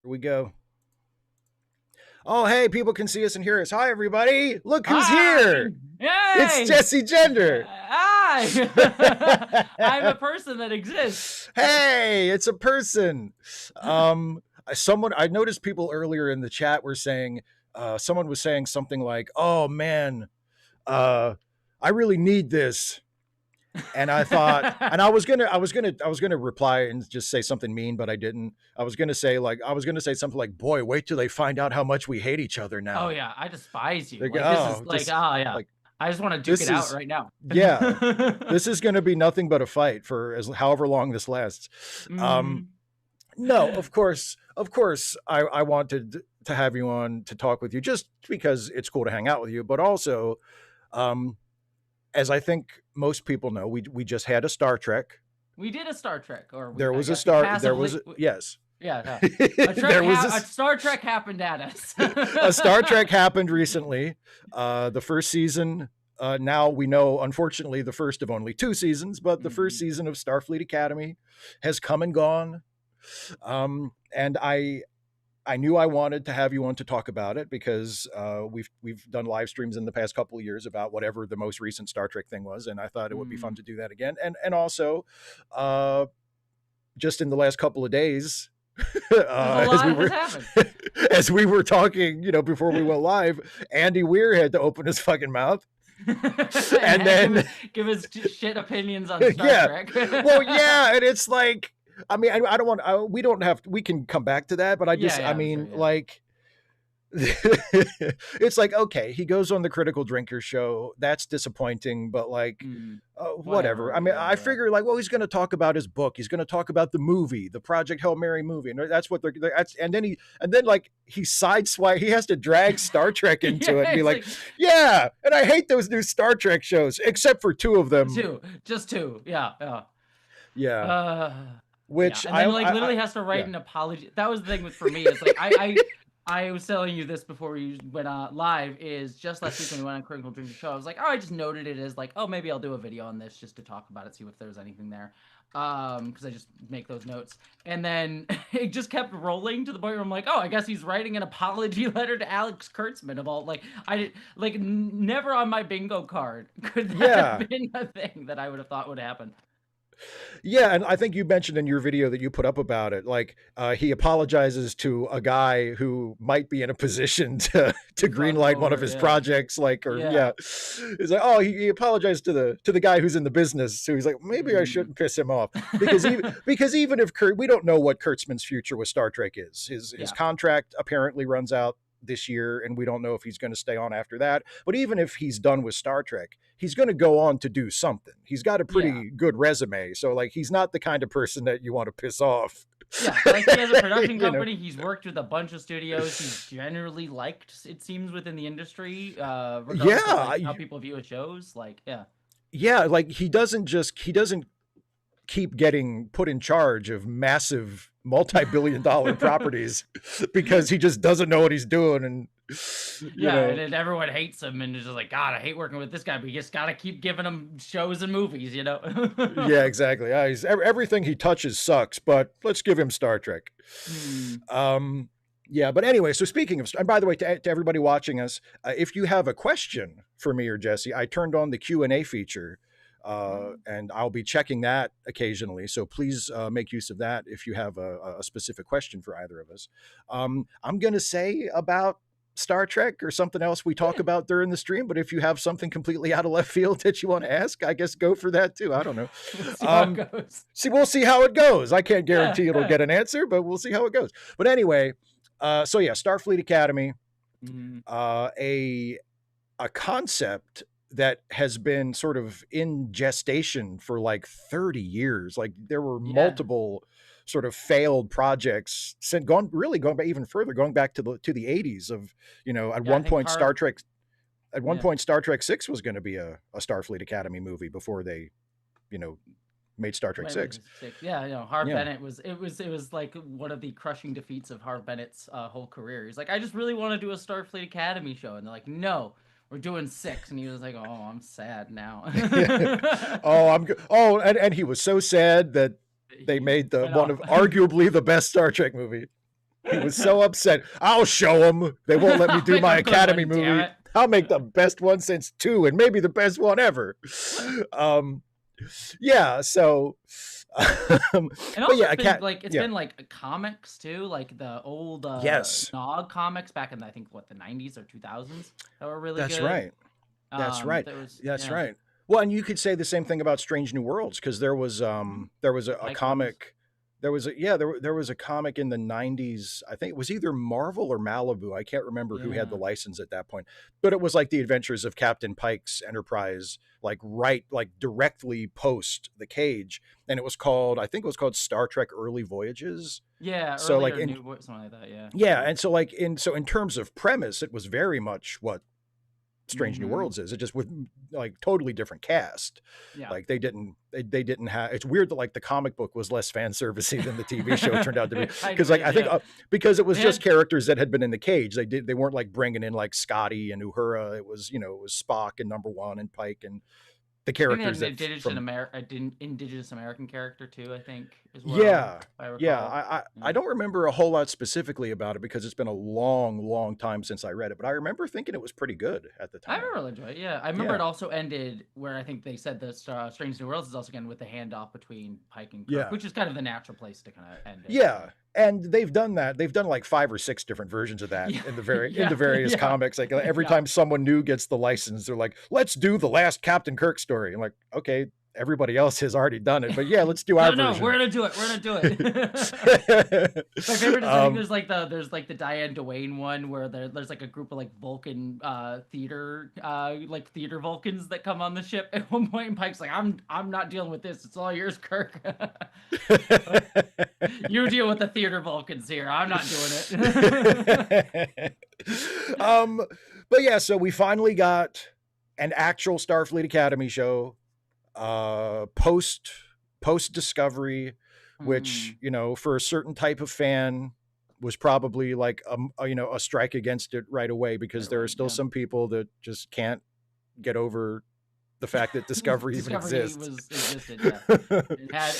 Here we go. Oh, hey, people can see us and hear us. Hi, everybody. Look who's Hi! here. It's Yay! Jessie Gender. Hi! I'm a person that exists. Hey, it's a person. I noticed people earlier in the chat were saying, someone was saying something like, "Oh man, uh, I really need this." And I thought, and I was gonna reply and just say something mean, but I didn't. I was gonna say something like, "Boy, wait till they find out how much we hate each other Oh now." yeah, I despise you. Like, Like this is oh, like, just yeah. like I just want to duke this it out is right now. yeah, this is gonna be nothing but a fight for as however long this lasts. Um, Mm. no, of course, I wanted to have you on to talk with you just because it's cool to hang out with you, but also, um, as I think most people know, we just had a Star Trek. We did a Star Trek, or There I was a guess we star. There passively. was yes. Yeah, no. There was A Star Trek happened at us. a Star Trek happened recently. The first season. Now we know, unfortunately, the first of only two seasons, but the first season of Starfleet Academy has come and gone. And I knew I wanted to have you on to talk about it because we've done live streams in the past couple of years about whatever the most recent Star Trek thing was, and I thought it would be fun to do that again. And also, just in the last couple of days, As we were happened. as we were talking, before we went live, Andy Weir had to open his fucking mouth. And then give his shit opinions on Star Trek. Well, yeah, and it's like, I mean, I don't want. We don't have. We can come back to that, but I mean, sure, like, it's like, okay, he goes on the Critical Drinker show. That's disappointing, but like, whatever. I mean, I figure like, well, he's going to talk about his book. He's going to talk about the movie, the Project Hail Mary movie, and that's what and then like he sideswipe. He has to drag Star Trek into it and be like, yeah, and I hate those new Star Trek shows, except for two of them. Just two, yeah. Which and then literally has to write an apology. That was the thing for me. Is like I was telling you this before we went live. Is just last week when we went on Critical Drinker Show, I was like, oh, I just noted it as like, oh, maybe I'll do a video on this just to talk about it, see if there's anything there, because I just make those notes. And then it just kept rolling to the point where I'm like, oh, I guess he's writing an apology letter to Alex Kurtzman of all never on my bingo card could that have been a thing that I would have thought would happen. Yeah, and I think you mentioned in your video that you put up about it, like he apologizes to a guy who might be in a position to greenlight one of his projects, like, or he's like, oh, he apologized to the guy who's in the business, so he's like, maybe I shouldn't piss him off because even if we don't know what Kurtzman's future with Star Trek is, his contract apparently runs out this year, and we don't know if he's going to stay on after that. But even if he's done with Star Trek, he's going to go on to do something. He's got a pretty good resume, so like he's not the kind of person that you want to piss off. Yeah, like he has a production company. He's worked with a bunch of studios. He's generally liked, it seems, within the industry. Regardless of, like, how people view his shows. Like, like he doesn't keep getting put in charge of massive multi-billion-dollar properties because he just doesn't know what he's doing, and and everyone hates him, and it's just like, God, I hate working with this guy, but you just gotta keep giving him shows and movies, Yeah, exactly. Everything he touches sucks, but let's give him Star Trek. Yeah, but anyway, so speaking of, and by the way, to everybody watching us, if you have a question for me or Jessie, I turned on the Q&A feature. And I'll be checking that occasionally. So please make use of that if you have a specific question for either of us. I'm going to say about Star Trek or something else we talk about during the stream, but if you have something completely out of left field that you want to ask, I guess go for that too. I don't know. We'll see how it goes. I can't guarantee it'll get an answer, but we'll see how it goes. But anyway, so yeah, Starfleet Academy, a concept that has been sort of in gestation for like 30 years. Like there were multiple sort of failed projects going back even further, going back to the 80s of, at one point Star Trek 6 was going to be a Starfleet Academy movie before they, made Star Trek 6. Harv Bennett was like one of the crushing defeats of Harv Bennett's whole career. He's like, I just really want to do a Starfleet Academy show. And they're like, no, we're doing 6, and he was like, "Oh, I'm sad now." And he was so sad that they made one of arguably the best Star Trek movie. He was so upset. I'll show them. They won't let me do my Academy movie. I'll make the best one since 2 and maybe the best one ever. Yeah, so and also yeah, it's been like comics too, like the old yes, Nog comics back in I think the 90s or 2000s that were really that's good. right. That's right. There was That's right. Well, and you could say the same thing about Strange New Worlds because there was a comic. There was there was a comic in the 90s. I think it was either Marvel or Malibu. I can't remember who had the license at that point. But it was like the adventures of Captain Pike's Enterprise, like directly post the Cage. And it was called, I think it was called Star Trek Early Voyages. Yeah, so like something like that, yeah. Yeah, and so like in terms of premise, it was very much what Strange New Worlds is. It just with like totally different cast. Yeah. Like they didn't have. It's weird that like the comic book was less fan servicey than the TV show turned out to be. Because I think because it was just characters that had been in the Cage. They weren't like bringing in like Scotty and Uhura. It was it was Spock and Number One and Pike and the characters that indigenous American character too, I think, as well. Yeah, I don't remember a whole lot specifically about it because it's been a long time since I read it, but I remember thinking it was pretty good at the time. I remember enjoying it. Yeah, I remember it also ended where I think they said that Strange New Worlds is also again with the handoff between Pike and Kirk, which is kind of the natural place to kind of end it. Yeah. And they've done that. They've done like 5 or 6 different versions of that in the various comics. Like every time someone new gets the license, they're like, "Let's do the last Captain Kirk story." I'm like, okay, everybody else has already done it, but yeah, let's do our version. No, we're gonna do it. We're gonna do it. My favorite is I think there's like the Diane Duane one where there's like a group of like Vulcan theater Vulcans that come on the ship at one point, and Pike's like, I'm not dealing with this. It's all yours, Kirk. You deal with the theater Vulcans here. I'm not doing it. But yeah, so we finally got an actual Starfleet Academy show post Discovery, which for a certain type of fan was probably like a strike against it right away because there are still some people that just can't get over the fact that Discovery even exists.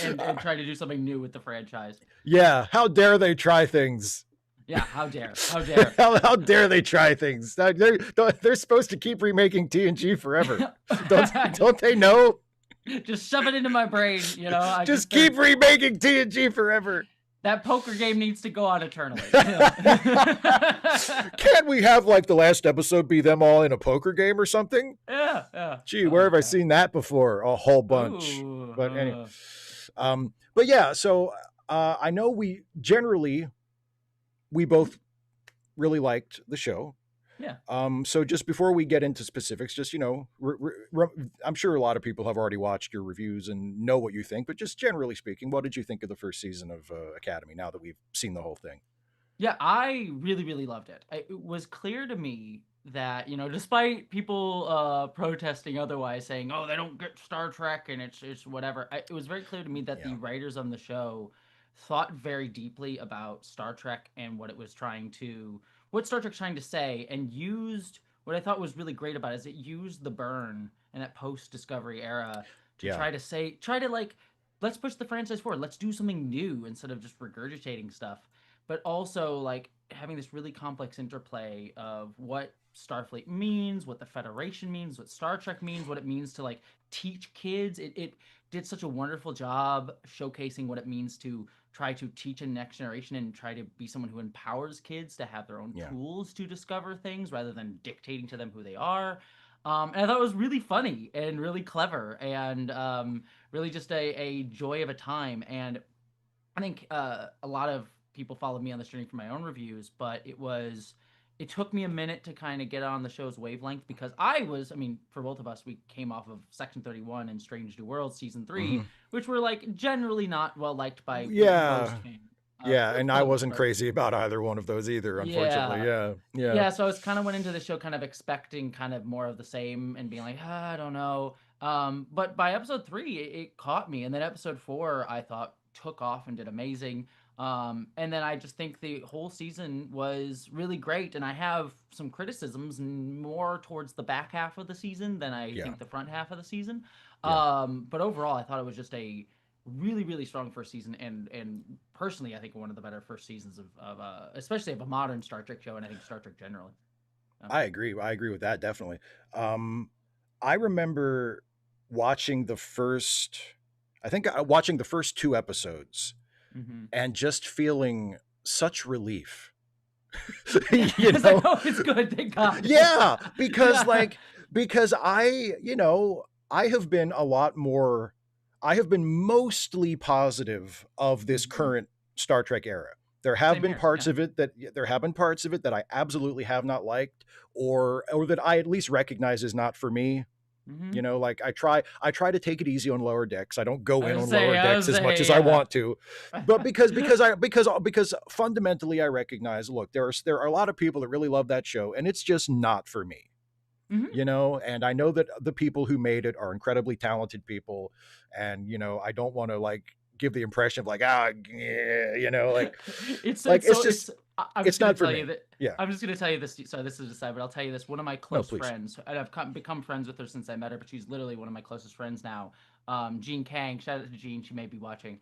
And try to do something new with the franchise. Yeah, how dare they try things? Yeah, how dare how dare they try things? They're supposed to keep remaking TNG forever. Don't they know? Just shove it into my brain, just keep remaking TNG forever. That poker game needs to go on eternally. Can't we have like the last episode be them all in a poker game or something? Yeah. Gee, where have I seen that before? A whole bunch. Ooh, but anyway, but yeah. So I know we both really liked the show. Yeah. So just before we get into specifics, just I'm sure a lot of people have already watched your reviews and know what you think, but just generally speaking, what did you think of the first season of Academy now that we've seen the whole thing? Yeah, I really loved it. It was clear to me that despite people protesting otherwise, saying, "Oh, they don't get Star Trek," and it's whatever. It was very clear to me that the writers on the show thought very deeply about Star Trek and what Star Trek's trying to say, and used what I thought was really great about it is it used the burn and that post-Discovery era to try to like, let's push the franchise forward. Let's do something new instead of just regurgitating stuff. But also like having this really complex interplay of what Starfleet means, what the Federation means, what Star Trek means, what it means to like teach kids. It did such a wonderful job showcasing what it means to try to teach a next generation and try to be someone who empowers kids to have their own tools to discover things rather than dictating to them who they are. And I thought it was really funny and really clever and really just a joy of a time. And I think a lot of people followed me on this journey for my own reviews, but it took me a minute to kind of get on the show's wavelength because for both of us, we came off of Section 31 and Strange New Worlds season 3, which were like generally not well liked by most fans. And I wasn't crazy about either one of those either, unfortunately. Yeah. So I kind of went into the show kind of expecting kind of more of the same and being like, I don't know. But by episode 3, it caught me, and then episode 4 I thought took off and did amazing. And then I just think the whole season was really great, and I have some criticisms more towards the back half of the season than I think the front half of the season. But overall, I thought it was just a really strong first season, and personally, I think one of the better first seasons of especially of a modern Star Trek show, and I think Star Trek generally. I agree. I agree with that definitely. Um, I remember watching the first, I think watching the first two episodes Mm-hmm. and just feeling such relief. Yeah, You it's like, know, oh, it's good, thank God. yeah, because Yeah. like because I have been a lot more I have been mostly positive of this Mm-hmm. current Star Trek era. There have Same been here. parts Yeah. of it that there have been parts of it that I absolutely have not liked, or that I at least recognize is not for me. Mm-hmm. Like I try to take it easy on Lower Decks. I don't go in on Lower I was Decks as much say, as I yeah. want to, but because fundamentally I recognize, look, there are a lot of people that really love that show, and it's just not for me. Mm-hmm. And I know that the people who made it are incredibly talented people, and I don't want to like give the impression of like, yeah, like It's it's so just it's I'm just it's gonna not for tell you me. that Yeah. I'm just gonna tell you this. Sorry, this is a side, but I'll tell you this. One of my No, close please. friends, and I've become friends with her since I met her, but she's literally one of my closest friends now. Jean Kang. Shout out to Jean. She may be watching.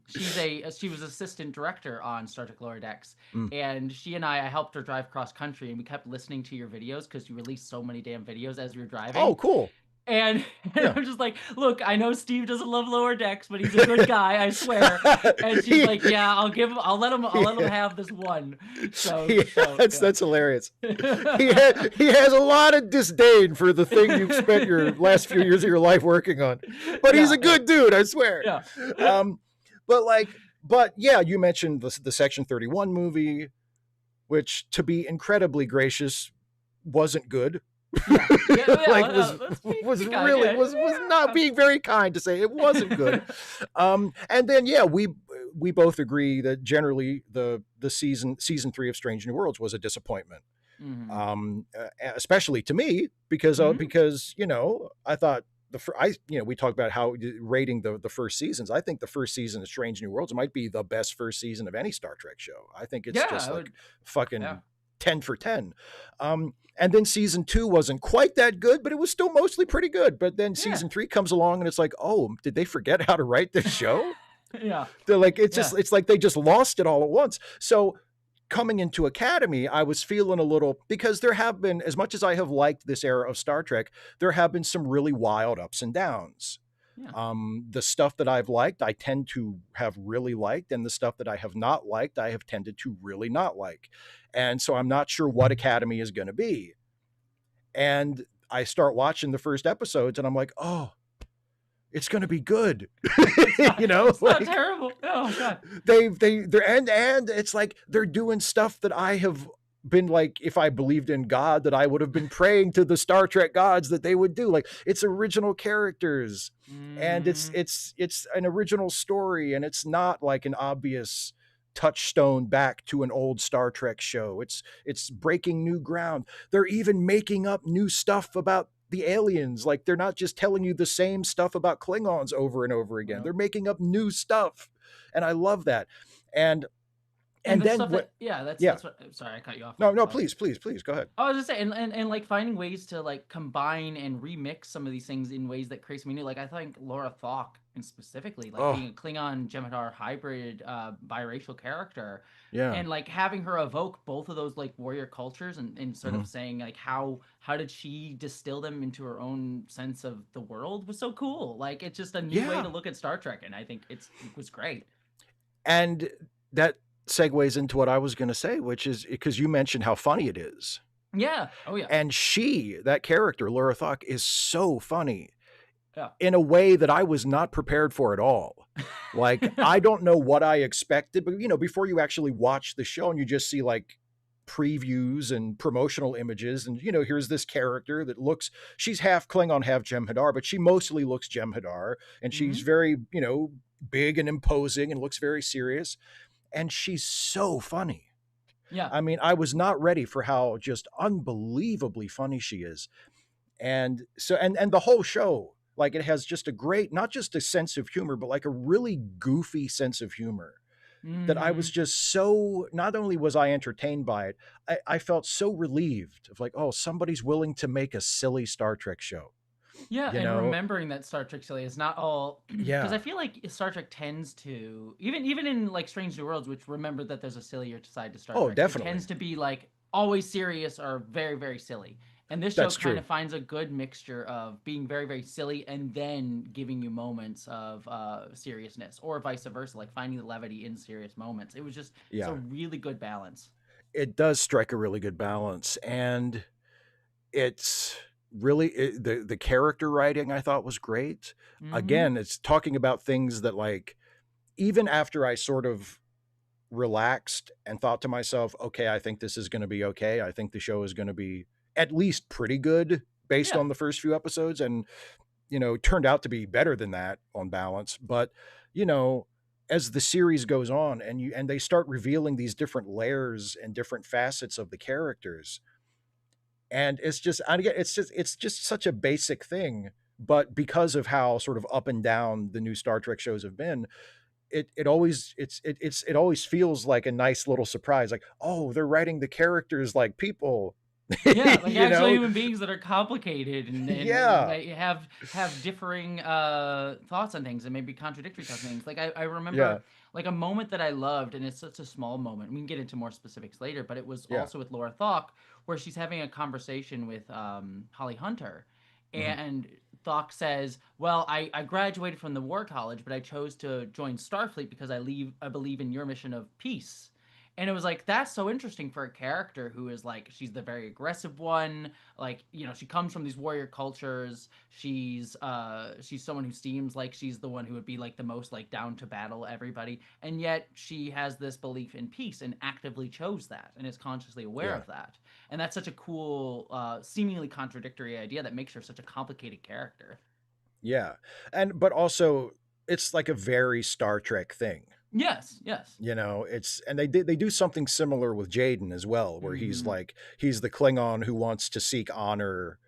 She was assistant director on Star Trek Lower Decks, Mm. and she and I helped her drive cross country, and we kept listening to your videos because you released so many damn videos as you were Oh, driving. cool. And, and Yeah. I'm just like, look, I know Steve doesn't love Lower Decks, but he's a good guy, I swear. And she's He- like, yeah, I'll let him yeah. have this one. Yeah, So that's hilarious. yeah. He has a lot of disdain for the thing you've spent your last few years of your life working on, but he's Yeah, a good dude, I swear. yeah, Um, but yeah, you mentioned the Section 31 movie, which, to be incredibly gracious, wasn't good. Like let's was be kind. really Yeah, was not yeah. being very kind to say it wasn't good. And then yeah, we both agree that generally the season 3 of Strange New Worlds was a disappointment. Hmm. Especially to me Hmm. because I thought we talked about how rating the first seasons. I think the first season of Strange New Worlds might be the best first season of any Star Trek show. I think it's Yeah, just I like would. Yeah. fucking 10 for 10. And then season 2 wasn't quite that good, but it was still mostly pretty good. But then Yeah. season 3 comes along and it's like, oh, did they forget how to write this show? Yeah. They're like, Yeah. it's like they just lost it all at once. So coming into Academy, I was feeling a little, because there have been, as much as I have liked this era of Star Trek, there have been some really wild ups and downs. Yeah. The stuff that I've liked, I tend to have really liked, and the stuff that I have not liked, I have tended to really not like. And so I'm not sure what Academy is going to be. And I start watching the first episodes, and I'm like, oh, it's going to be good. It's not Like terrible. Oh God. they're and it's like they're doing stuff that I have been like, if I believed in God, that I would have been praying to the Star Trek gods that they would do. Like, it's original characters, and it's Mm-hmm. it's it's an original story, and it's not like an obvious touchstone back to an old Star Trek show. It's breaking new ground. They're even making up new stuff about the aliens. Like, they're not just telling you the same stuff about Klingons over and over again. Well, They're making up new stuff, and I love that. And and and the then stuff what? that, yeah, Yeah. that's what. Sorry, I cut you off. My No, no, apologies. please go ahead. I was just saying, and like finding ways to like combine and remix some of these things in ways that creates me new. Like I think Laura Thok, and specifically like Oh, being a Klingon Jem'Hadar hybrid, biracial character, yeah. and like having her evoke both of those like warrior cultures, and sort Mhm. of saying like how did she distill them into her own sense of the world was so cool. Like it's just a new way Yeah. to look at Star Trek, and I think it was great. And that segues into what I was going to say, which is because you mentioned how funny it is. Yeah. Oh yeah. And that character, Laura Thok, is so funny Yeah. in a way that I was not prepared for at all. Like, I don't know what I expected, but before you actually watch the show and you just see like previews and promotional images, and here's this character that looks, she's half Klingon, half Jem'Hadar, but she mostly looks Jem'Hadar, and she's Hmm. very, big and imposing and looks very serious, and she's so funny. Yeah. I mean, I was not ready for how just unbelievably funny she is. And so and the whole show, like, it has just a great, not just a sense of humor, but like a really goofy sense of humor that I was Hmm. just so, not only was I entertained by it, I felt so relieved of like, oh, somebody's willing to make a silly Star Trek show. Yeah, you and know? remembering that Star Trek silly is not all because Yeah. I feel like Star Trek tends to even in like Strange New Worlds, which remember that there's a sillier side to Star Oh, Trek. It tends definitely. to be like always serious or very very silly. And this show That's kind true. of finds a good mixture of being very very silly and then giving you moments of seriousness, or vice versa, like finding the levity in serious moments. It's a Yeah. really good balance. It does strike a really good balance, and it's the character writing I thought was great. Mm-hmm. Again, it's talking about things that, like, even after I sort of relaxed and thought to myself, "Okay, I think this is gonna be okay. I think the show is gonna be at least pretty good based Yeah. on the first few episodes," and, turned out to be better than that on balance, but, you know, as the series goes on and they start revealing these different layers and different facets of the characters, and it's just and again, it's just such a basic thing, but because of how sort of up and down the new Star Trek shows have been, it always feels like a nice little surprise, like, "Oh, they're writing the characters like people." Yeah, like You actual know? human beings that are complicated and Yeah. may have differing thoughts on things and maybe contradictory thoughts on things. Like I Yeah. remember like a moment that I loved, and it's such a small moment. We can get into more specifics later, but it was Yeah. also with Laura Thawk, where she's having a conversation with Holly Hunter, Mhm. and Thawk says, "Well, I graduated from the War College, but I chose to join Starfleet because I believe in your mission of peace." And it was like that's so interesting for a character who is like she's the very aggressive one, like she comes from these warrior cultures. She's someone who seems like she's the one who would be like the most like down to battle everybody, and yet she has this belief in peace and actively chose that and is consciously aware Yeah. of that. And that's such a cool seemingly contradictory idea that makes her such a complicated character. Yeah. But also, it's like a very Star Trek thing. Yes, yes. It's and they do something similar with Jaden as well, where he's Mm-hmm. like he's the Klingon who wants to seek honor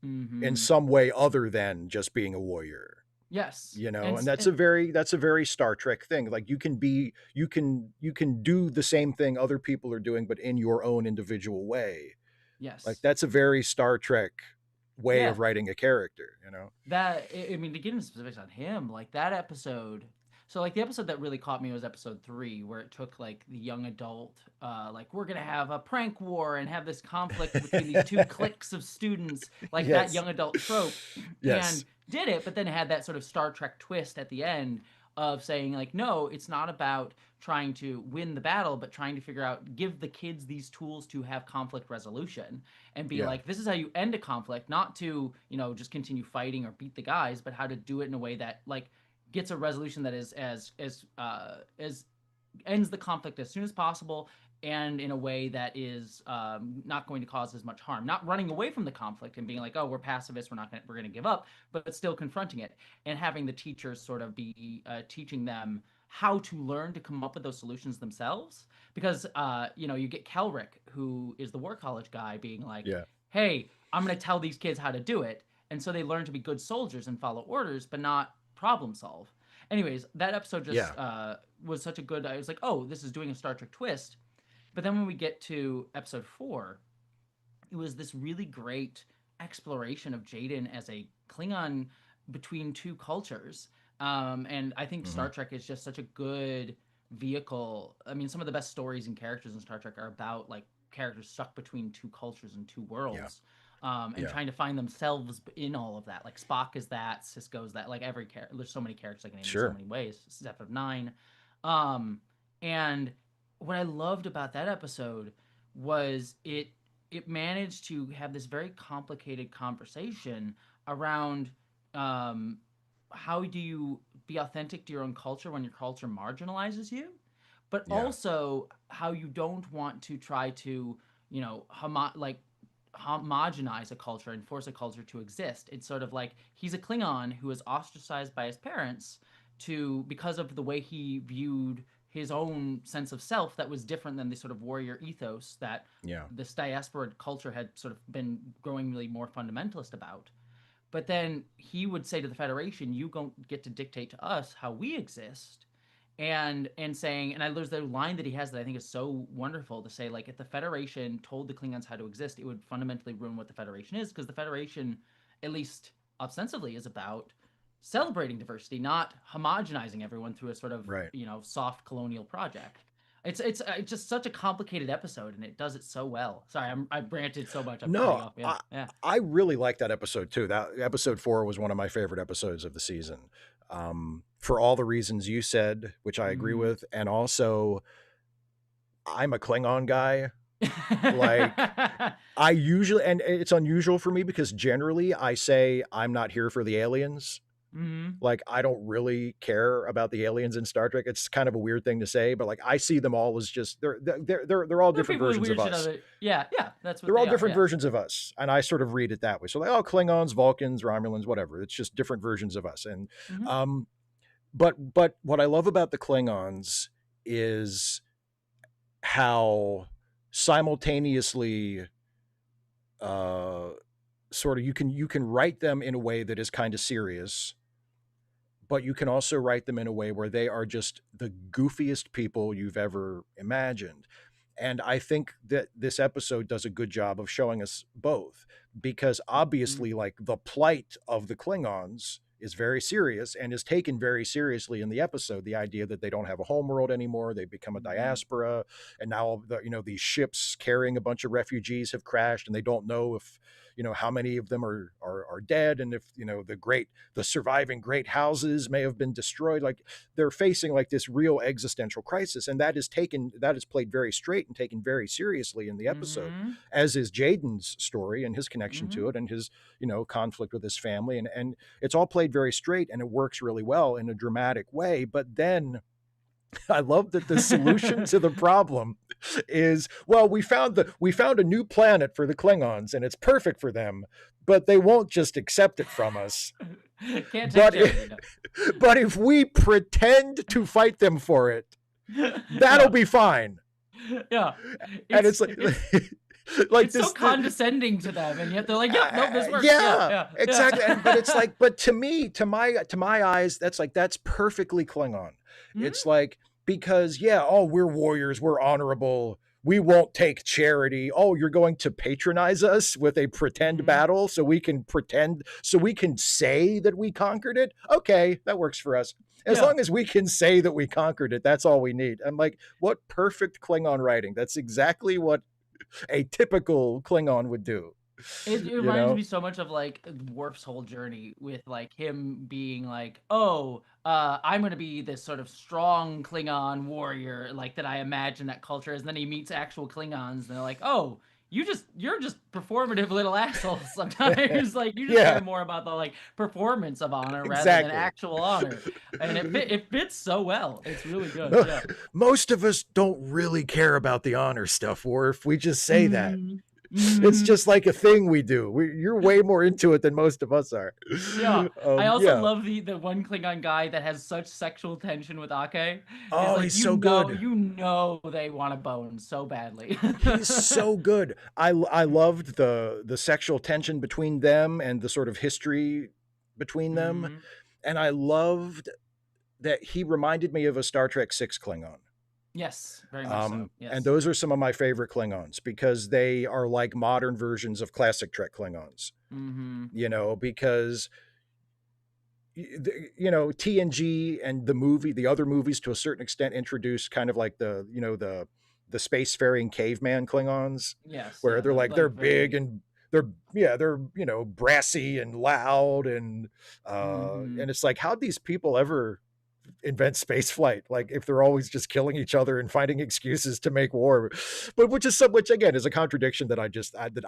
in Mm-hmm. some way other than just being a warrior. Yes. And that's a very Star Trek thing. Like you can do the same thing other people are doing, but in your own individual way. Like Yes. that's a very Star Trek way Yeah. of writing a character. I mean, to get into specifics on him, like that episode. So, like the episode that really caught me was episode 3, where it took like the young adult, like we're gonna have a prank war and have this conflict between these two cliques of students, like that Yes. young adult trope, and Yes. did it, but then had that sort of Star Trek twist at the end of saying like, no, it's not about trying to win the battle, but trying to figure out, give the kids these tools to have conflict resolution and be Yeah. like, this is how you end a conflict, not to, just continue fighting or beat the guys, but how to do it in a way that like gets a resolution that is as ends the conflict as soon as possible and in a way that is not going to cause as much harm. Not running away from the conflict and being like, "Oh, we're pacifists, we're going to give up," but still confronting it and having the teachers sort of be teaching them how to learn to come up with those solutions themselves. Because you get Kelrick, who is the War College guy, being like, Yeah. "Hey, I'm going to tell these kids how to do it," and so they learn to be good soldiers and follow orders, but not problem solve. Anyways, that episode Yeah. just was such a good. I was like, oh, this is doing a Star Trek twist. But then when we get to episode 4, it was this really great exploration of Jaden as a Klingon between two cultures. And I think Mhm. Star Trek is just such a good vehicle. I mean, some of the best stories and characters in Star Trek are about like characters stuck between two cultures and two Yeah. worlds. And Yeah. trying to find themselves in all of that. Like Spock is that, Cisco is that. Like every character, there's so many characters I can name in so Sure. many ways. Step of Nine, and what I loved about that episode was it managed to have this very complicated conversation around um, how do you be authentic to your own culture when your culture marginalizes you, but Yeah. also how you don't want to try to homogenize a culture and force a culture to exist. It's sort of like he's a Klingon who is ostracized by his parents to because of the way he viewed his own sense of self that was different than the sort of warrior ethos that Yeah. this diaspora culture had sort of been growingly more fundamentalist about. But then he would say to the Federation, "You don't get to dictate to us how we exist." And saying, and there's a line that he has that I think is so wonderful to say, like, if the Federation told the Klingons how to exist, it would fundamentally ruin what the Federation is, because the Federation, at least ostensibly is about celebrating diversity, not homogenizing everyone through a sort of, Right. soft colonial project. It's just such a complicated episode, and it does it so well. Sorry, I ranted so much. I'm cutting No, off. Yeah, yeah. I really like that episode too. That episode 4 was one of my favorite episodes of the season. For all the reasons you said, which I agree Mhm. with, and also I'm a Klingon guy. Like, I usually, and it's unusual for me because generally I say I'm not here for the aliens. Mhm. Like, I don't really care about the aliens in Star Trek. It's kind of a weird thing to say, but like I see them all as just they're all There are different people with versions weird of shit on us. it. Yeah, yeah, that's what They're all they are. different Yeah. versions of us, and I sort of read it that way. So like, oh, Klingons, Vulcans, Romulans, whatever. It's just different versions of us. And Mhm. um, but what I love about the Klingons is how simultaneously uh sort of you can write them in a way that is kind of serious, but you can also write them in a way where they are just the goofiest people you've ever imagined. And I think that this episode does a good job of showing us both, because Mhm. obviously, like, the plight of the Klingons is very serious and is taken very seriously in the episode. The idea that they don't have a homeworld anymore, they become a Mhm. diaspora, and now these ships carrying a bunch of refugees have crashed, and they don't know if how many of them are dead, and if the surviving great houses may have been destroyed. Like, they're facing like this real existential crisis, and that is played very straight and taken very seriously in the episode, Mhm. as is Jaden's story and his connection to Mhm. it and his conflict with his family, and it's all played very straight, and it works really well in a dramatic way. But then I love that the solution to the problem is, well, we found a new planet for the Klingons and it's perfect for them, but they won't just accept it from us. Can't take But charity, no. but if we pretend to fight them for it, that'll Yeah. be fine. Yeah. And It's it's like it's like it's so this condescending to them, and yet they're like, "Yep, nope, this works." Yeah, yeah, yeah, exactly. And but it's yeah. like, but to me, to my eyes, that's perfectly Klingon. It's Mhm. like, because yeah, oh, we're warriors, we're honorable, we won't take charity. Oh, you're going to patronize us with a pretend Mhm. battle so we can say that we conquered it. Okay, that works for us. As Yeah. long as we can say that we conquered it, that's all we need. I'm like, what perfect Klingon writing. That's exactly what a typical Klingon would do. It You reminds know? me so much of, like, Worf's whole journey with, like, him being like, "Oh, I'm gonna be this sort of strong Klingon warrior, like, that I imagine that culture is." And then he meets actual Klingons, and they're like, "Oh, you're just performative little assholes sometimes. Like, you just care Yeah, more about the, like, performance of honor rather than exactly. actual honor." And it fits so well. It's really good, Mo yeah. Most of us don't really care about the honor stuff, or if we just say that. Mhm. It's Mhm. just like a thing we do. You're way more into it than most of us are. Yeah, I also Yeah. love the one Klingon guy that has such sexual tension with Ake. Is Oh, like he's so good. you know they want to bone so badly. He's so good. I loved the sexual tension between them and the sort of history between them, Mhm. and I loved that he reminded me of a Star Trek 6 Klingon. Yes, very much so. And Yes. those are some of my favorite Klingons because they are like modern versions of classic Trek Klingons. Mhm. Because TNG and the other movies to a certain extent introduced kind of like the spacefaring caveman Klingons, Yes, where yeah, they're the like like they're big very and they're brassy and loud and mhm. it's like, how'd these people ever invent space flight, like, if they're always just killing each other and finding excuses to make war? But which again is a contradiction that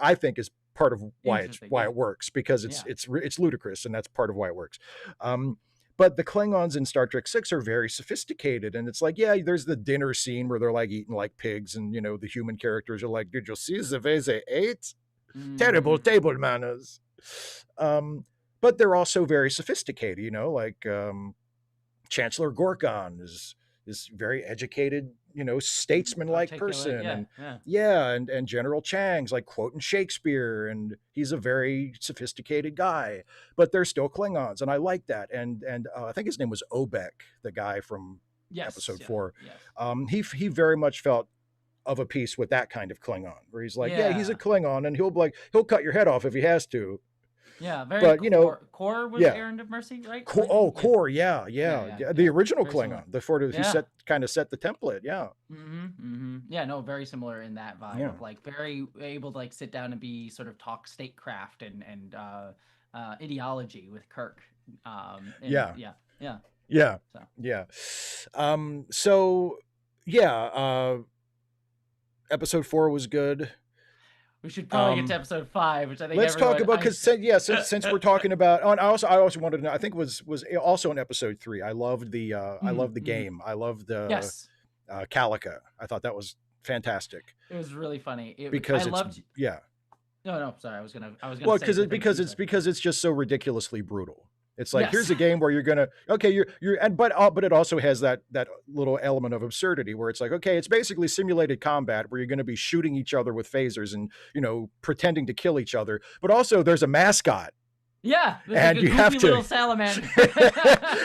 I think is part of Interesting, why yeah. it works, because Yeah. it's ludicrous, and that's part of why it works. But the Klingons in Star Trek 6 are very sophisticated, and it's like, yeah, there's the dinner scene where they're like eating like pigs, and the human characters are like, did you see the way they ate? Terrible Mhm. table manners. um but they're also very sophisticated, like, Chancellor Gorkon is very educated, statesman-like Articulate, person, yeah, and yeah. yeah, and General Chang's like quoting Shakespeare, and he's a very sophisticated guy, but they're still Klingons, and I like that. And I think his name was Obek, the guy from Yes, episode yeah, 4. yes. He very much felt of a piece with that kind of Klingon, where he's like, yeah, he's a Yeah. Klingon, and he'll cut your head off if he has to, Yeah, very But, you know, core was yeah. Errand of Mercy, right? Am Core, I oh, thinking? Yeah. Core, yeah, Yeah, yeah, yeah, yeah. The yeah. original Very similar. Klingon, the Ford who Yeah. set the template, yeah. Yeah, no, very similar in that vibe Yeah. of like very able to like sit down and be sort of talk statecraft and ideology with Kirk. And Yeah. yeah, yeah. Yeah. So Yeah. So yeah, episode 4 was good. we should probably get to Um, episode 5, which I think let's talk everyone about, because since we're talking about, oh, and I also wanted to know, I think was also in episode 3. I loved the game. I loved the yes, Calica. I thought that was fantastic it was really funny. I because it's, loved. yeah. No, sorry, I was gonna Well, say the thing that you said. because it's just so ridiculously brutal. It's like, Yes. here's a game where you're gonna, okay, you're and but it also has that little element of absurdity where it's like, okay, it's basically simulated combat where you're going to be shooting each other with phasers and, you know, pretending to kill each other, but also there's a mascot. Yeah, and like you have to little salamander.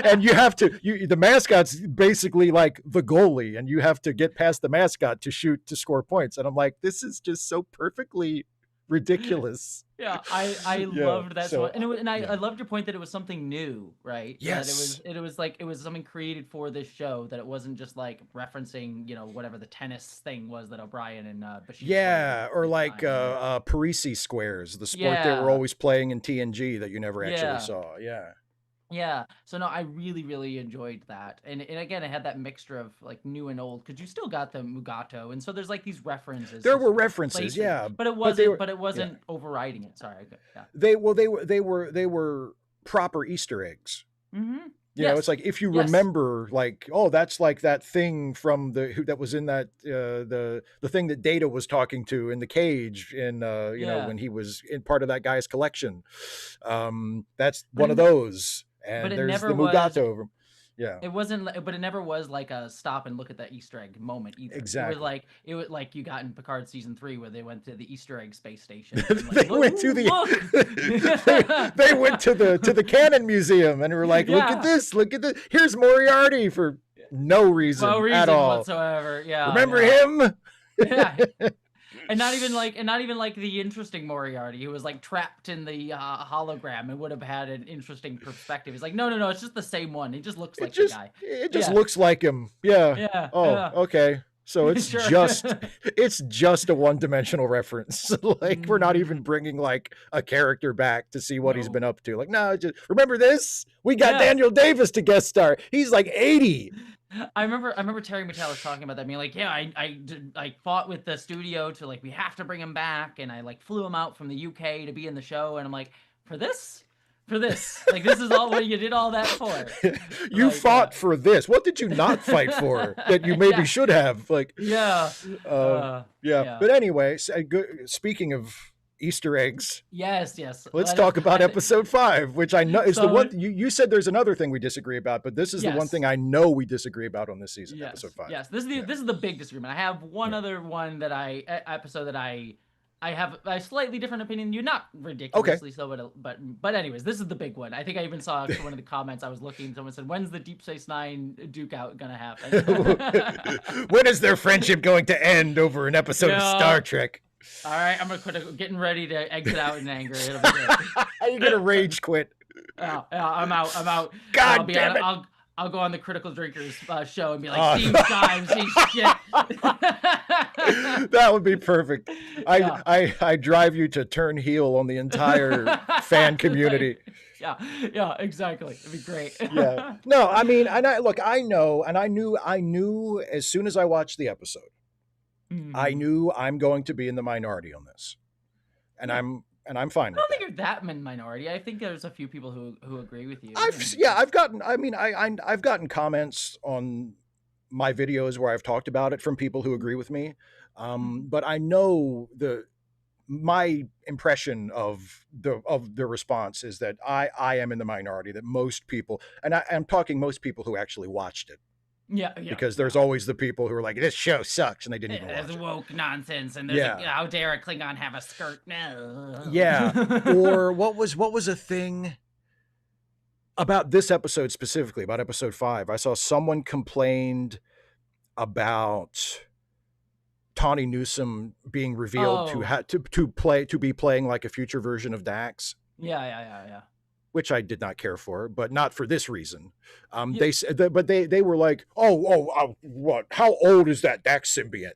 and you have to the mascot's basically like the goalie, and you have to get past the mascot to score points. And I'm like, this is just so perfectly ridiculous. Yeah, I Yeah, loved that so, so and I loved your point that it was something new, right? Yes. That it was like it was something created for this show, that it wasn't just like referencing, you know, whatever the tennis thing was that O'Brien and Bashir Yeah, played or at the like time. Parisi squares, the sport they were Yeah. always playing in TNG that you never actually Yeah. saw. Yeah. Yeah. So no, I really, really enjoyed that. And again, it had that mixture of like new and old, because you still got the Mugato, and so there's like these references There to were sort of references, places, yeah, but it yeah. wasn't overriding it. Sorry. Yeah. They were proper Easter eggs. Mm-hmm. You know, it's Yes. like, if you Yes. remember, like, oh, that's like that thing from that was in that the thing that Data was talking to in the cage in you know, Yeah. when he was in part of that guy's collection. That's But one of those. but And it there's the never was. Mugato. Yeah. It wasn't, but it never was like a stop and look at that Easter egg moment either. Exactly. It was like you got in Picard season 3 where they went to the Easter egg space station. And They went to they went to the Cannon Museum and were like, look at this, here's Moriarty for no reason at all whatsoever. Yeah. Remember him? Yeah. And not even like the interesting Moriarty who was like trapped in the hologram and would have had an interesting perspective. He's like, no, it's just the same one. He just looks like the guy. It just looks like him. Yeah. Yeah. Oh, yeah. okay. So it's Sure. it's just a one-dimensional reference. Like, we're not even bringing like a character back to see what he's been up to. Like, no, just remember this? We got Daniel Davis to guest star. He's like 80. I remember Terry Matalas talking about that, being like, yeah, I fought with the studio to like, we have to bring him back, and I like flew him out from the UK to be in the show, and I'm like, for this, like, this is all what you did all that for. You like, fought for this. What did you not fight for that you maybe should have? Like, yeah. But anyway, speaking of Easter eggs. Yes. Let's talk about episode 5, which I know is the one you said there's another thing we disagree about, but this is the one thing I know we disagree about on this season, episode 5. Yes, this is the big disagreement. I have one other one that episode that I have a slightly different opinion. You're not ridiculously so, but anyways, this is the big one. I think I even saw one of the comments I was looking. Someone said, "When's the Deep Space Nine Duke out gonna happen? When is their friendship going to end over an episode of Star Trek?" All right, I'm gonna getting ready to exit out in anger. It'll be good. You're gonna rage quit. Yeah, I'm out. God damn it! I'll go on the Critical Drinkers show and be like, Steve Shives, he's shit. That would be perfect. I drive you to turn heel on the entire fan community. Yeah, exactly. It'd be great. Yeah. No, I mean, I know, and I knew as soon as I watched the episode, I knew I'm going to be in the minority on this, and I'm fine. I don't think you're that minority. I think there's a few people who agree with you. I've gotten comments on my videos where I've talked about it from people who agree with me, but I know my impression of the response is that I am in the minority. That most people, and I'm talking most people who actually watched it. Yeah. Because there's always the people who are like, this show sucks, and they didn't even watch it. There's woke nonsense, and there's how dare a Klingon have a skirt? No. Yeah. Or what was a thing about this episode specifically, about episode 5? I saw someone complained about Tawny Newsome being revealed to be playing like a future version of Dax. Yeah. which I did not care for, but not for this reason. Yeah. They said, but they were like, what? How old is that Dax symbiote?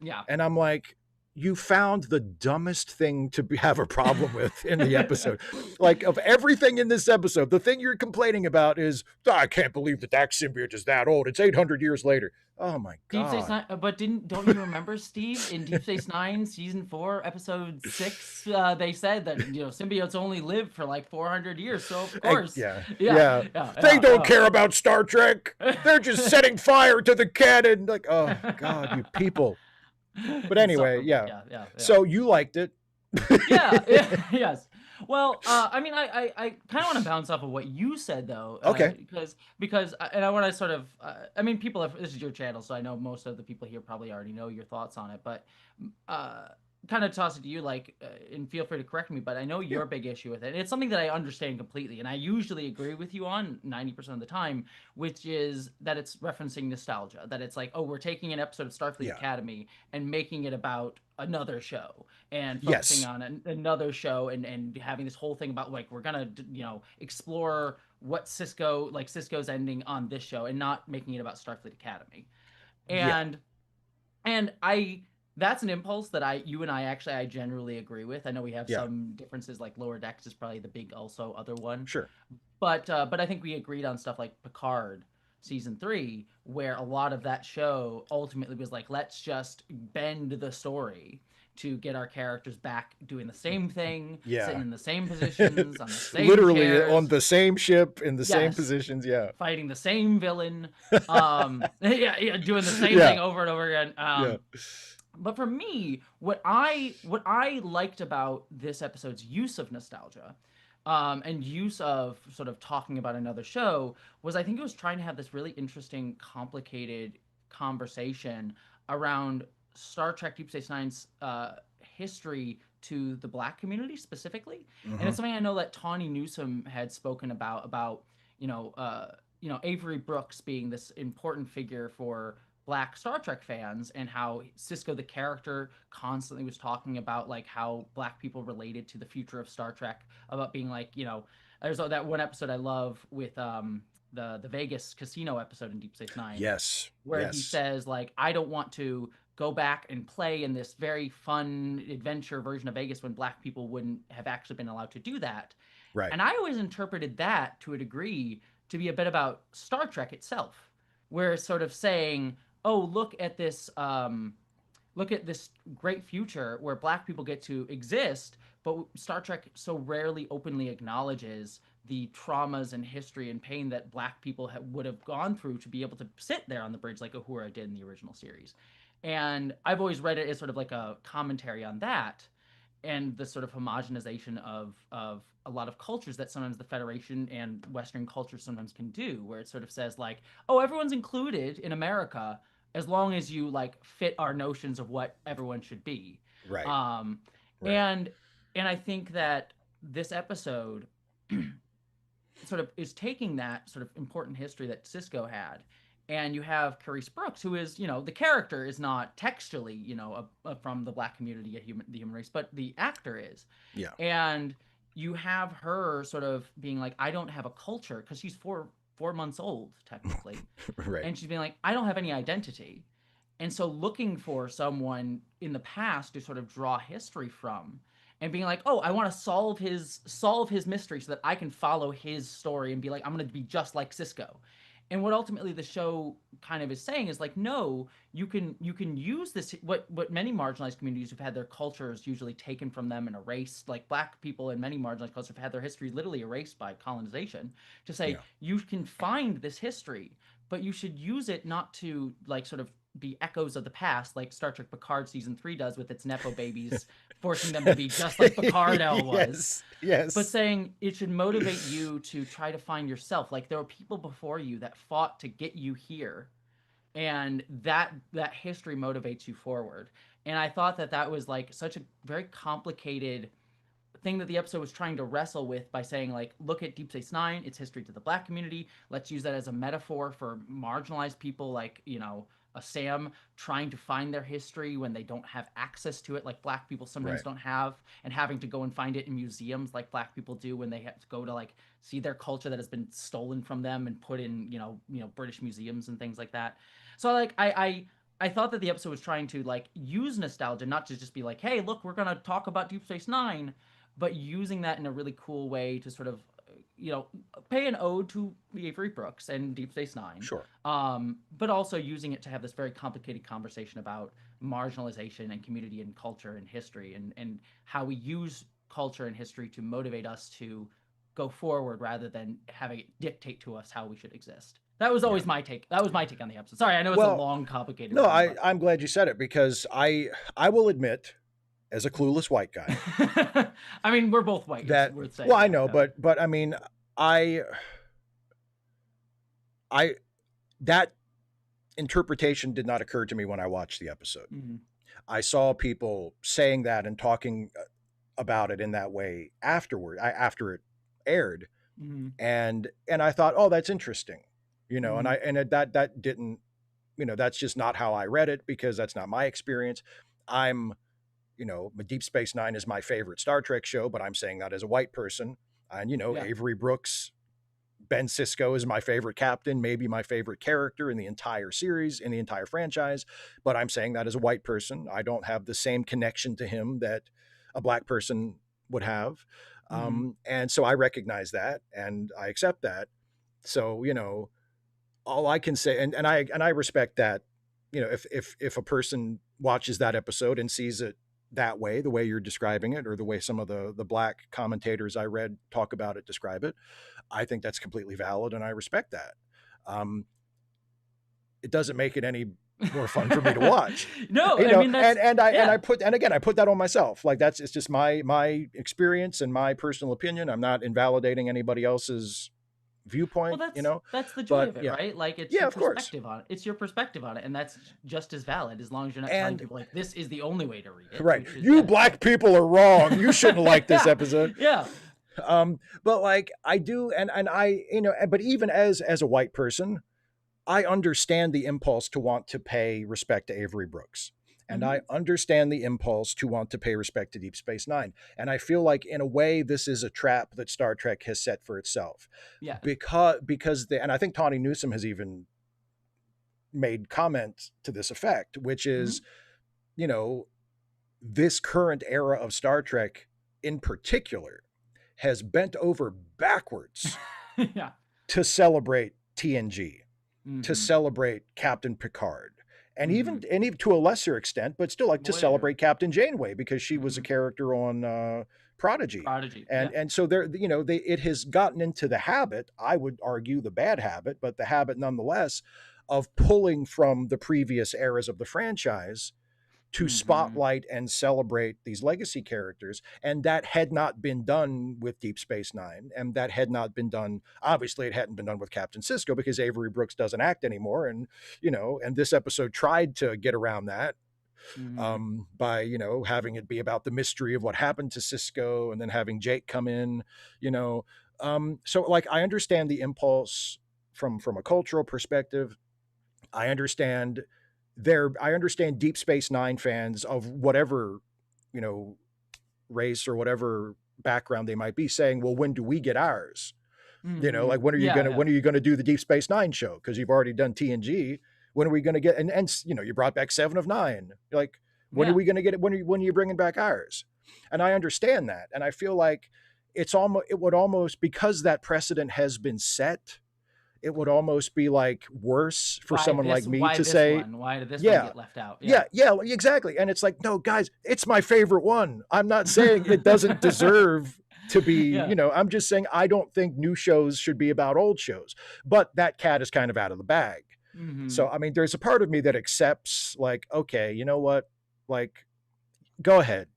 Yeah. And I'm like, you found the dumbest thing to have a problem with in the episode. Like, of everything in this episode, the thing you're complaining about is, "Oh, I can't believe the Dax symbiote is that old. It's 800 years later." Oh my Deep Space God. Nine, but don't you remember, Steve, in Deep Space Nine, season 4, episode 6, they said that symbiotes only live for like 400 years. So of course, Yeah. yeah, Yeah. yeah, They don't yeah. care about Star Trek. They're just setting fire to the cannon. Like, oh God, you people. But anyway, Insufferable. Yeah. Yeah. So you liked it. Yeah, yes. Well, I mean, I kind of want to bounce off of what you said though, Okay. because and I want to sort of, I mean, people have, this is your channel, so I know most of the people here probably already know your thoughts on it, but uh, kind of toss it to you, like, and feel free to correct me, but I know Yeah. your big issue with it. It's something that I understand completely, and I usually agree with you on 90% of the time, which is that it's referencing nostalgia, that it's like, oh, we're taking an episode of Starfleet Yeah. Academy and making it about another show and focusing Yes. on another show and having this whole thing about like we're gonna explore what Cisco's ending on this show and not making it about Starfleet Academy. Yeah. And I that's an impulse that you and I actually I generally agree with. I know we have Yeah. some differences, like Lower Decks is probably the big also other one, Sure. but I think we agreed on stuff like Picard season 3, where a lot of that show ultimately was like, let's just bend the story to get our characters back doing the same thing, sitting Yeah. in the same positions on the same Literally on chairs. the same ship in the same Yes, positions. Yeah. fighting the same villain. Yeah, doing the same Yeah. thing over and over again. Yeah. But for me, what I liked about this episode's use of nostalgia, and use of sort of talking about another show, was I think it was trying to have this really interesting, complicated conversation around Star Trek Deep Space Nine's history to the Black community specifically, and Mm-hmm. it's something I know that Tawny Newsome had spoken about Avery Brooks being this important figure for Black Star Trek fans, and how Cisco the character constantly was talking about like how Black people related to the future of Star Trek, about being like, there's that one episode I love with the Vegas casino episode in Deep Space Nine, Yes. where he Yes. says like, I don't want to go back and play in this very fun adventure version of Vegas when Black people wouldn't have actually been allowed to do that. Right. And I always interpreted that to a degree to be a bit about Star Trek itself, where it's sort of saying, oh, look at this great future where Black people get to exist, but Star Trek so rarely openly acknowledges the traumas and history and pain that Black people would have gone through to be able to sit there on the bridge like Uhura did in the original series. And I've always read it as sort of like a commentary on that, and the sort of homogenization of a lot of cultures that sometimes the Federation and Western cultures sometimes can do, where it sort of says like, oh, everyone's included in America as long as you like fit our notions of what everyone should be. Right. Um, Right. and I think that this episode sort of is taking that sort of important history that Cisco had, and you have Carice Brooks, who is, the character is not textually, from the Black community, the human race, but the actor is. Yeah. And you have her sort of being like, I don't have a culture, because she's 4 months old technically, Right. and she's being like, I don't have any identity, and so looking for someone in the past to sort of draw history from, and being like, oh, I want to solve his mystery so that I can follow his story and be like, I'm going to be just like Cisco. And what ultimately the show kind of is saying is like, no, you can use this, what many marginalized communities who've had their cultures usually taken from them and erased, like Black people in many marginalized cultures have had their history literally erased by colonization, to say Yeah. you can find this history, but you should use it not to like sort of be echoes of the past, like Star Trek Picard season 3 does with its nepo babies, forcing them to be just like Picard L was, Yes. but Yes. saying it should motivate you to try to find yourself. Like there were people before you that fought to get you here, and that history motivates you forward. And I thought that was like such a very complicated thing that the episode was trying to wrestle with, by saying like, look at Deep Space Nine, its history to the Black community, let's use that as a metaphor for marginalized people like Sam trying to find their history when they don't have access to it, like Black people sometimes Right. don't have, and having to go and find it in museums like Black people do when they have to go to like see their culture that has been stolen from them and put in British museums and things like that. So like I thought that the episode was trying to like use nostalgia, not to just be like, hey, look, we're gonna talk about Deep Space Nine, but using that in a really cool way to sort of pay an ode to Avery Brooks and Deep Space Nine. Sure. But also using it to have this very complicated conversation about marginalization and community and culture and history, and how we use culture and history to motivate us to go forward rather than having it dictate to us how we should exist. That was always my take. That was my take on the episode. Sorry, I know it's a long, complicated. No, I'm glad you said it, because I will admit, as a clueless white guy, I mean, we're both white. That, well, I know, but I mean, that interpretation did not occur to me when I watched the episode. Mm-hmm. I saw people saying that and talking about it in that way afterward, after it aired, mm-hmm. and I thought, oh, that's interesting, mm-hmm. and that didn't, that's just not how I read it, because that's not my experience. I'm, Deep Space Nine is my favorite Star Trek show, but I'm saying that as a white person, and Avery Brooks, Ben Sisko is my favorite captain, maybe my favorite character in the entire series, in the entire franchise. But I'm saying that as a white person. I don't have the same connection to him that a Black person would have. Mm-hmm. And so I recognize that and I accept that. So, all I can say, and I respect that, if a person watches that episode and sees it that way, the way you're describing it, or the way some of the Black commentators I read talk about it, describe it, I think that's completely valid, and I respect that. It doesn't make it any more fun for me to watch. No, I mean, I put that on myself. Like, it's just my experience and my personal opinion. I'm not invalidating anybody else's viewpoint. Well, that's the joy of it, right? Like, it's your perspective on it. It's your perspective on it, and that's just as valid as long as you're not telling people like this is the only way to read it. Right? You Black people are wrong. You shouldn't like this episode. Yeah. But like, I do, and I, but even as a white person, I understand the impulse to want to pay respect to Avery Brooks. And I understand the impulse to want to pay respect to Deep Space Nine. And I feel like, in a way, this is a trap that Star Trek has set for itself. Yeah. Because and I think Tawny Newsome has even made comment to this effect, which is, this current era of Star Trek in particular has bent over backwards to celebrate TNG, to celebrate Captain Picard. And even to a lesser extent, but still, like, to celebrate Captain Janeway, because she was a character on Prodigy. And so there, it has gotten into the habit, I would argue the bad habit, but the habit nonetheless, of pulling from the previous eras of the franchise to spotlight and celebrate these legacy characters. And that had not been done with Deep Space Nine. And that had not been done, obviously it hadn't been done with Captain Sisko, because Avery Brooks doesn't act anymore. And, and this episode tried to get around that by, having it be about the mystery of what happened to Sisko, and then having Jake come in, so like, I understand the impulse from a cultural perspective. I understand Deep Space Nine fans of whatever, race or whatever background they might be, saying, well, when do we get ours? Like, when are you gonna do the Deep Space Nine show? Because you've already done TNG. When are we gonna get, and you brought back 7 of 9. Like, when are we gonna get it? When are you bringing back ours? And I understand that. And I feel like it would almost, because that precedent has been set, it would almost be like worse for someone like me to say, why did this one get left out? Yeah, exactly. And it's like, no, guys, it's my favorite one. I'm not saying it doesn't deserve to be, I'm just saying, I don't think new shows should be about old shows, but that cat is kind of out of the bag. So, I mean, there's a part of me that accepts, like, okay, you know what, like, go ahead.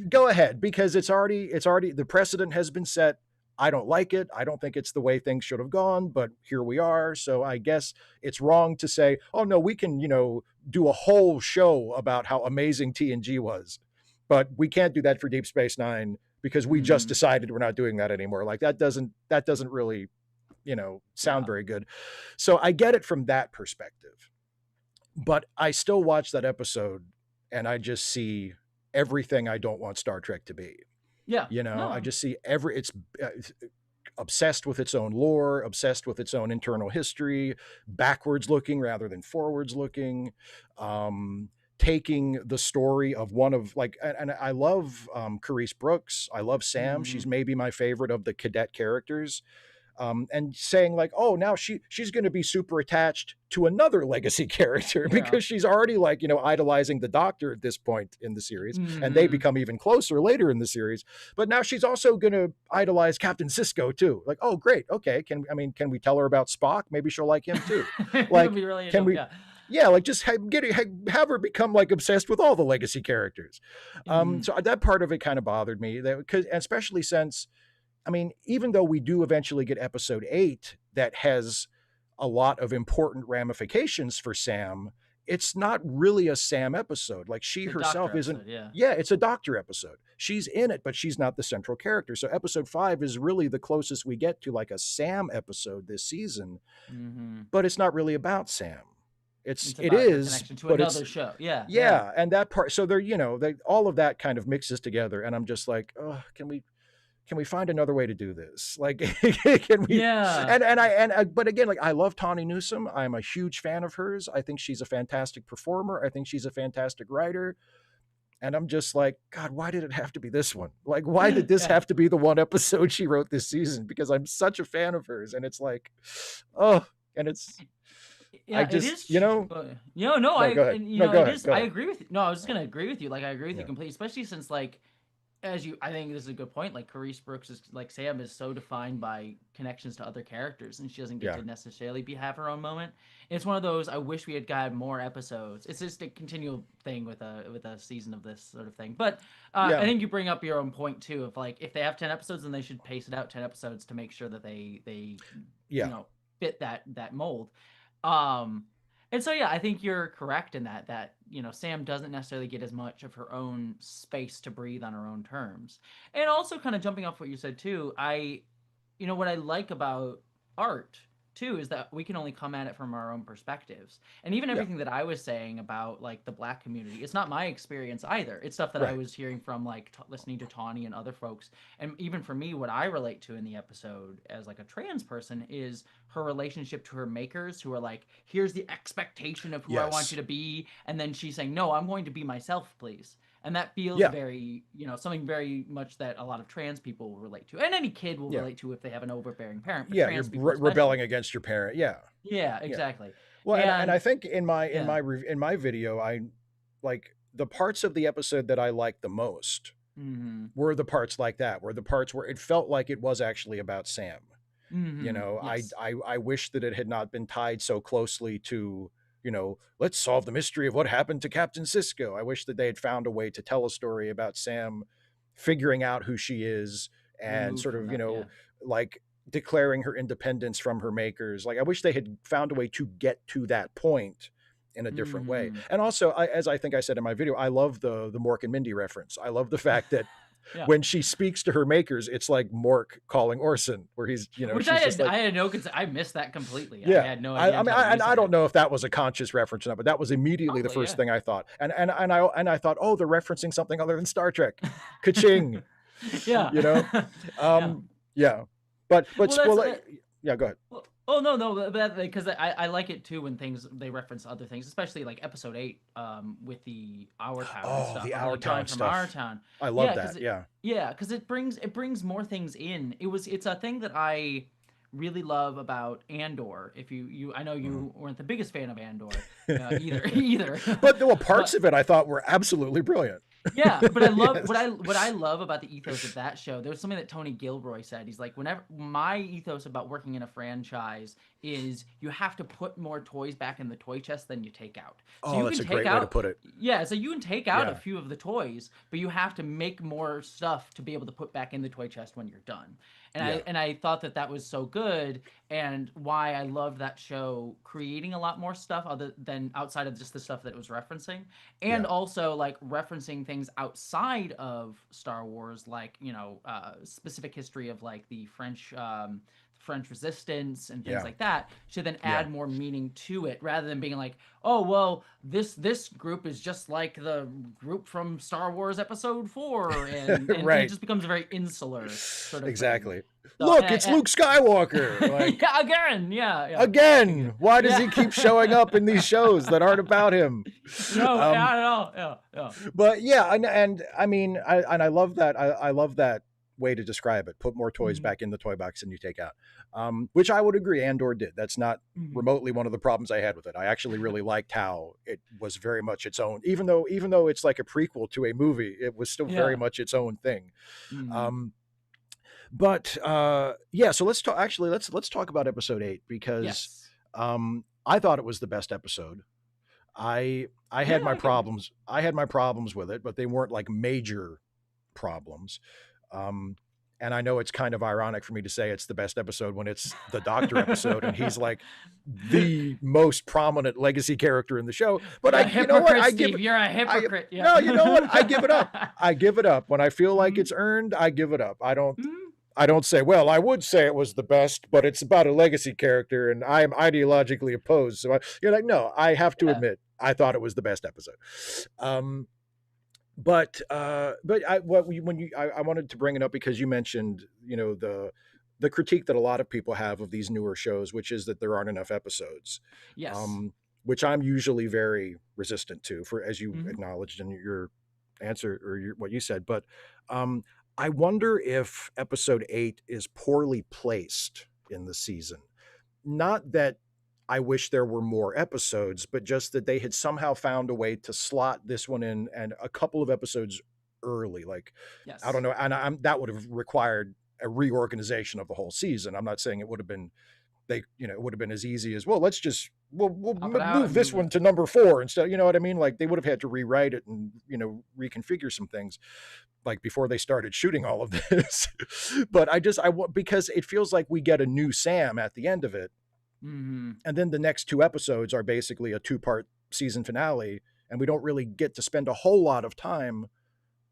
Go ahead, because it's already, the precedent has been set. I don't like it. I don't think it's the way things should have gone, but here we are. So I guess it's wrong to say, oh no, we can, do a whole show about how amazing TNG was, but we can't do that for Deep Space Nine because we just decided we're not doing that anymore. Like, that doesn't really sound very good. So I get it from that perspective. But I still watch that episode and I just see everything I don't want Star Trek to be. Yeah. I No. just see it's obsessed with its own lore, obsessed with its own internal history, backwards looking rather than forwards looking, taking the story of one of and I love Carice Brooks. I love Sam. She's maybe my favorite of the cadet characters. And saying like, oh, now she's going to be super attached to another legacy character because she's already idolizing the Doctor at this point in the series, and they become even closer later in the series. But now she's also going to idolize Captain Sisko too. Like, oh, great, okay. Can we tell her about Spock? Maybe she'll like him too. Like, be really can we? Yeah, like just have her become like obsessed with all the legacy characters. So that part of it kind of bothered me, because especially since, even though we do eventually get episode 8 that has a lot of important ramifications for Sam, it's not really a Sam episode. Like, she herself isn't. Yeah, it's a Doctor episode. She's in it, but she's not the central character. So episode 5 is really the closest we get to like a Sam episode this season, but it's not really about Sam. It is connection to another show. Yeah, and that part. So all of that kind of mixes together, and I'm just like, oh, can we find another way to do this? Like, can we? Yeah. But again, like, I love Tawny Newsome. I'm a huge fan of hers. I think she's a fantastic performer. I think she's a fantastic writer. And I'm just like, God, why did it have to be this one? Like, why did this have to be the one episode she wrote this season? Because I'm such a fan of hers. And it's like, oh, and it's, I just, it is, no, go ahead. I agree with you. No, I was just going to agree with you. Like, I agree with you completely, especially since, like, I think this is a good point. Like, Carice Brooks is like, Sam is so defined by connections to other characters, and she doesn't get to necessarily have her own moment. It's one of those, I wish we had gotten more episodes. It's just a continual thing with a season of this sort of thing. But I think you bring up your own point too, of like, if they have 10 episodes, then they should pace it out 10 episodes to make sure that they fit that mold. And so, I think you're correct in that Sam doesn't necessarily get as much of her own space to breathe on her own terms. And also, kind of jumping off what you said too, what I like about art too is that we can only come at it from our own perspectives. And even everything that I was saying about like the Black community, it's not my experience either. It's stuff that I was hearing from like listening to Tawny and other folks. And even for me, what I relate to in the episode as like a trans person is her relationship to her makers, who are like, here's the expectation of who I want you to be. And then she's saying, no, I'm going to be myself, please. And that feels very, something very much that a lot of trans people will relate to, and any kid will relate to if they have an overbearing parent. But trans you're rebelling against your parent. Yeah, exactly. Well, and I think in my video, I like the parts of the episode that I liked the most were the parts like that, were the parts where it felt like it was actually about Sam. I wish that it had not been tied so closely to, let's solve the mystery of what happened to Captain Sisko. I wish that they had found a way to tell a story about Sam figuring out who she is and sort of, like declaring her independence from her makers. Like, I wish they had found a way to get to that point in a different way. And also, as I think I said in my video, I love the Mork and Mindy reference. I love the fact that when she speaks to her makers, it's like Mork calling Orson, where he's, which I had no concern. I missed that completely. I had no idea. I don't know if that was a conscious reference or not, but that was immediately the first thing I thought. And I thought, oh, they're referencing something other than Star Trek. Ka-ching. But go ahead. Oh no, because I like it too when they reference other things, especially like episode 8 with the Our Town. Oh, stuff. the Our Town stuff. Our Town. I love that. Because it brings more things in. It's a thing that I really love about Andor. If I know you weren't the biggest fan of Andor either. But parts of it I thought were absolutely brilliant. But I love what I love about the ethos of that show. There's something that Tony Gilroy said. He's like, whenever my ethos about working in a franchise is you have to put more toys back in the toy chest than you take out. So that's a great way to put it. Yeah, so you can take out a few of the toys, but you have to make more stuff to be able to put back in the toy chest when you're done. And I thought that was so good, and why I loved that show, creating a lot more stuff other than outside of just the stuff that it was referencing, and also like referencing things outside of Star Wars, like specific history of like the French French resistance and things Yeah. like that should then Yeah. add more meaning to it, rather than being like, oh well, this group is just like the group from Star Wars Episode 4, and it Right. just becomes a very insular sort of thing. Exactly. So Look, it's Luke Skywalker. Like, yeah, again, yeah. again, why does he Yeah. keep showing up in these shows that aren't about him? No, not at all. Yeah. But yeah, and I mean, I love that. I love that way to describe it. Put more toys Mhm. back in the toy box than you take out, which I would agree Andor did. That's not Mhm. remotely one of the problems I had with it. I actually really liked how it was very much its own, even though it's like a prequel to a movie, it was still very Yeah. much its own thing. Mhm. But yeah, so let's talk. Actually, let's talk about episode 8 because Yes. I thought it was the best episode. I had Yeah, my I get. problems. I had my problems with it, but they weren't like major problems. Um, and I know it's kind of ironic for me to say it's the best episode when it's the Doctor episode, and he's like the most prominent legacy character in the show. But You're a you know what? hypocrite, Steve. You're a hypocrite. Yeah. No, you know what? I give it up. I give it up when I feel like Mhm. it's earned. I give it up. Mhm. I don't say, well, I would say it was the best, but it's about a legacy character and I am ideologically opposed. So you're like, no, I have to Yeah. admit, I thought it was the best episode. But I wanted to bring it up because you mentioned, the critique that a lot of people have of these newer shows, which is that there aren't enough episodes. Yes. Which I'm usually very resistant to, for as you Mhm. acknowledged in your answer or what you said. But I wonder if episode 8 is poorly placed in the season. Not that I wish there were more episodes, but just that they had somehow found a way to slot this one in and a couple of episodes early. Like, I don't Yes. know, and that would have required a reorganization of the whole season. I'm not saying it would have been it would have been as easy as, well, let's just we'll Pop it out move and this move one it. to number 4 instead. You know what I mean? Like they would have had to rewrite it and reconfigure some things like before they started shooting all of this. But because it feels like we get a new Sam at the end of it, Mhm. and then the next 2 episodes are basically a 2-part season finale, and we don't really get to spend a whole lot of time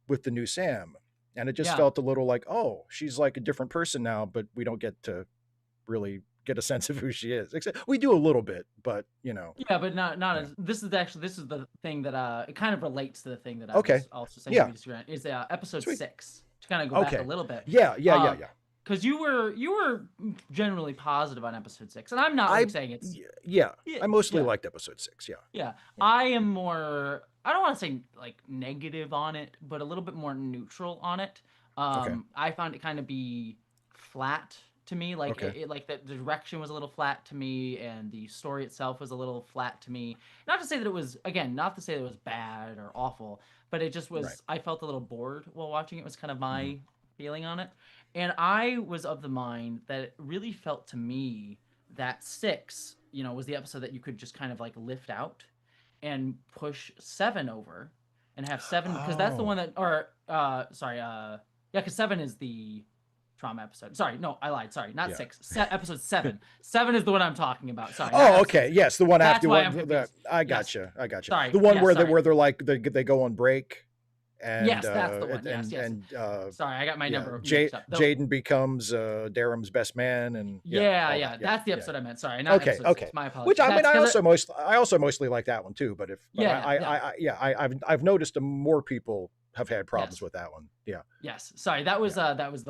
with the new Sam. And it just Yeah. felt a little like, oh, she's like a different person now, but we don't get to really get a sense of who she is. Except we do a little bit, but Yeah, but not yeah. as this is the thing that it kind of relates to the thing that I Okay. was also saying Yeah. we disagree on, is episode Sweet. 6. To kind of go back a Okay. little bit. Yeah. Because you were generally positive on episode 6, and I'm not like saying it's Yeah. I mostly yeah. liked episode 6. Yeah. Yeah, I am more. I don't want to say like negative on it, but a little bit more neutral on it. Okay. I found it kind of be flat to me. Like Okay. like the direction was a little flat to me, and the story itself was a little flat to me. Not to say that it was, again, not to say that it was bad or awful, but it just was. Right. I felt a little bored while watching it. Was kind of my Mhm. feeling on it, and I was of the mind that it really felt to me that 6, was the episode that you could just kind of like lift out and push 7 over and have 7, because that's the Oh. one that, or sorry, yeah, because 7 is the trauma episode. Sorry, no, I lied. Sorry, not Yeah. 6. Episode 7. 7 is the one I'm talking about. Sorry. Oh, okay. Yes, the one That's after why one. I'm confused. I Yes. gotcha. I gotcha. Sorry. The one Yes, where sorry. they're like they go on break, and Yes, that's the one. Yes, yes. and Sorry, I got my number J- mixed up. Jaden becomes Darum's best man, and Yeah, all yeah. that. That's the Yeah. episode I meant. Sorry, not Okay, episode okay. 6. My apologies. Which I mean, That's I also mostly like that one too. But I've noticed more people have had problems Yes. with that one. Yeah. Yes. Sorry, that was the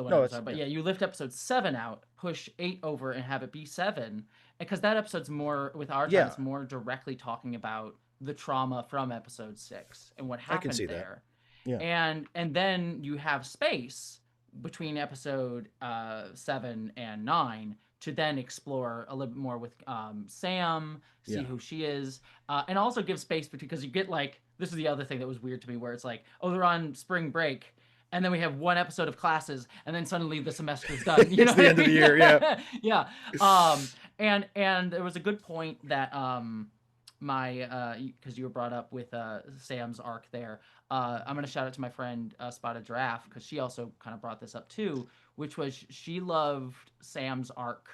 one No, I was it's talking about. yeah. Yeah, you lift episode 7 out, push 8 over, and have it be 7, because that episode's more, with our time, Yeah. it's more directly talking about the trauma from episode 6 and what I can happened see that. there. Yeah. And then you have space between episode 7 and 9 to then explore a little bit more with Sam, see Yeah. who she is, and also give space because you get like, this is the other thing that was weird to me, where it's like, oh, they're on spring break, and then we have one episode of classes, and then suddenly the semester's done. You know, It's the end of the year, yeah. yeah. And there was a good point that because you were brought up with Sam's arc there. I'm gonna shout out to my friend Spotted Giraffe, because she also kind of brought this up too, which was she loved Sam's arc,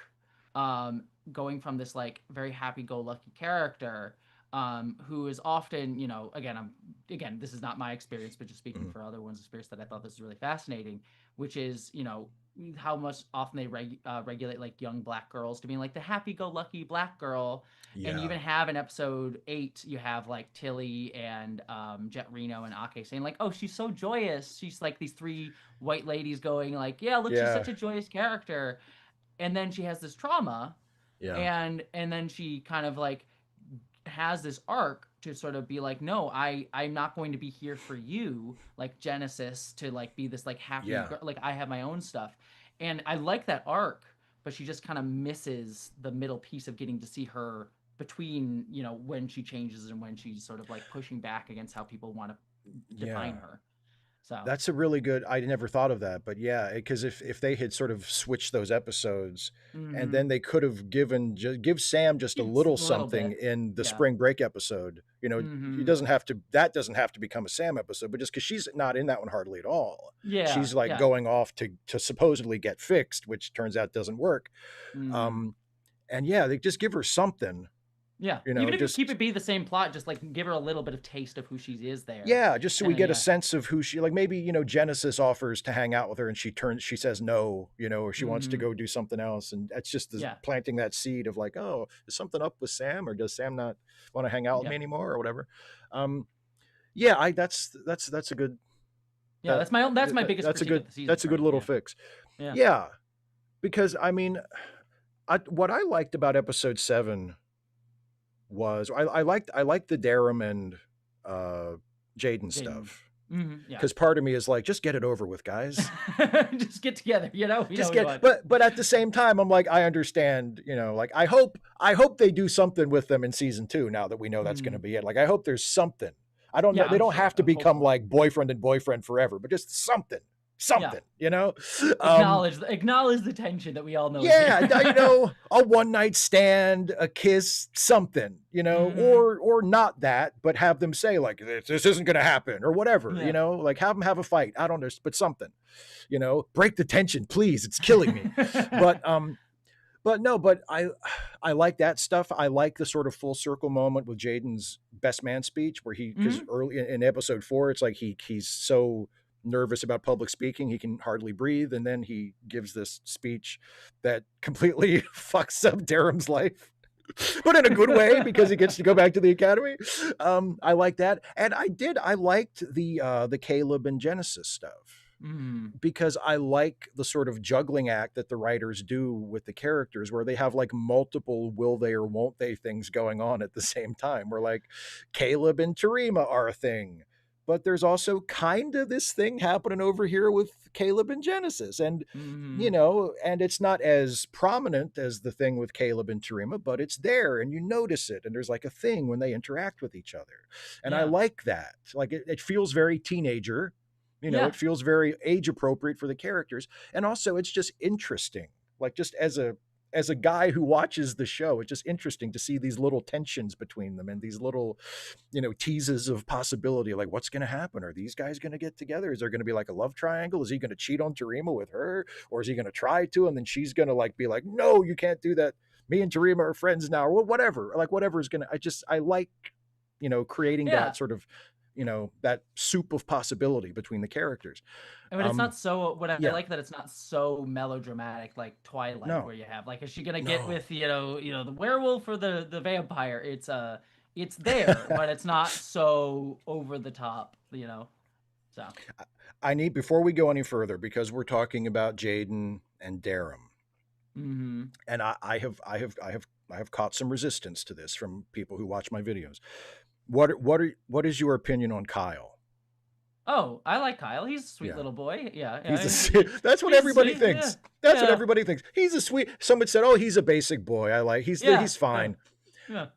going from this like very happy-go-lucky character, who is often, again, this is not my experience, but just speaking for other one's experience, that I thought this was really fascinating, which is, how much often they regulate like young black girls to being like the happy-go-lucky black girl. And you Yeah. even have in episode 8, you have like Tilly and Jet Reno and Ake saying like, oh, she's so joyous. She's like these 3 white ladies going like, yeah, look, she's Yeah. such a joyous character. And then she has this trauma, Yeah. and then she kind of like has this arc to sort of be like, no, I'm not going to be here for you, like Genesis, to like be this like happy Yeah. like I have my own stuff. And I like that arc, but she just kind of misses the middle piece of getting to see her between, you know, when she changes and when she's sort of like pushing back against how people want to define Yeah. her. So That's a really good, I never thought of that, but yeah, because if they had sort of switched those episodes, and then they could have give Sam just a it's little a little something bit, in the yeah. spring break episode, you know, he doesn't have to, that doesn't have to become a Sam episode, but just because she's not in that one hardly at all. Yeah, She's like yeah. going off to supposedly get fixed, which turns out doesn't work. And yeah, they just give her something. Yeah, You know, even if just you keep it be the same plot, just like give her a little bit of taste of who she is there. yeah, just so And we then, get a sense of who she, like, maybe, you know, Genesis offers to hang out with her and she says no, you know, or she wants to go do something else, and that's just planting that seed of like, oh, is something up with Sam, or does Sam not want to hang out with me anymore, or whatever. Yeah, that's a good, yeah, that's my biggest that's a critique good of the season. that's a good little fix. Yeah, because I mean, what I liked about episode 7 was I liked the Darum and Jaden stuff, because part of me is like, just get it over with, guys. Just get together, you know. But at the same time, I'm like, I understand, you know, like I hope they do something with them in season 2. Now that we know that's going to be it, like I hope there's something. I don't know. They don't have to become like boyfriend and boyfriend forever, but just something, you know. Acknowledge the tension that we all know. Yeah, you know, a one night stand, a kiss, something, you know, or not that, but have them say like, this isn't going to happen, or whatever, you know, like have them have a fight. I don't know, but something, you know, break the tension, please. It's killing me. But no, but I like that stuff. I like the sort of full circle moment with Jaden's best man speech, where because early in episode 4, it's like he's so nervous about public speaking he can hardly breathe, and then he gives this speech that completely fucks up Darum's life, but in a good way, because he gets to go back to the academy. I like that, and I liked the Caleb and Genesis stuff. Because I like the sort of juggling act that the writers do with the characters, where they have like multiple will they or won't they things going on at the same time, where like Caleb and Terima are a thing, but there's also kind of this thing happening over here with Caleb and Genesis, and you know, and it's not as prominent as the thing with Caleb and Terima, but it's there and you notice it, and there's like a thing when they interact with each other, and I like that. Like it feels very teenager. You know, it feels very age appropriate for the characters. And also it's just interesting. Like just as a guy who watches the show, it's just interesting to see these little tensions between them and these little, you know, teases of possibility. Like what's going to happen? Are these guys going to get together? Is there going to be like a love triangle? Is he going to cheat on Terima with her? Or is he going to try to? And then she's going to like be like, no, you can't do that. Me and Terima are friends now, or whatever. Like whatever is going to, I like, you know, creating that sort of, you know, that soup of possibility between the characters. I mean, it's not so, I like that it's not so melodramatic like Twilight, where you have like, is she gonna get with you know the werewolf or the vampire? It's there, but it's not so over the top, you know. So I need, before we go any further, because we're talking about Jaden and Darum, and I have caught some resistance to this from people who watch my videos. What is your opinion on Kyle? Oh, I like Kyle. He's a sweet little boy. Yeah. That's what everybody thinks. That's what everybody thinks. He's a sweet. Someone said, "Oh, he's a basic boy." I like. He's fine. Yeah.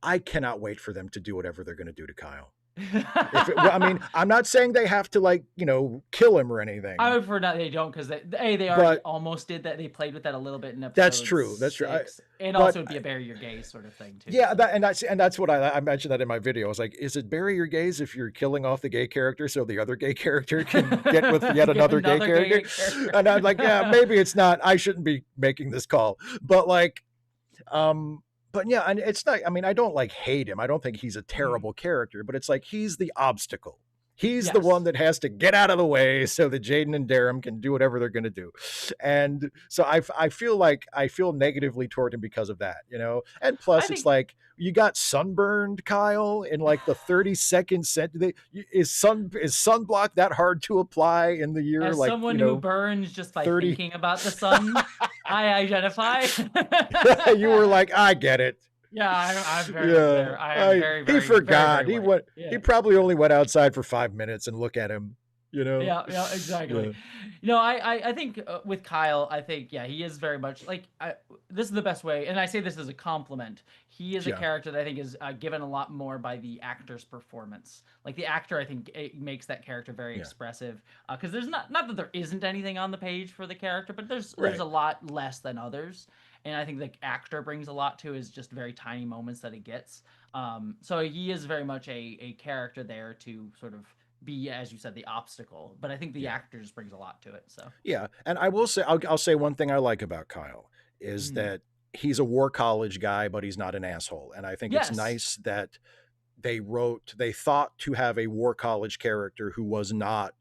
I cannot wait for them to do whatever they're going to do to Kyle. I mean, I'm not saying they have to, like, you know, kill him or anything. I would prefer not they don't, because they already almost did that. They played with that a little bit in episode That's true. That's true. And also it'd be a bury your gaze sort of thing too. Yeah, that's what I mentioned that in my video. I was like, is it bury your gaze if you're killing off the gay character so the other gay character can get with yet another gay character? And I'm like, yeah, maybe it's not. I shouldn't be making this call, but like, but yeah, and it's not, I mean, I don't like hate him. I don't think he's a terrible character, but it's like he's the obstacle. He's the one Yes. that has to get out of the way so that Jaden and Darum can do whatever they're going to do. And so I feel like I feel negatively toward him because of that, you know? And I plus it's think like you got sunburned, Kyle, in like the 30-second set. Is sunblock that hard to apply in the year as like, someone who burns just by 30? thinking about the sun, I identify. You were like, I get it. Yeah, I'm very much Yeah, there. I am very, he very, very, forgot. very He white. went. He Yeah. probably only went outside for 5 minutes and look at him. You know. Yeah, yeah, exactly. Yeah, You know, I think with Kyle, I think yeah, he is very much like this is the best way, and I say this as a compliment. He is a yeah, character that I think is given a lot more by the actor's performance. Like the actor, I think it makes that character very yeah. expressive. Because there's not that there isn't anything on the page for the character, but there's Right. a lot less than others. And I think the actor brings a lot to his just very tiny moments that he gets. So he is very much a character there to sort of be, as you said, the obstacle. But I think the Yeah. actor just brings a lot to it. So Yeah. And I will say, I'll say one thing I like about Kyle is mm. that he's a war college guy, but he's not an asshole. And I think it's Yes, nice that they thought to have a war college character who was not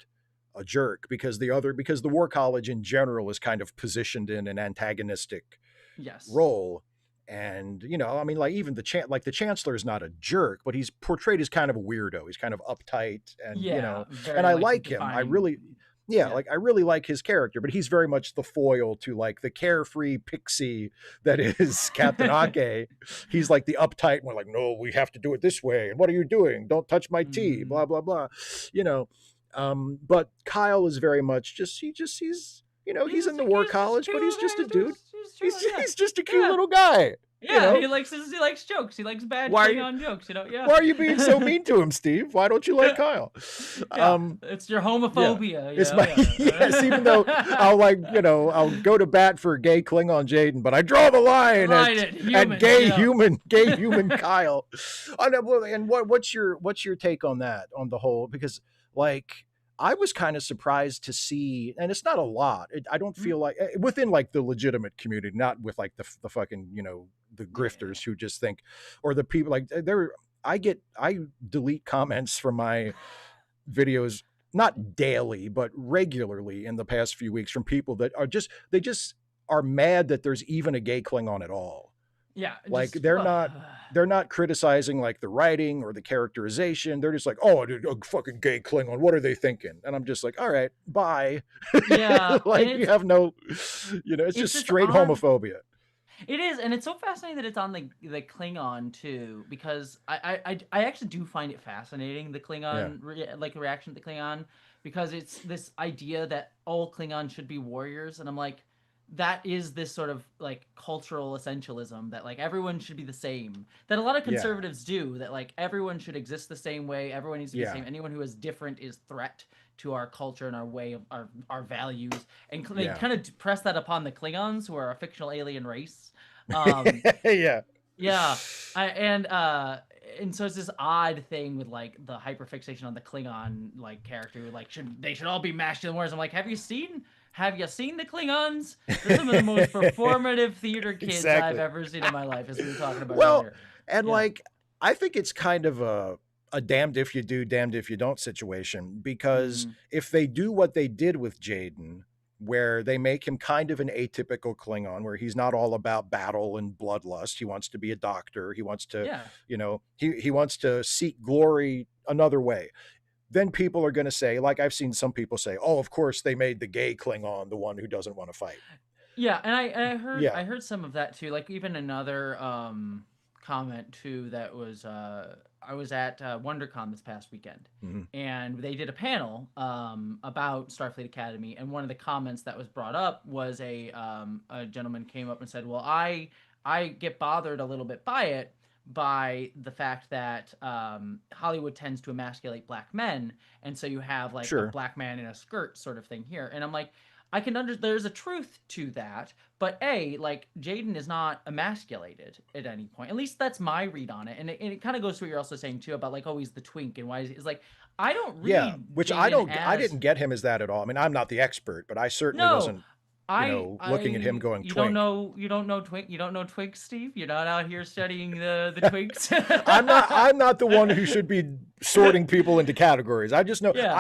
a jerk because the war college in general is kind of positioned in an antagonistic yes, role. And I mean, like even the chancellor is not a jerk, but he's portrayed as kind of a weirdo. He's kind of uptight, and yeah, and very I like like him. I defining. really, yeah, Yeah. like I really like his character, but he's very much the foil to like the carefree pixie that is Captain Ake. He's like the uptight one, like, no, we have to do it this way. And what are you doing? Don't touch my tea. Mm. Blah blah blah. You know, but Kyle is very much he's in the war He's just college, but he's cute. just a dude. He's He's cute. Yeah, he's just a cute yeah, little guy. You yeah. know, He likes jokes. He likes bad why are you Klingon jokes. You know. Yeah. why are you being so mean to him, Steve? Why don't you like Kyle? Yeah. It's your Yeah, homophobia. You it's know. my yes. Even though Yeah. I'll go to bat for gay Klingon Jaden, but I draw the line Line it. at Humans. You know. gay human Kyle. And what's your take on that on the whole? Because like I was kind of surprised to see, and it's not a lot. I don't Mm. feel like within like the legitimate community, not with like the fucking the Yeah. Yeah. grifters who just think, or the people like there. I delete comments from my videos not daily but regularly in the past few weeks from people that are just are mad that there's even a gay Klingon at all. Yeah. Like Just. they're not criticizing like the writing or the characterization. They're just like, oh, a fucking gay Klingon. What are they thinking? And I'm just like, all right, bye. Yeah, and Like you have no, it's it's just this straight odd. homophobia. It is, and it's so fascinating that it's on the Klingon too, because I actually do find it fascinating the Yeah, Klingon like reaction to the Klingon, because it's this idea that all Klingons should be warriors, and I'm like, that is this sort of like cultural essentialism that like everyone should be the same, that a lot of yeah, conservatives do, that like everyone should exist the same way, everyone needs to be the yeah, same, anyone who is different is threat to our culture and our way of our values, and they yeah, kind of press that upon the Klingons, who are a fictional alien race. Um, yeah, yeah, and so it's this odd thing with like the hyperfixation on the Klingon like character, who, like they should all be masculine warriors. I'm like, have you seen the Klingons? They're some of the most performative theater kids I've exactly. ever seen in my life, as we were talking about Well, earlier. and Yeah. like I think it's kind of a damned if you do, damned if you don't situation because Mm, if they do what they did with Jaden, where they make him kind of an atypical Klingon, where he's not all about battle and bloodlust. He wants to be a doctor. He wants to, yeah. he wants to seek glory another way. Then people are going to say, like I've seen some people say, "Oh, of course they made the gay Klingon the one who doesn't want to fight." Yeah, and I heard Yeah. I heard some of that too. Like even another comment too that was I was at WonderCon this past weekend, Mhm. and they did a panel about Starfleet Academy, and one of the comments that was brought up was a gentleman came up and said, "Well, I get bothered a little bit by it." By the fact that Hollywood tends to emasculate black men, and so you have like a Sure. black man in a skirt sort of thing here, and I'm like, there's a truth to that, but like Jaden is not emasculated at any point. At least that's my read on it. And it kind of goes to what you're also saying too about like, oh, he's the twink, and why is like, I don't Yeah, read which Jaden I as didn't get him as that at all. I mean, I'm not the expert, but I certainly no. wasn't. looking at him going twink. You don't know twink, Steve. You're not out here studying the twinks. I'm not the one who should be sorting people into categories. I just know, Yeah.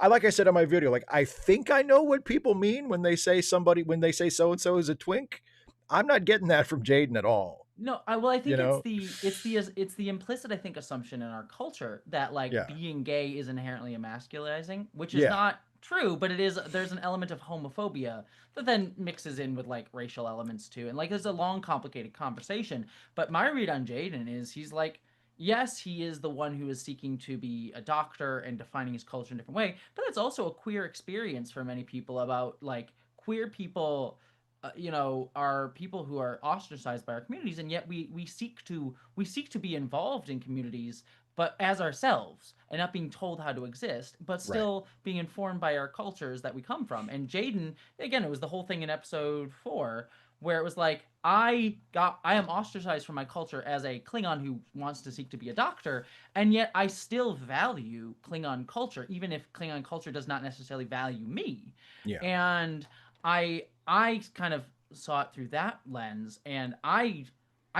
like I said in my video, like I think I know what people mean when they say so and so is a twink. I'm not getting that from Jaden at all. No, I think it's the implicit, I think, assumption in our culture that like being gay is inherently emasculizing, which is not true, but there's an element of homophobia that then mixes in with like racial elements too, and like there's a long, complicated conversation. But my read on Jaden is he's like, yes, he is the one who is seeking to be a doctor and defining his culture in a different way, but that's also a queer experience for many people. About like queer people, are people who are ostracized by our communities, and yet we seek to be involved in communities, but as ourselves, and not being told how to exist, but still being informed by our cultures that we come from. And Jaden, again, it was the whole thing in episode 4 where it was like, I am ostracized from my culture as a Klingon who wants to seek to be a doctor, and yet I still value Klingon culture, even if Klingon culture does not necessarily value me. Yeah. And I kind of saw it through that lens, and I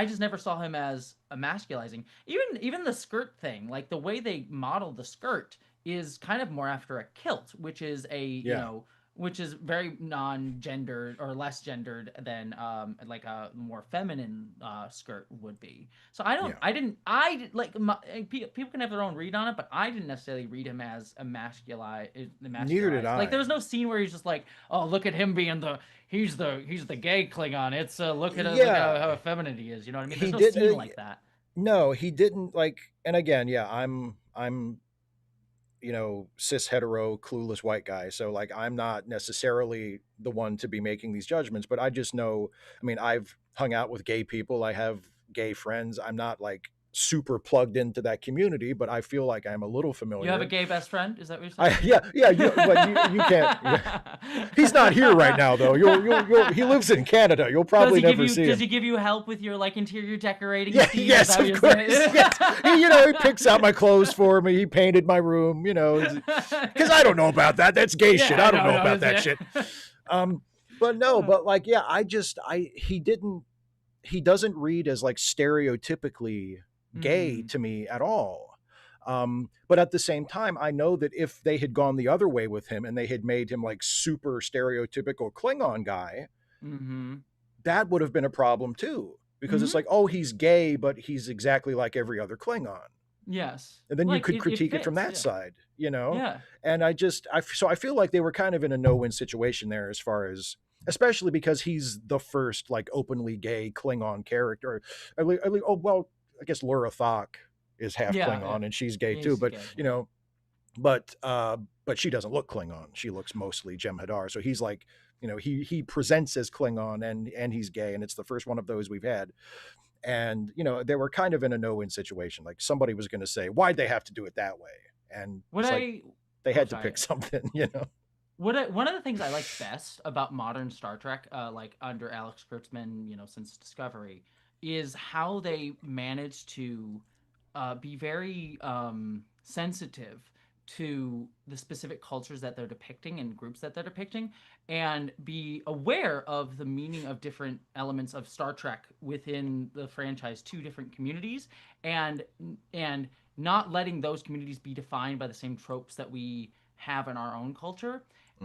just never saw him as emasculizing. Even the skirt thing, like the way they modeled the skirt is kind of more after a kilt, which is which is very non-gendered or less gendered than like a more feminine skirt would be. So people can have their own read on it, but I didn't necessarily read him as emasculized. Neither did I. Like there was no scene where he's just like, oh, look at him being he's the gay Klingon. It's look at how effeminate he is. You know what I mean? There's no scene like that. No, he didn't like. And again, I'm cis hetero clueless white guy, so like I'm not necessarily the one to be making these judgments, but I just know, I mean, I've hung out with gay people, I have gay friends. I'm not like super plugged into that community, but I feel like I'm a little familiar. You have a gay best friend? Is that what you're saying? But you can't. Yeah. He's not here right now, though. He lives in Canada. You'll probably never see him. Does he give you help with your like interior decorating? Yeah, yes, of course. Yes. He picks out my clothes for me. He painted my room. Because I don't know about that. That's gay shit. I don't know about that shit. But no, but like, he doesn't read as like stereotypically gay to me at all. But at the same time, I know that if they had gone the other way with him and they had made him like super stereotypical Klingon guy, that would have been a problem too, because it's like, oh, he's gay, but he's exactly like every other Klingon. Yes. And then you could critique it from that side, Yeah. And I feel like they were kind of in a no-win situation there, as far as, especially because he's the first like openly gay Klingon character. I guess Laura Thok is half Klingon and she's gay too, but gay, but she doesn't look Klingon. She looks mostly Jem'Hadar. So he's like, he presents as Klingon and he's gay, and it's the first one of those we've had. And they were kind of in a no-win situation. Like somebody was going to say, why'd they have to do it that way? And they had to pick something, One of the things I like best about modern Star Trek, like under Alex Kurtzman, since Discovery, is how they managed to be very sensitive to the specific cultures that they're depicting and groups that they're depicting, and be aware of the meaning of different elements of Star Trek within the franchise to different communities, and not letting those communities be defined by the same tropes that we have in our own culture.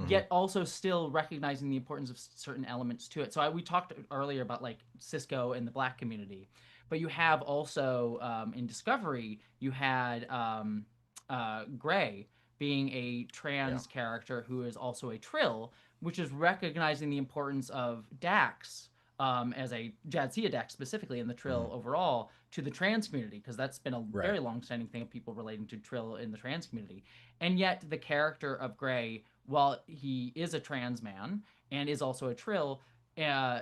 Yet also still recognizing the importance of certain elements to it. So we talked earlier about like Cisco and the Black community, but you have also in Discovery, you had Gray being a trans character who is also a Trill, which is recognizing the importance of Dax as a Jadzia Dax specifically, and the Trill overall, to the trans community, because that's been a very long-standing thing of people relating to Trill in the trans community. And yet the character of Gray, while he is a trans man and is also a Trill,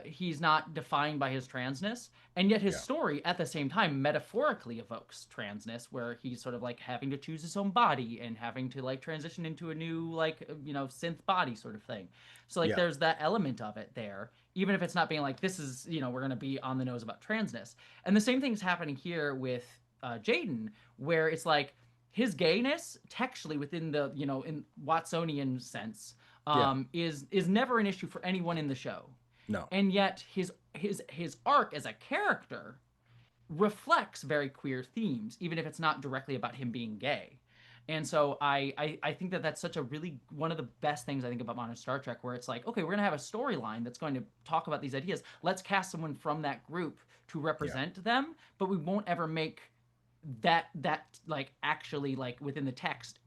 he's not defined by his transness, and yet his story at the same time metaphorically evokes transness, where he's sort of like having to choose his own body and having to like transition into a new like synth body sort of thing. So like there's that element of it there, even if it's not being like, this is we're gonna be on the nose about transness. And the same thing's happening here with Jaden, where it's like his gayness textually within the in Watsonian sense Yeah. is never an issue for anyone in the show, No. and yet his arc as a character reflects very queer themes, even if it's not directly about him being gay. And so I think that that's such a really one of the best things I think about modern Star Trek, where it's like, okay, we're gonna have a storyline that's going to talk about these ideas. Let's cast someone from that group to Yeah. represent them, but we won't ever make that like actually like within the text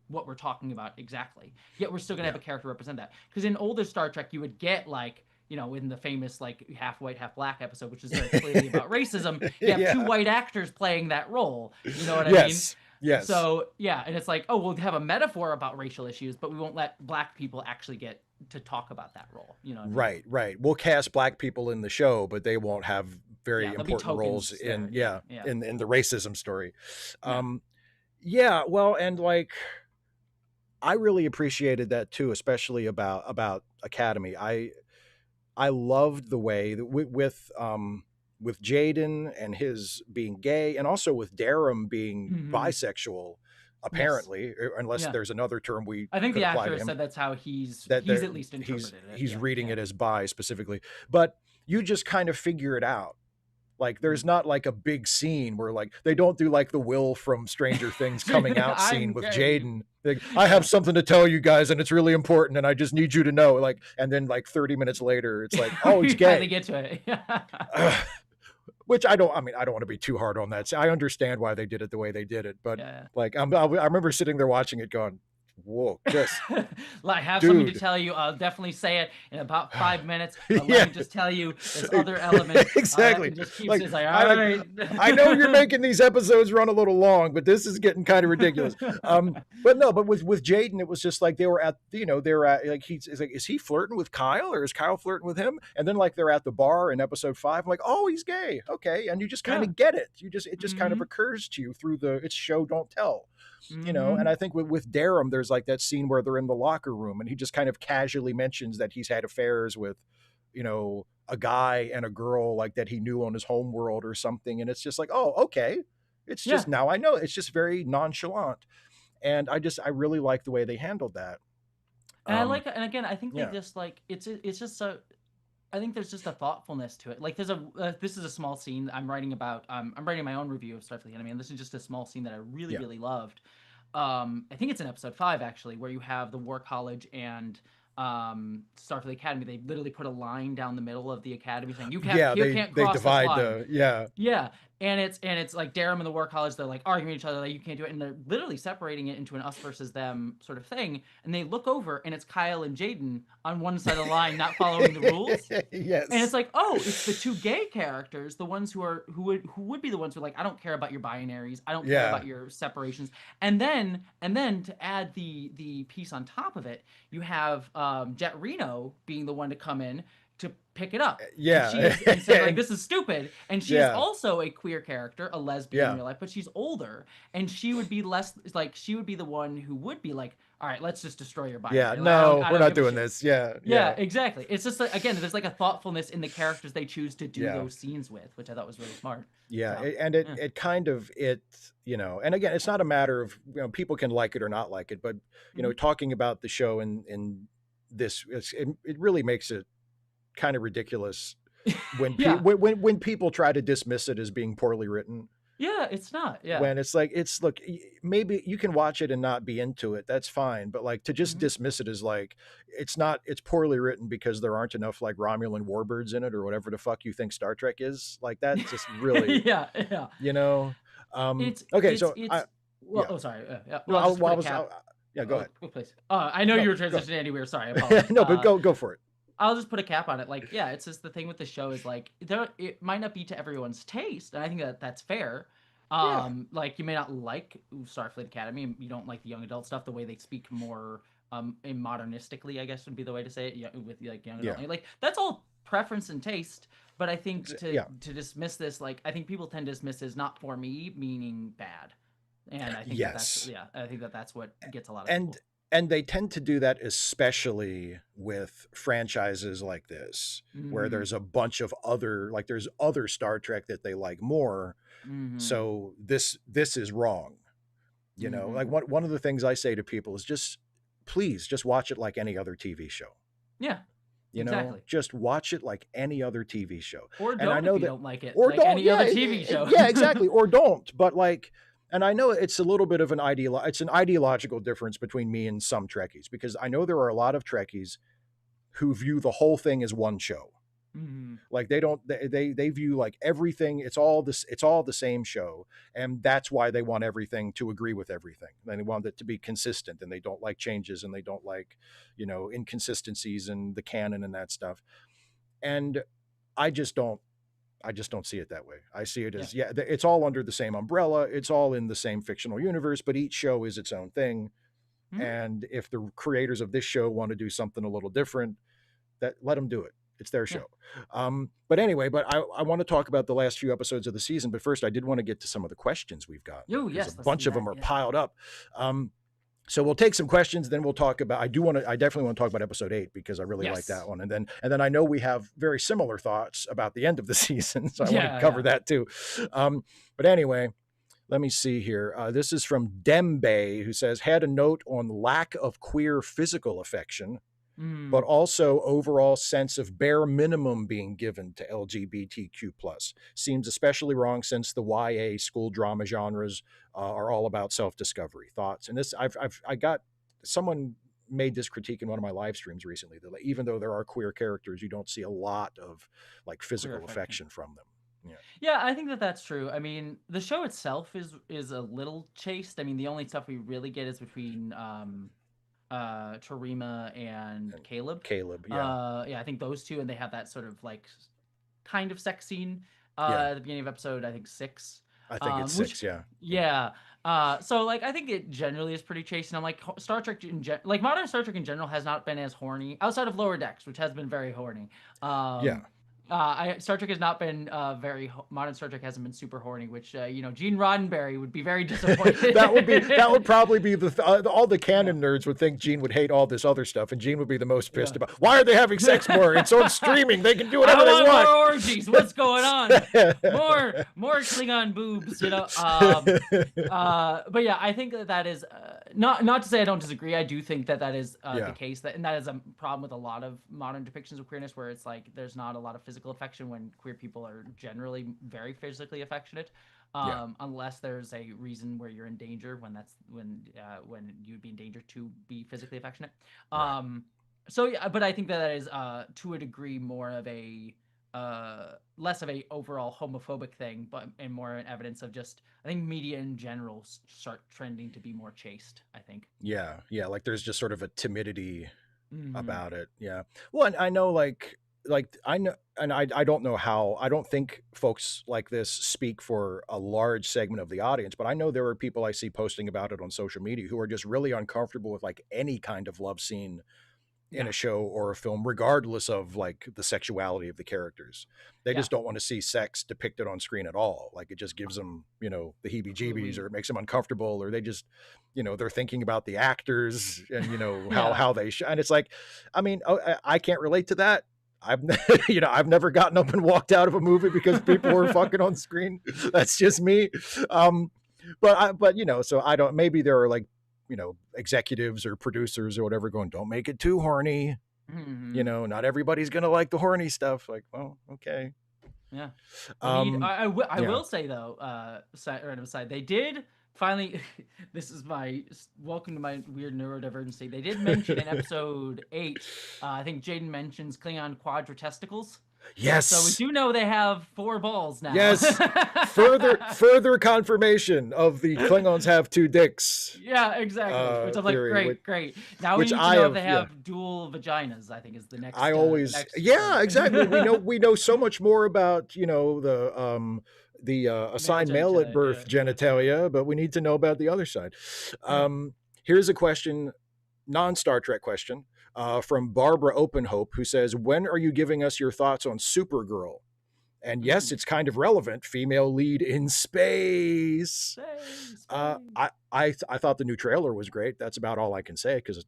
what we're talking about exactly. Yet we're still gonna have a character represent that. Because in older Star Trek, you would get like, you know, in the famous like half white, half black episode, which is very clearly about racism, you have two white actors playing that role. You know what I mean? Yes. So yeah, and it's like, oh, we'll have a metaphor about racial issues, but we won't let black people actually get to talk about that role. You know what I mean? Right, right. We'll cast black people in the show, but they won't have very Yeah, important roles in yeah. in the racism story. Yeah. Yeah, well, and like I really appreciated that too, especially about Academy. I loved the way that with Jaden and his being gay, and also with Darum being bisexual, apparently, unless Yeah. there's another term we I think could the apply actor to has him. said that's how he's That at least interpreted it. he's Yeah, reading yeah. it as bi specifically, but you just kind of figure it out. Like there's not like a big scene where like they don't do like the Will from Stranger Things coming out scene I'm with gay. Jaden. Like, I have something to tell you guys, and it's really important, and I just need you to know. Like, and then like 30 minutes later, it's like, oh, he's Yeah, they gay. get to it. Which I don't. I mean, I don't want to be too hard on that. So I understand why they did it the way they did it, but Yeah. like I remember sitting there watching it, going, "Whoa, just I have dude. something to tell you. I'll definitely say it in about 5 minutes. But let me just tell you this other element. Exactly. Just keeps Like, all right. I know you're making these episodes run a little long, but this is getting kind of ridiculous. But no, but with Jaden, it was just like they were at, you know, they're at like he's like, is he flirting with Kyle or is Kyle flirting with him? And then like they're at the bar in episode 5, I'm like, oh, he's gay. Okay. And you just kind of get it. It just kind of occurs to you through it's show, don't tell. You know, and I think with Darum, there's like that scene where they're in the locker room and he just kind of casually mentions that he's had affairs with, you know, a guy and a girl like that he knew on his home world or something. And it's just like, oh, okay. It's just now I know. It's just very nonchalant. And I really like the way they handled that. And I like, and again, I think they yeah. just like, it's just so, I think there's just a thoughtfulness to it. Like there's this is a small scene I'm writing about. I'm writing my own review of Starfleet Academy, and this is just a small scene that I really, really loved. I think it's in episode 5 actually, where you have the War College and Starfleet Academy. They literally put a line down the middle of the academy saying, "You can't, can't cross this line." Yeah. And it's like Darum and the War College, they're like arguing each other, like you can't do it, and they're literally separating it into an us versus them sort of thing. And they look over, and it's Kyle and Jaden on one side of the line, not following the rules. Yes. And it's like, oh, it's the two gay characters, the ones who would be the ones who are like, I don't care about your binaries, I don't care about your separations. And then to add the piece on top of it, you have Jet Reno being the one to come in to pick it up. And say like, this is stupid. And she is also a queer character, a lesbian in real life, but she's older, and she would be less like, she would be the one who would be like, all right, let's just destroy your binary. Yeah, like, no, we're not doing this. Yeah, exactly. It's just like, again, there's like a thoughtfulness in the characters they choose to do those scenes with, which I thought was really smart. Yeah, so, and it kind of you know, and again, it's not a matter of, you know, people can like it or not like it, but you know, talking about the show in this, it really makes it kind of ridiculous when when people try to dismiss it as being poorly written. Yeah, it's not. Yeah. When it's like, look, maybe you can watch it and not be into it. That's fine. But like to just dismiss it as like, it's poorly written because there aren't enough like Romulan warbirds in it or whatever the fuck you think Star Trek is. Like that's just really, yeah. You know, okay. So oh, sorry. Well, go ahead. Please. I know you were transitioning anywhere. Sorry. I apologize. No, but go for it. I'll just put a cap on it. Like, yeah, it's just the thing with the show is like, it might not be to everyone's taste, and I think that's fair. Like you may not like Starfleet Academy, and you don't like the young adult stuff, the way they speak more modernistically, I guess would be the way to say it, with like young adult. Like that's all preference and taste, but I think to dismiss this, like I think people tend to dismiss as not for me, meaning bad. And I think I think that's what gets a lot of people. And they tend to do that, especially with franchises like this, where there's a bunch of there's other Star Trek that they like more. So this is wrong. You know, like one of the things I say to people is just please just watch it like any other TV show. Yeah. You know, exactly. just watch it like any other TV show. Or And I don't know if you that, don't like it, or like don't, any yeah, other TV show. yeah, exactly, or don't. But like, and I know it's a little bit of an it's an ideological difference between me and some Trekkies, because I know there are a lot of Trekkies who view the whole thing as one show. Mhm. Like they don't, they view like everything, it's all this, it's all the same show, and that's why they want everything to agree with everything. And they want it to be consistent, and they don't like changes, and they don't like, you know, inconsistencies in the canon and that stuff. And I just don't, I just don't see it that way. I see it Yeah. as, yeah, it's all under the same umbrella, it's all in the same fictional universe, but each show is its own thing. Mhm. And if the creators of this show want to do something a little different, that let them do it. It's their Yeah. show. But anyway, but I want to talk about the last few episodes of the season. But first, I did want to get to some of the questions we've got. Oh, Because yes, a let's bunch do of them that, are yeah. piled up. So we'll take some questions, then we'll talk about, I definitely want to talk about episode 8, because I really like that Yes. one. And then I know we have very similar thoughts about the end of the season, so I want to Yeah, cover yeah. that too. But anyway, let me see here. This is from Dembe, who says, had a note on lack of queer physical affection, but also overall sense of bare minimum being given to LGBTQ+. Seems especially wrong since the YA school drama genres are all about self-discovery. Thoughts? And this, I got, someone made this critique in one of my live streams recently, that even though there are queer characters, you don't see a lot of like physical affection from them. Yeah. Yeah, I think that that's true. I mean, the show itself is a little chaste. I mean, the only stuff we really get is between Tarima and Caleb. Yeah. Yeah, I think those two, and they have that sort of like kind of sex scene Yeah. at the beginning of episode, I think 6. I think it's 6, yeah. Yeah. So like I think it generally is pretty chaste, and I'm like Star Trek like modern Star Trek in general has not been as horny outside of Lower Decks, which has been very horny. Yeah. Star Trek has not been modern Star Trek hasn't been super horny, which you know, Gene Roddenberry would be very disappointed. that would probably be all the canon nerds would think Gene would hate all this other stuff, and Gene would be the most pissed about, why are they having sex more? It's on streaming, they can do whatever they want. More orgies. What's going on? more Klingon boobs, you know. But yeah, I think that is not to say I don't disagree. I do think that is the case, and that is a problem with a lot of modern depictions of queerness, where it's like there's not a lot of physical affection when queer people are generally very physically affectionate, unless there's a reason where you're in danger, when you'd be in danger to be physically affectionate. So yeah, but I think that is to a degree more of a less of a overall homophobic thing, and more an evidence of just, I think media in general start trending to be more chaste, I think. Yeah, like there's just sort of a timidity about it. Yeah. Well, and I know like I know, and I don't know how, I don't think folks like this speak for a large segment of the audience, but I know there are people I see posting about it on social media who are just really uncomfortable with like any kind of love scene in a show or a film, regardless of like the sexuality of the characters. They just don't want to see sex depicted on screen at all. Like it just gives them, you know, the heebie-jeebies, or it makes them uncomfortable, or they just, you know, they're thinking about the actors and, you know, how they and it's like, I mean, I can't relate to that. I've never gotten up and walked out of a movie because people were fucking on screen. That's just me. But you know, so I don't, maybe there are like, you know, executives or producers or whatever going, don't make it too horny. You know, not everybody's going to like the horny stuff. Like, well, okay. Yeah. I will say though, random aside, they did finally, this is my welcome to my weird neurodivergency. They did mention in episode 8, I think Jaden mentions Klingon quadratesticles. Yes. So we do know they have 4 balls now. Yes. Further confirmation of the Klingons have 2 dicks. Yeah, exactly. Which I'm like, great. Now we need to know if they have dual vaginas, I think is the next. Exactly. We know so much more about, you know, the assigned male at birth genitalia, but we need to know about the other side. Here's a question, non-Star Trek question, from Barbara Openhope, who says, when are you giving us your thoughts on Supergirl? And yes, it's kind of relevant. Female lead in space. I thought the new trailer was great. That's about all I can say, because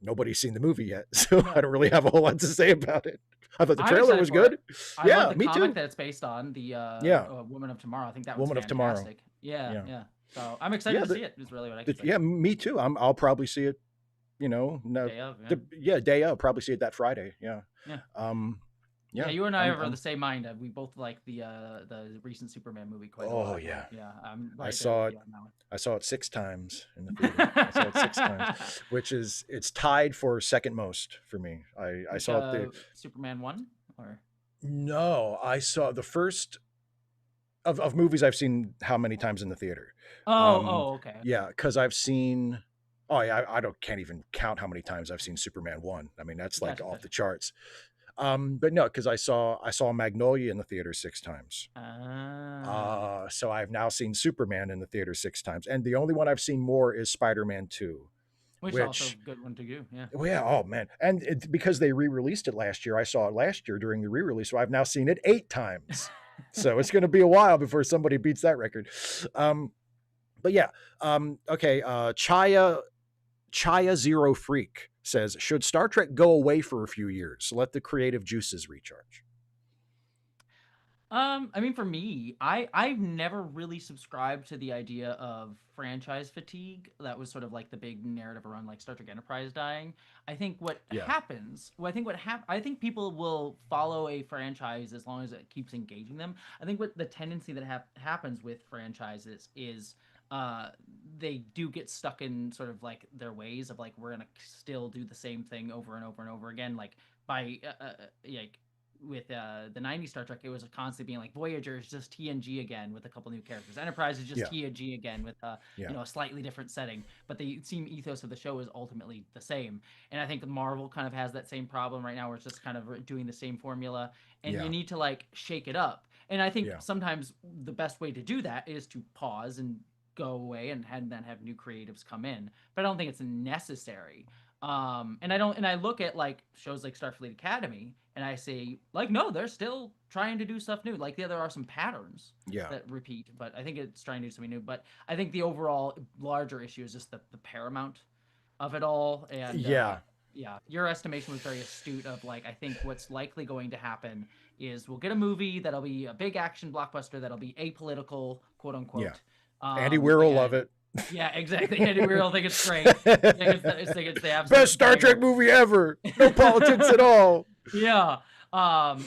nobody's seen the movie yet, so I don't really have a whole lot to say about it. I thought the trailer was good. I love the comic that it's based on, the Woman of Tomorrow. I think that was Woman fantastic. of Tomorrow. Yeah. So I'm excited to see it. Is really what I can say. Yeah, me too. I'll probably see it, you know, no, Day of, yeah. yeah, day of, probably see it that Friday. Yeah. Yeah. Um, Yeah, yeah, you and I are the same mind. We both like the recent Superman movie quite a oh lot. yeah. Yeah, I'm I right there saw with it. you on that one. I saw it 6 times in the theater. I saw it 6 times, which is it's tied for second most for me. I Which saw it Superman 1 or no, I saw the first of movies I've seen how many times in the theater. okay, Yeah, because I've seen oh yeah, I don't can't even count how many times I've seen Superman 1. I mean, that's like gotcha, off gotcha. the charts. But no, because I saw Magnolia in the theater 6 times. Ah, So I've now seen Superman in the theater 6 times, and the only one I've seen more is Spider-Man 2, which also which good one to do. Yeah. well, yeah, oh man, and because they re-released it last year, I saw it last year during the re-release, so I've now seen it 8 times. So it's going to be a while before somebody beats that record. Um, but yeah, okay. Chaya Zero Freak says, should Star Trek go away for a few years? Let the creative juices recharge. I mean, for me, I've never really subscribed to the idea of franchise fatigue. That was sort of like the big narrative around like Star Trek Enterprise dying. I think what Yeah, happens, well, I think people will follow a franchise as long as it keeps engaging them. I think what the tendency that happens with franchises is uh they do get stuck in sort of like their ways of like we're gonna still do the same thing over and over and over again, like by like with the 90s Star Trek, it was constantly being like Voyager is just TNG again with a couple new characters. Enterprise is just yeah, TNG again with yeah, a slightly different setting, but the theme ethos of the show is ultimately the same. And I think Marvel kind of has that same problem right now where it's just kind of doing the same formula and you yeah, need to like shake it up. And I think yeah, sometimes the best way to do that is to pause and go away and then have new creatives come in. But I don't think it's necessary. And I look at like shows like Starfleet Academy and I say like no, they're still trying to do stuff new. Like yeah, there are some patterns yeah, that repeat, but I think it's trying to do something new. But I think the overall larger issue is just the paramount of it all. And yeah, yeah, your estimation was very astute of like I think what's likely going to happen is we'll get a movie that'll be a big action blockbuster that'll be apolitical, quote yeah. unquote. Andy Weir will love And it. yeah, exactly. Andy Weir will think it's great. Think it's the absolute Best Star Trek banger. movie ever. No politics at all. Yeah.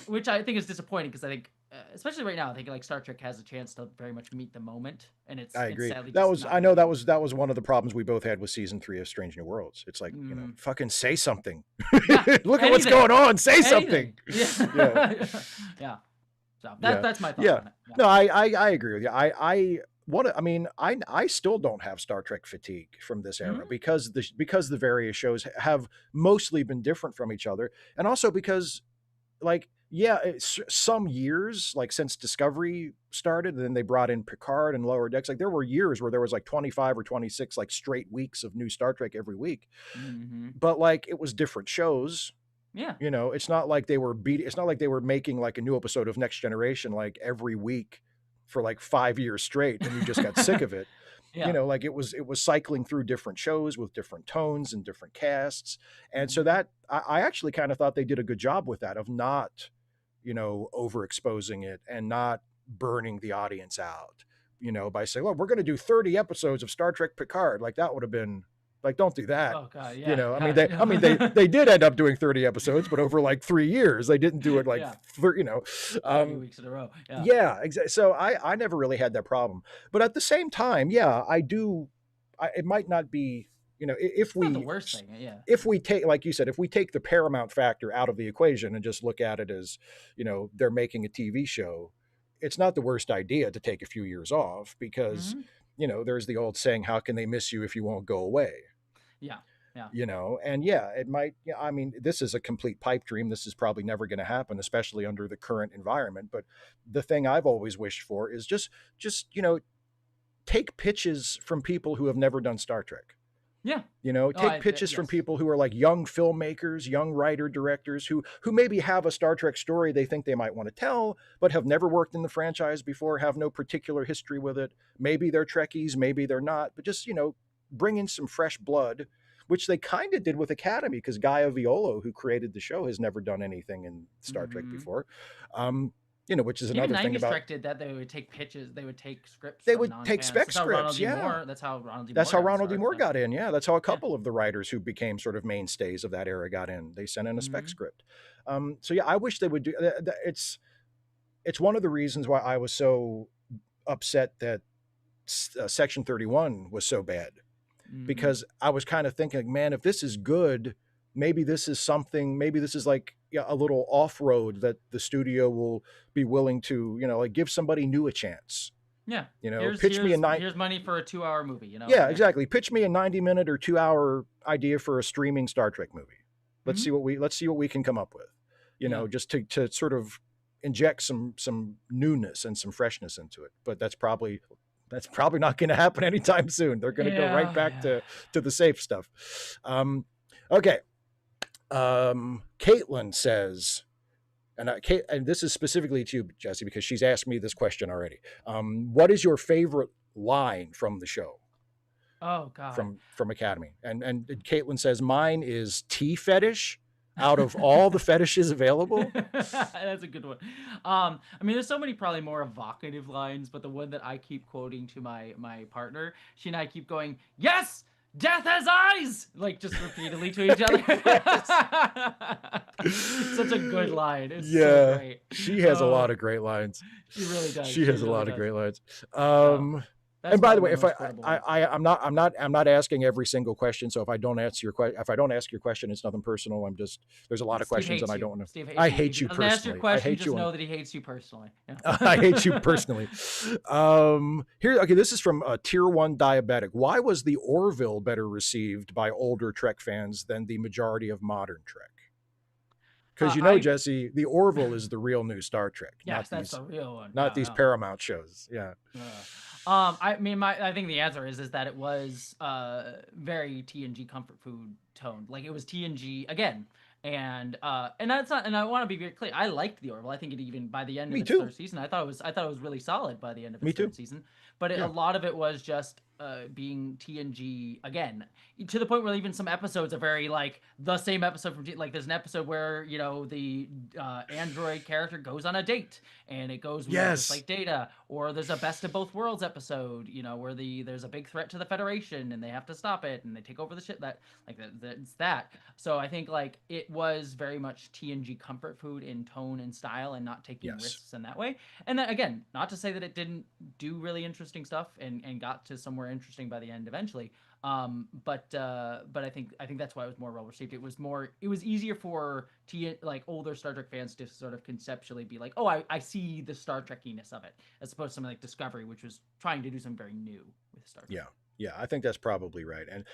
Which I think is disappointing because I think, especially right now, I think like Star Trek has a chance to very much meet the moment, and I it's agree. sadly That just was not I know meeting. that was one of the problems we both had with season 3 of Strange New Worlds. It's like, Mm, fucking say something. yeah, Look at what's anything, going on. Say something. anything. Yeah. Yeah, yeah. So Yeah. that's my thoughts Yeah. on it. Yeah. No, I agree with you. I what I mean, I still don't have Star Trek fatigue from this era Mhm. because the various shows have mostly been different from each other, and also because like yeah, some years like since Discovery started, and then they brought in Picard and Lower Decks. Like there were years where there was like 25 or 26 like straight weeks of new Star Trek every week, Mhm. but like it was different shows. Yeah. It's not like they were it's not like they were making like a new episode of Next Generation like every week for like 5 years straight and you just got sick of it. Yeah. Like it was cycling through different shows with different tones and different casts. And so Mhm. that I actually kind of thought they did a good job with that of not, overexposing it and not burning the audience out, by saying, well, we're going to do 30 episodes of Star Trek Picard. Like that would have been like, don't do that. Oh God. Yeah. I mean, God. they did end up doing 30 episodes, but over like 3 years, they didn't do it like, Yeah. 30 um, weeks in a row. Yeah. yeah, exactly. So I never really had that problem, but at the same time, yeah, I do. It might not be, It's not the worst thing. Yeah. if we take, like you said, if we take the paramount factor out of the equation and just look at it as, they're making a TV show, it's not the worst idea to take a few years off because, Mhm. there's the old saying, how can they miss you if you won't go away? Yeah. Yeah. And yeah, it might, yeah, I mean, this is a complete pipe dream. This is probably never going to happen, especially under the current environment. But the thing I've always wished for is just, take pitches from people who have never done Star Trek. Yeah. Oh, Take pitches from yes. people who are like young filmmakers, young writer directors who maybe have a Star Trek story they think they might want to tell, but have never worked in the franchise before, have no particular history with it. Maybe they're Trekkies, maybe they're not, but just, bring in some fresh blood, which they kind of did with Academy because Gaia Violo, who created the show, has never done anything in Star Trek Mhm. before. Um, which is Even another thing 90s about, Trek did that. They would take pitches. They would take scripts they from would take non-fans. spec That's how Ronald scripts. D. Yeah. Moore. That's how Ronald D. That's Moore how got his Ronald D. start. Moore So. got in. Yeah. That's how a Yeah. couple of the writers who became sort of mainstays of that era got in. They sent in a spec Mm-hmm. script. So yeah, I wish they would do. It's one of the reasons why I was so upset that Section 31 was so bad, Mm-hmm. because I was kind of thinking, man, if this is good, maybe this is something. Maybe this is like, yeah, a little off road that the studio will be willing to, like give somebody new a chance. Yeah. Pitch me a here's money for a 2-hour movie. Yeah, exactly. Pitch me a 90-minute or 2-hour idea for a streaming Star Trek movie. Let's see what we can come up with. Just to sort of inject some newness and some freshness into it. But that's probably not going to happen anytime soon. They're going to go right back to the safe stuff. Okay. Caitlin says, and this is specifically to you, Jessie, because she's asked me this question already. What is your favorite line from the show? Oh God. From Academy. And Caitlin says, mine is tea fetish. Out of all the fetishes available. That's a good one. I mean, there's so many probably more evocative lines, but the one that I keep quoting to my partner, she and I keep going, yes, death has eyes, like just repeatedly to each other. Such a good line. It's so great. She has a lot of great lines. She really does. She has a lot of great lines. That's and by the way, if I'm not asking every single question. So if I don't ask your question, it's nothing personal. There's a lot of questions and I don't want to. I hate you personally. Ask your question, just know that he hates you personally. Yeah. I hate you personally. This is from Tier 1 Diabetic. Why was the Orville better received by older Trek fans than the majority of modern Trek? Because Jessie, the Orville is the real new Star Trek. Yes, that's the real one. Not these Paramount shows. Yeah. I mean, I think the answer is that it was very TNG comfort food toned. Like it was TNG again, and that's not. And I want to be very clear. I liked the Orville. I think it even by the end of its third season, I thought it was really solid by the end of its third season. But a lot of it was just being TNG again, to the point where even some episodes are very like the same episode from like there's an episode where the android character goes on a date and it goes just like Data, or there's a best of both worlds episode where there's a big threat to the Federation and they have to stop it and they take over the shit it's that. So I think like it was very much TNG comfort food in tone and style and not taking risks in that way. And then again, not to say that it didn't do really interesting stuff and got to somewhere interesting by the end eventually. But I think that's why it was more well received. It was easier for older Star Trek fans to sort of conceptually be like, oh, I see the Star Trek-iness of it, as opposed to something like Discovery, which was trying to do something very new with Star Trek. Yeah, I think that's probably right. And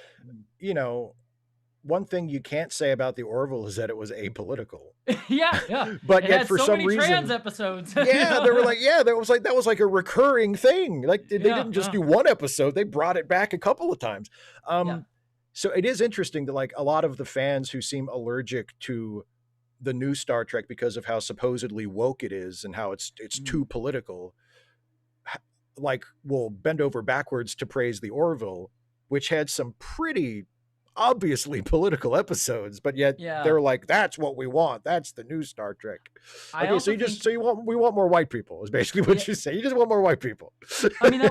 one thing you can't say about the Orville is that it was apolitical. yeah. But yet for some reason, trans episodes. They were like, that was like a recurring thing. Like they didn't just do one episode; they brought it back a couple of times. So it is interesting that like a lot of the fans who seem allergic to the new Star Trek because of how supposedly woke it is and how it's too political, like will bend over backwards to praise the Orville, which had some pretty obviously political episodes, but yet they're like, that's what we want. That's the new Star Trek. Okay, we want more white people is basically what you say. You just want more white people. I mean,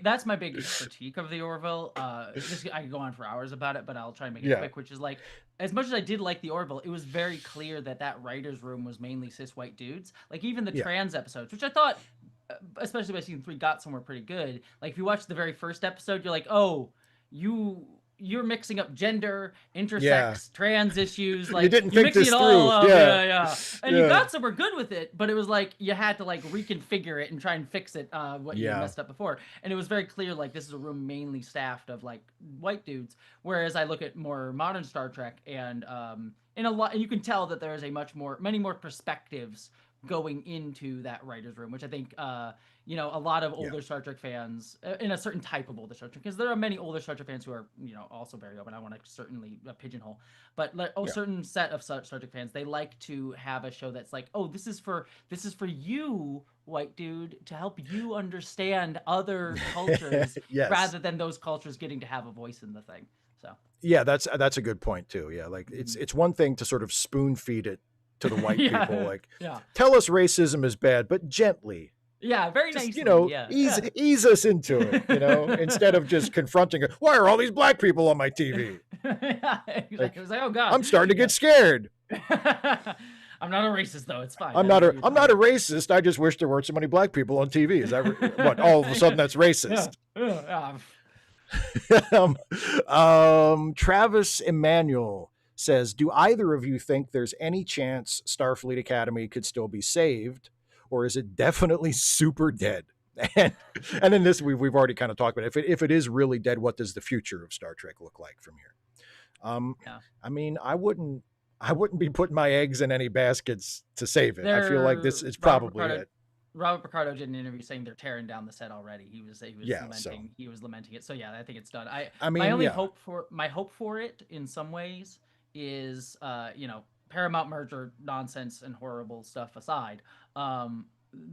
that's my biggest critique of the Orville. I could go on for hours about it, but I'll try and make it quick, which is like, as much as I did like the Orville, it was very clear that writer's room was mainly cis white dudes. Like even the trans episodes, which I thought, especially by season 3, got somewhere pretty good. Like if you watch the very first episode, you're like, oh, you're mixing up gender, intersex, trans issues. Like you didn't think this it through. all up. And you got somewhere good with it, but it was like you had to like reconfigure it and try and fix it what you messed up before. And it was very clear like this is a room mainly staffed of like white dudes. Whereas I look at more modern Star Trek and in a lot, and you can tell that there is many more perspectives going into that writer's room, which I think a lot of older Star Trek fans, in a certain type of older Star Trek, because there are many older Star Trek fans who are also very open. I want to certainly pigeonhole, but certain set of Star Trek fans, they like to have a show that's like, oh, this is for you, white dude, to help you understand other cultures rather than those cultures getting to have a voice in the thing. So yeah, that's a good point too. Yeah, like it's one thing to sort of spoon feed it to the white people, Yeah. like, Yeah. tell us racism is bad, but gently. Yeah, very Just, nicely. Yeah. ease us into it, instead of just confronting it. Why are all these black people on my TV? Yeah, exactly. Like, It was like, oh God. I'm starting to get scared. I'm not a racist though. It's fine. I'm not a racist. I just wish there weren't so many black people on TV. Is that what? All of a sudden, that's racist. Yeah. Travis Emmanuel says, do either of you think there's any chance Starfleet Academy could still be saved, or is it definitely super dead? And then this we've already kind of talked about. If it is really dead, what does the future of Star Trek look like from here? I mean, I wouldn't be putting my eggs in any baskets to save it. I feel like this is probably it. Robert Picardo did an interview saying they're tearing down the set already. He was lamenting it. So yeah, I think it's done. I mean, my only hope for it in some ways is Paramount merger nonsense and horrible stuff aside.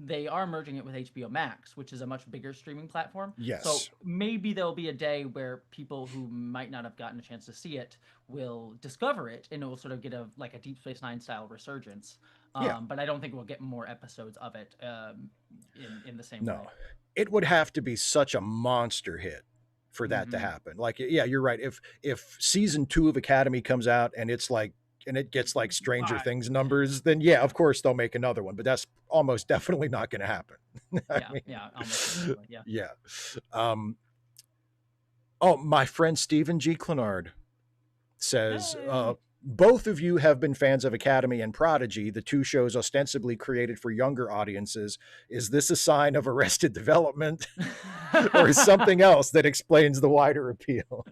They are merging it with HBO Max, which is a much bigger streaming platform. Yes. So maybe there'll be a day where people who might not have gotten a chance to see it will discover it, and it will sort of get a Deep Space Nine style resurgence. But I don't think we'll get more episodes of it in the same way. No, it would have to be such a monster hit for that to happen. Like, yeah, you're right. If season 2 of Academy comes out and it's like, and it gets like Stranger Things numbers, then yeah, of course they'll make another one, but that's almost definitely not going to happen. Almost definitely, yeah. Oh, my friend Stephen G. Clenard says, both of you have been fans of Academy and Prodigy, the two shows ostensibly created for younger audiences. Is this a sign of Arrested Development or is something else that explains the wider appeal?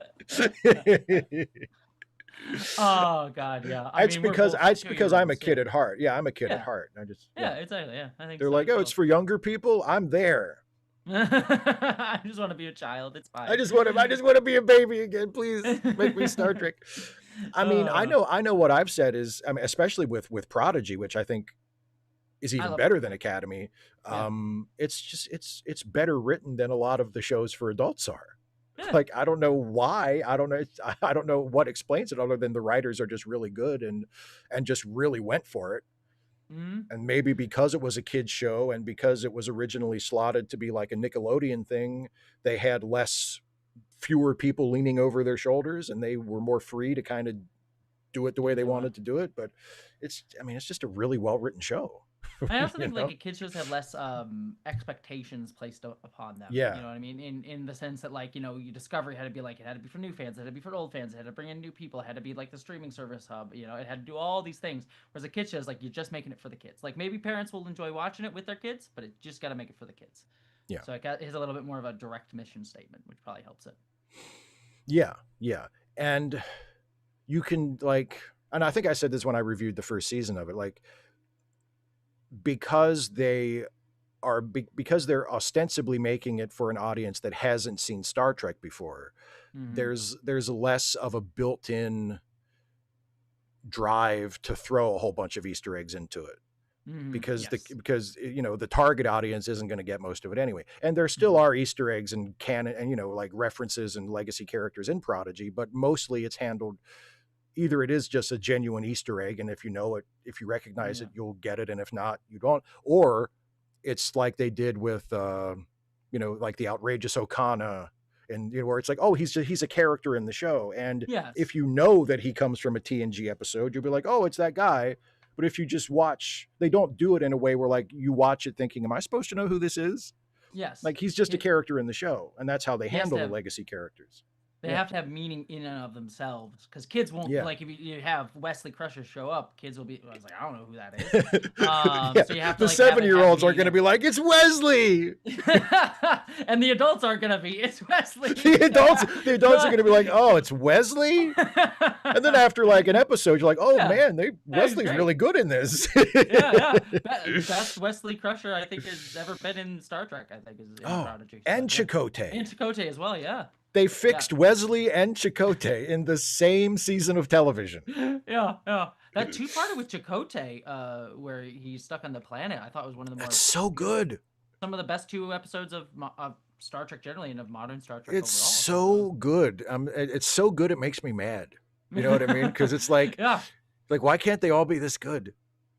Oh God, yeah. It's because I'm a kid at heart. Yeah, I'm a kid at heart. I just exactly. Yeah, I think they're like, oh, it's for younger people. I'm there. I just want to be a child. It's fine. I just want to be a baby again. Please make me Star Trek. I mean, I know what I've said is, I mean, especially with Prodigy, which I think is even better than Academy. It's better written than a lot of the shows for adults are. Like, I don't know why. I don't know what explains it, other than the writers are just really good and just really went for it. And maybe because it was a kid's show and because it was originally slotted to be like a Nickelodeon thing, they had fewer people leaning over their shoulders and they were more free to kind of do it the way they wanted to do it. But it's just a really well-written show. I also think like kids shows have less expectations placed upon them. Yeah. You know what I mean? In the sense that Discovery had to be it had to be for new fans, it had to be for old fans, it had to bring in new people, it had to be like the streaming service hub, it had to do all these things. Whereas a kid show is like, you're just making it for the kids. Like, maybe parents will enjoy watching it with their kids, but it just got to make it for the kids. Yeah. So it has a little bit more of a direct mission statement, which probably helps it. Yeah. Yeah. And you can and I think I said this when I reviewed the first season of it, because they're ostensibly making it for an audience that hasn't seen Star Trek before, there's less of a built-in drive to throw a whole bunch of Easter eggs into it. Because the target audience isn't going to get most of it anyway. And there still are Easter eggs and canon and references and legacy characters in Prodigy, but mostly it's handled, either it is just a genuine Easter egg, and if you know it, if you recognize it, you'll get it, and if not, you don't. Or it's like they did with like the outrageous Okana, and where it's like, oh, he's a character in the show, and if you know that he comes from a TNG episode, you'll be like, oh, it's that guy. But if you just watch, they don't do it in a way where you watch it thinking, am I supposed to know who this is? Yes. He's just a character in the show, and that's how they handle the legacy characters. They have to have meaning in and of themselves, because kids won't if you have Wesley Crusher show up, kids will be. I was like, I don't know who that is. So you have to, the 7-year-olds are going to be like, it's Wesley, and the adults aren't going to be. It's Wesley. the adults are going to be like, oh, it's Wesley, and then after an episode, you're like, oh man, Wesley's really good in this. Best Wesley Crusher I think has ever been in Star Trek. I think is in Prodigy. And Chakotay. And Chakotay as well. Yeah. They fixed Wesley and Chakotay in the same season of television. Yeah. That two-parter with Chakotay, where he's stuck on the planet, I thought was one of the more. That's so good. Some of the best 2 episodes of Star Trek generally, and of modern Star Trek. It's overall. So good. It's so good. It makes me mad. You know what I mean? Because it's like, why can't they all be this good?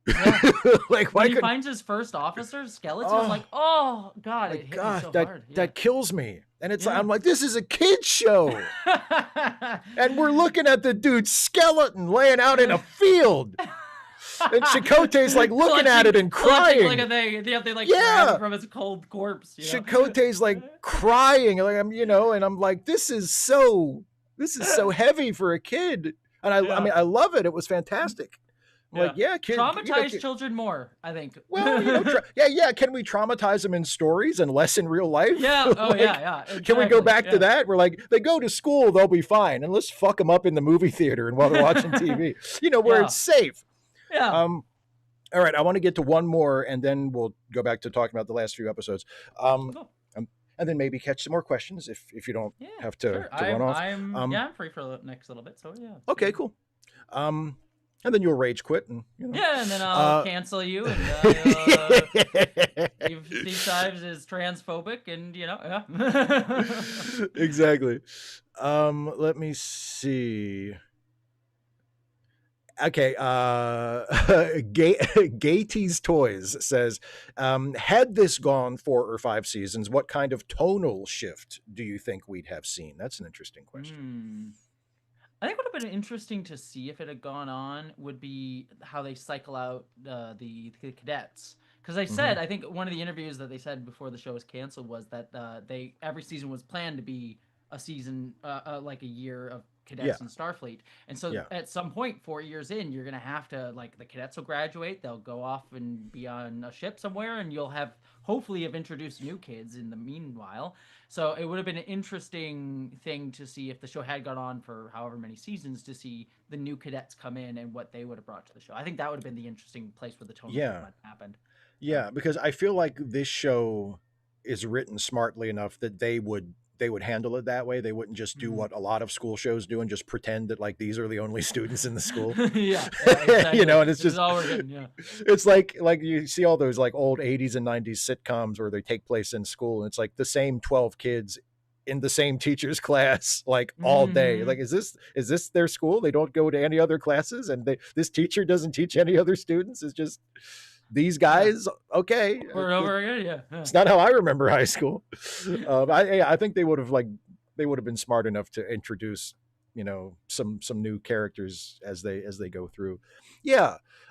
Yeah. Like, why When he couldn't? finds his first officer skeleton, I'm like, Oh oh God, my it hit me gosh, so that hard. Yeah. that kills me. And it's like, Yeah. I'm like, this is a kid's show. And we're looking at the dude's skeleton laying out in a field. And Chakotay's like looking at it and collecting like crying. a thing. They like grab it Yeah. from its cold corpse, you know. Chakotay's like crying. Like, and I'm like, this is so heavy for a kid. And I Yeah. mean, I love it. It was fantastic. I'm like, Yeah. yeah, kid, Traumatize children more, I think. well, yeah. Can we traumatize them in stories and less in real life? Yeah. Oh, Like, yeah. Exactly. can we go back Yeah. to that? We're like, they go to school, they'll be fine, and let's fuck them up in the movie theater and while they're watching TV. Where it's safe. Yeah. All right, I want to get to one more, and then we'll go back to talking about the last few episodes. Cool. And then maybe catch some more questions if you don't have to run off. I'm free for the next little bit, so yeah. Okay, cool. And then you'll rage quit, and yeah, and then I'll cancel you, and Steve Shives is transphobic, and yeah. Exactly. Let me see. Okay, Gaty's Toys says, had this gone 4 or 5 seasons, what kind of tonal shift do you think we'd have seen? That's an interesting question. I think what would have been interesting to see if it had gone on would be how they cycle out the cadets. Because they said, I think one of the interviews that they said before the show was canceled was that every season was planned to be a season, like a year of cadets in Starfleet. And so at some point, 4 years in, you're going to have to, like, the cadets will graduate, they'll go off and be on a ship somewhere, and you'll hopefully have introduced new kids in the meanwhile. So it would have been an interesting thing to see if the show had gone on for however many seasons, to see the new cadets come in and what they would have brought to the show. I think that would have been the interesting place where the tone might have happened. Yeah, because I feel like this show is written smartly enough that they would handle it that way. They wouldn't just do what a lot of school shows do and just pretend that like these are the only students in the school. Exactly. And it's just all we're getting, it's like you see all those like old 80s and 90s sitcoms where they take place in school, and it's like the same 12 kids in the same teacher's class like all day. Like, is this their school? They don't go to any other classes, and this teacher doesn't teach any other students. It's just these guys, okay, over and over again. It's not how I remember high school. I think they would have been smart enough to introduce some new characters as they go through.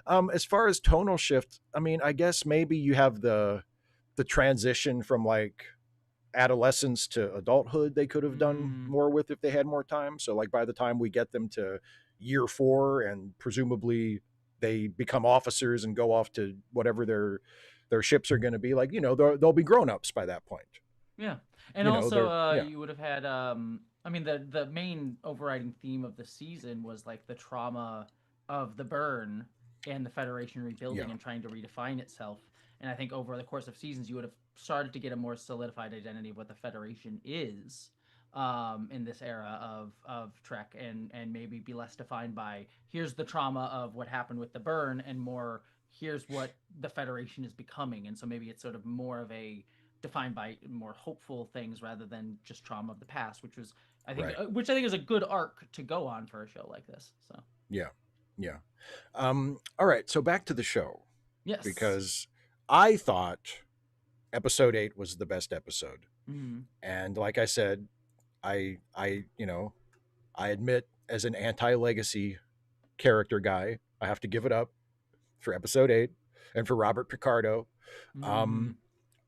As far as tonal shift, I mean, I guess maybe you have the transition from like adolescence to adulthood they could have done more with if they had more time. So like by the time we get them to year 4 and presumably they become officers and go off to whatever their ships are going to be, like, they'll be grown-ups by that point. Yeah. And also you would have had I mean the main overriding theme of the season was like the trauma of the burn and the Federation rebuilding and trying to redefine itself. And I think over the course of seasons you would have started to get a more solidified identity of what the Federation is in this era of Trek, and maybe be less defined by here's the trauma of what happened with the burn, and more here's what the Federation is becoming. And so maybe it's sort of more of a defined by more hopeful things rather than just trauma of the past, which I think is a good arc to go on for a show like this. So yeah. All right, so back to the show. Yes, because I thought episode 8 was the best episode. And like I said, I admit, as an anti-legacy character guy, I have to give it up for episode 8 and for Robert Picardo.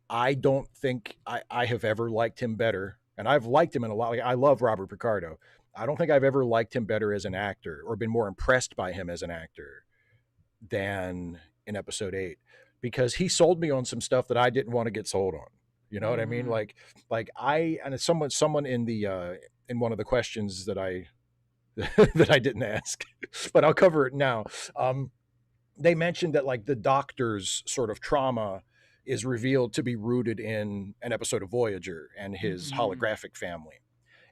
I don't think I have ever liked him better, and I've liked him in a lot. Like, I love Robert Picardo. I don't think I've ever liked him better as an actor or been more impressed by him as an actor than in episode 8, because he sold me on some stuff that I didn't want to get sold on. You know what I mean? Like and it's someone in the in one of the questions that I that I didn't ask, but I'll cover it now. They mentioned that like the Doctor's sort of trauma is revealed to be rooted in an episode of Voyager and his holographic family.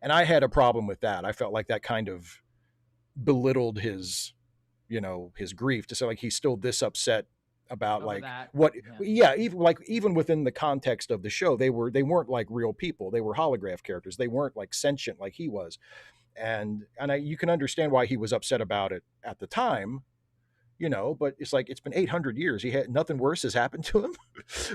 And I had a problem with that. I felt like that kind of belittled his grief, to say like he's still this upset about like that. What even within the context of the show, they weren't like real people. They were holograph characters. They weren't like sentient like he was. And you can understand why he was upset about it at the time, but it's like it's been 800 years. He had nothing worse has happened to him.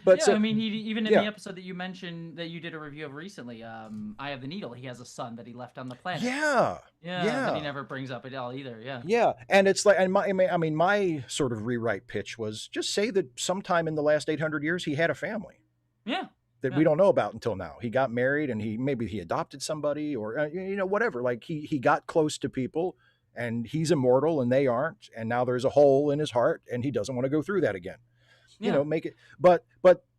But Yeah, so I mean, he even in yeah, the episode that you mentioned that you did a review of recently, I Have the Needle, he has a son that he left on the planet. yeah, Yeah, that he yeah. never brings up at all either. Yeah. Yeah, and it's like, and my sort of rewrite pitch was just say that sometime in the last 800 years he had a family Yeah. that we Yeah. don't know about until now. He got married, and maybe he adopted somebody, or whatever. Like he got close to people, and he's immortal and they aren't, and now there's a hole in his heart, and he doesn't want to go through that again. Yeah. Make it. But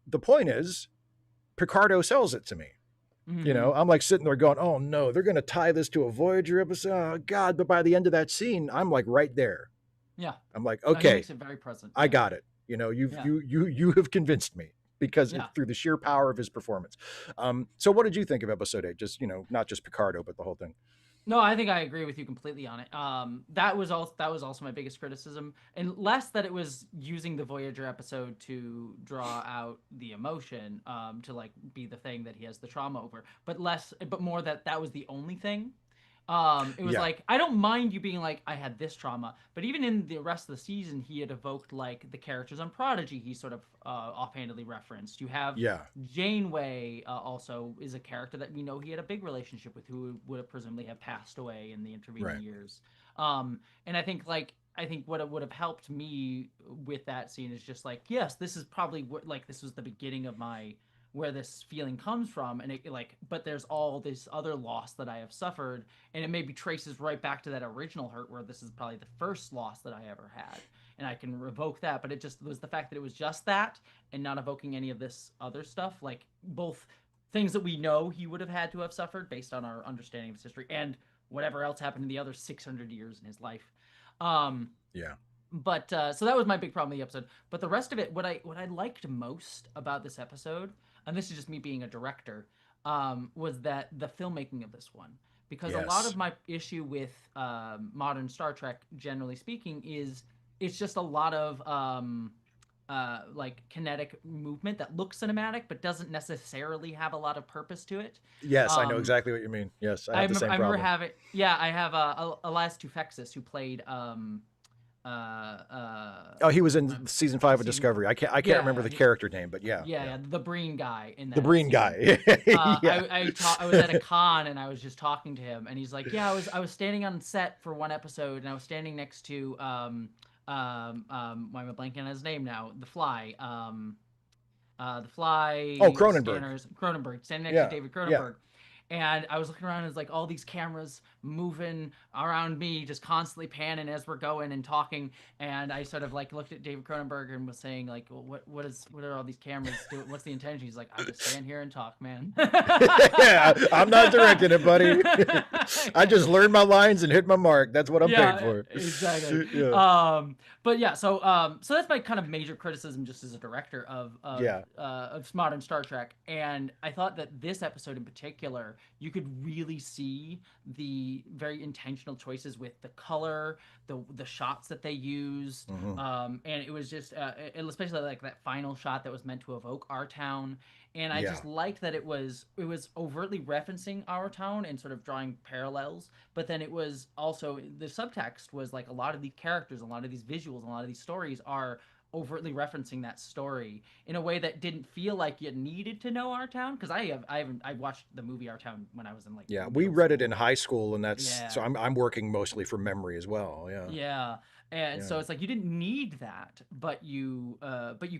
the point is, Picardo sells it to me. I'm like sitting there going, oh no, they're going to tie this to a Voyager episode. Oh God. But by the end of that scene, I'm like right there. Yeah. I'm like, He okay, makes it very present. I got it. You have convinced me because through the sheer power of his performance. So what did you think of episode 8? Just, not just Picardo, but the whole thing. No, I think I agree with you completely on it. That was also my biggest criticism, and less that it was using the Voyager episode to draw out the emotion, to like be the thing that he has the trauma over, but more that was the only thing. It was like, I don't mind you being like, I had this trauma, but even in the rest of the season, he had evoked like the characters on Prodigy. He sort of offhandedly referenced. You have Janeway also is a character that we know he had a big relationship with, who would have presumably have passed away in the intervening years. And I think what it would have helped me with that scene is just like, yes, this is probably this was the beginning of where this feeling comes from, and but there's all this other loss that I have suffered, and it maybe traces right back to that original hurt, where this is probably the first loss that I ever had, and I can revoke that. But it just was the fact that it was just that, and not evoking any of this other stuff, like both things that we know he would have had to have suffered based on our understanding of his history, and whatever else happened in the other 600 years in his life. But so that was my big problem with the episode. But the rest of it, what I liked most about this episode, and this is just me being a director, was that the filmmaking of this one. Because a lot of my issue with modern Star Trek, generally speaking, is it's just a lot of like kinetic movement that looks cinematic but doesn't necessarily have a lot of purpose to it. Yes, I know exactly what you mean. Yes, I have the same problem. I remember I have Elias Tufexis, who played he was in season 5 of Discovery. I can't remember the character name, but yeah, the Breen guy in that. The Breen guy. I was at a con, and I was just talking to him, and he's like, yeah, I was standing on set for one episode, and I was standing next to why am I blanking on his name now? The Fly. The Fly. Oh, Cronenberg. Cronenberg, standing next to David Cronenberg. And I was looking around, and it's like all these cameras moving around me, just constantly panning as we're going and talking. And I sort of like looked at David Cronenberg and was saying like, well, what are all these cameras doing? What's the intention? He's like, I just stand here and talk, man. Yeah, I'm not directing it, buddy. I just learned my lines and hit my mark. That's what I'm paid for. Exactly. But yeah, so that's my kind of major criticism, just as a director of modern Star Trek. And I thought that this episode in particular, you could really see the very intentional choices with the color, the shots that they used, and it was just especially like that final shot that was meant to evoke our town. And I just liked that it was overtly referencing our town and sort of drawing parallels, but then it was also, the subtext was like a lot of these characters, a lot of these visuals, a lot of these stories are overtly referencing that story in a way that didn't feel like you needed to know our town, because I watched the movie Our Town when I was in like we read it in high school, and that's so I'm working mostly from memory as well. And so it's like you didn't need that, but you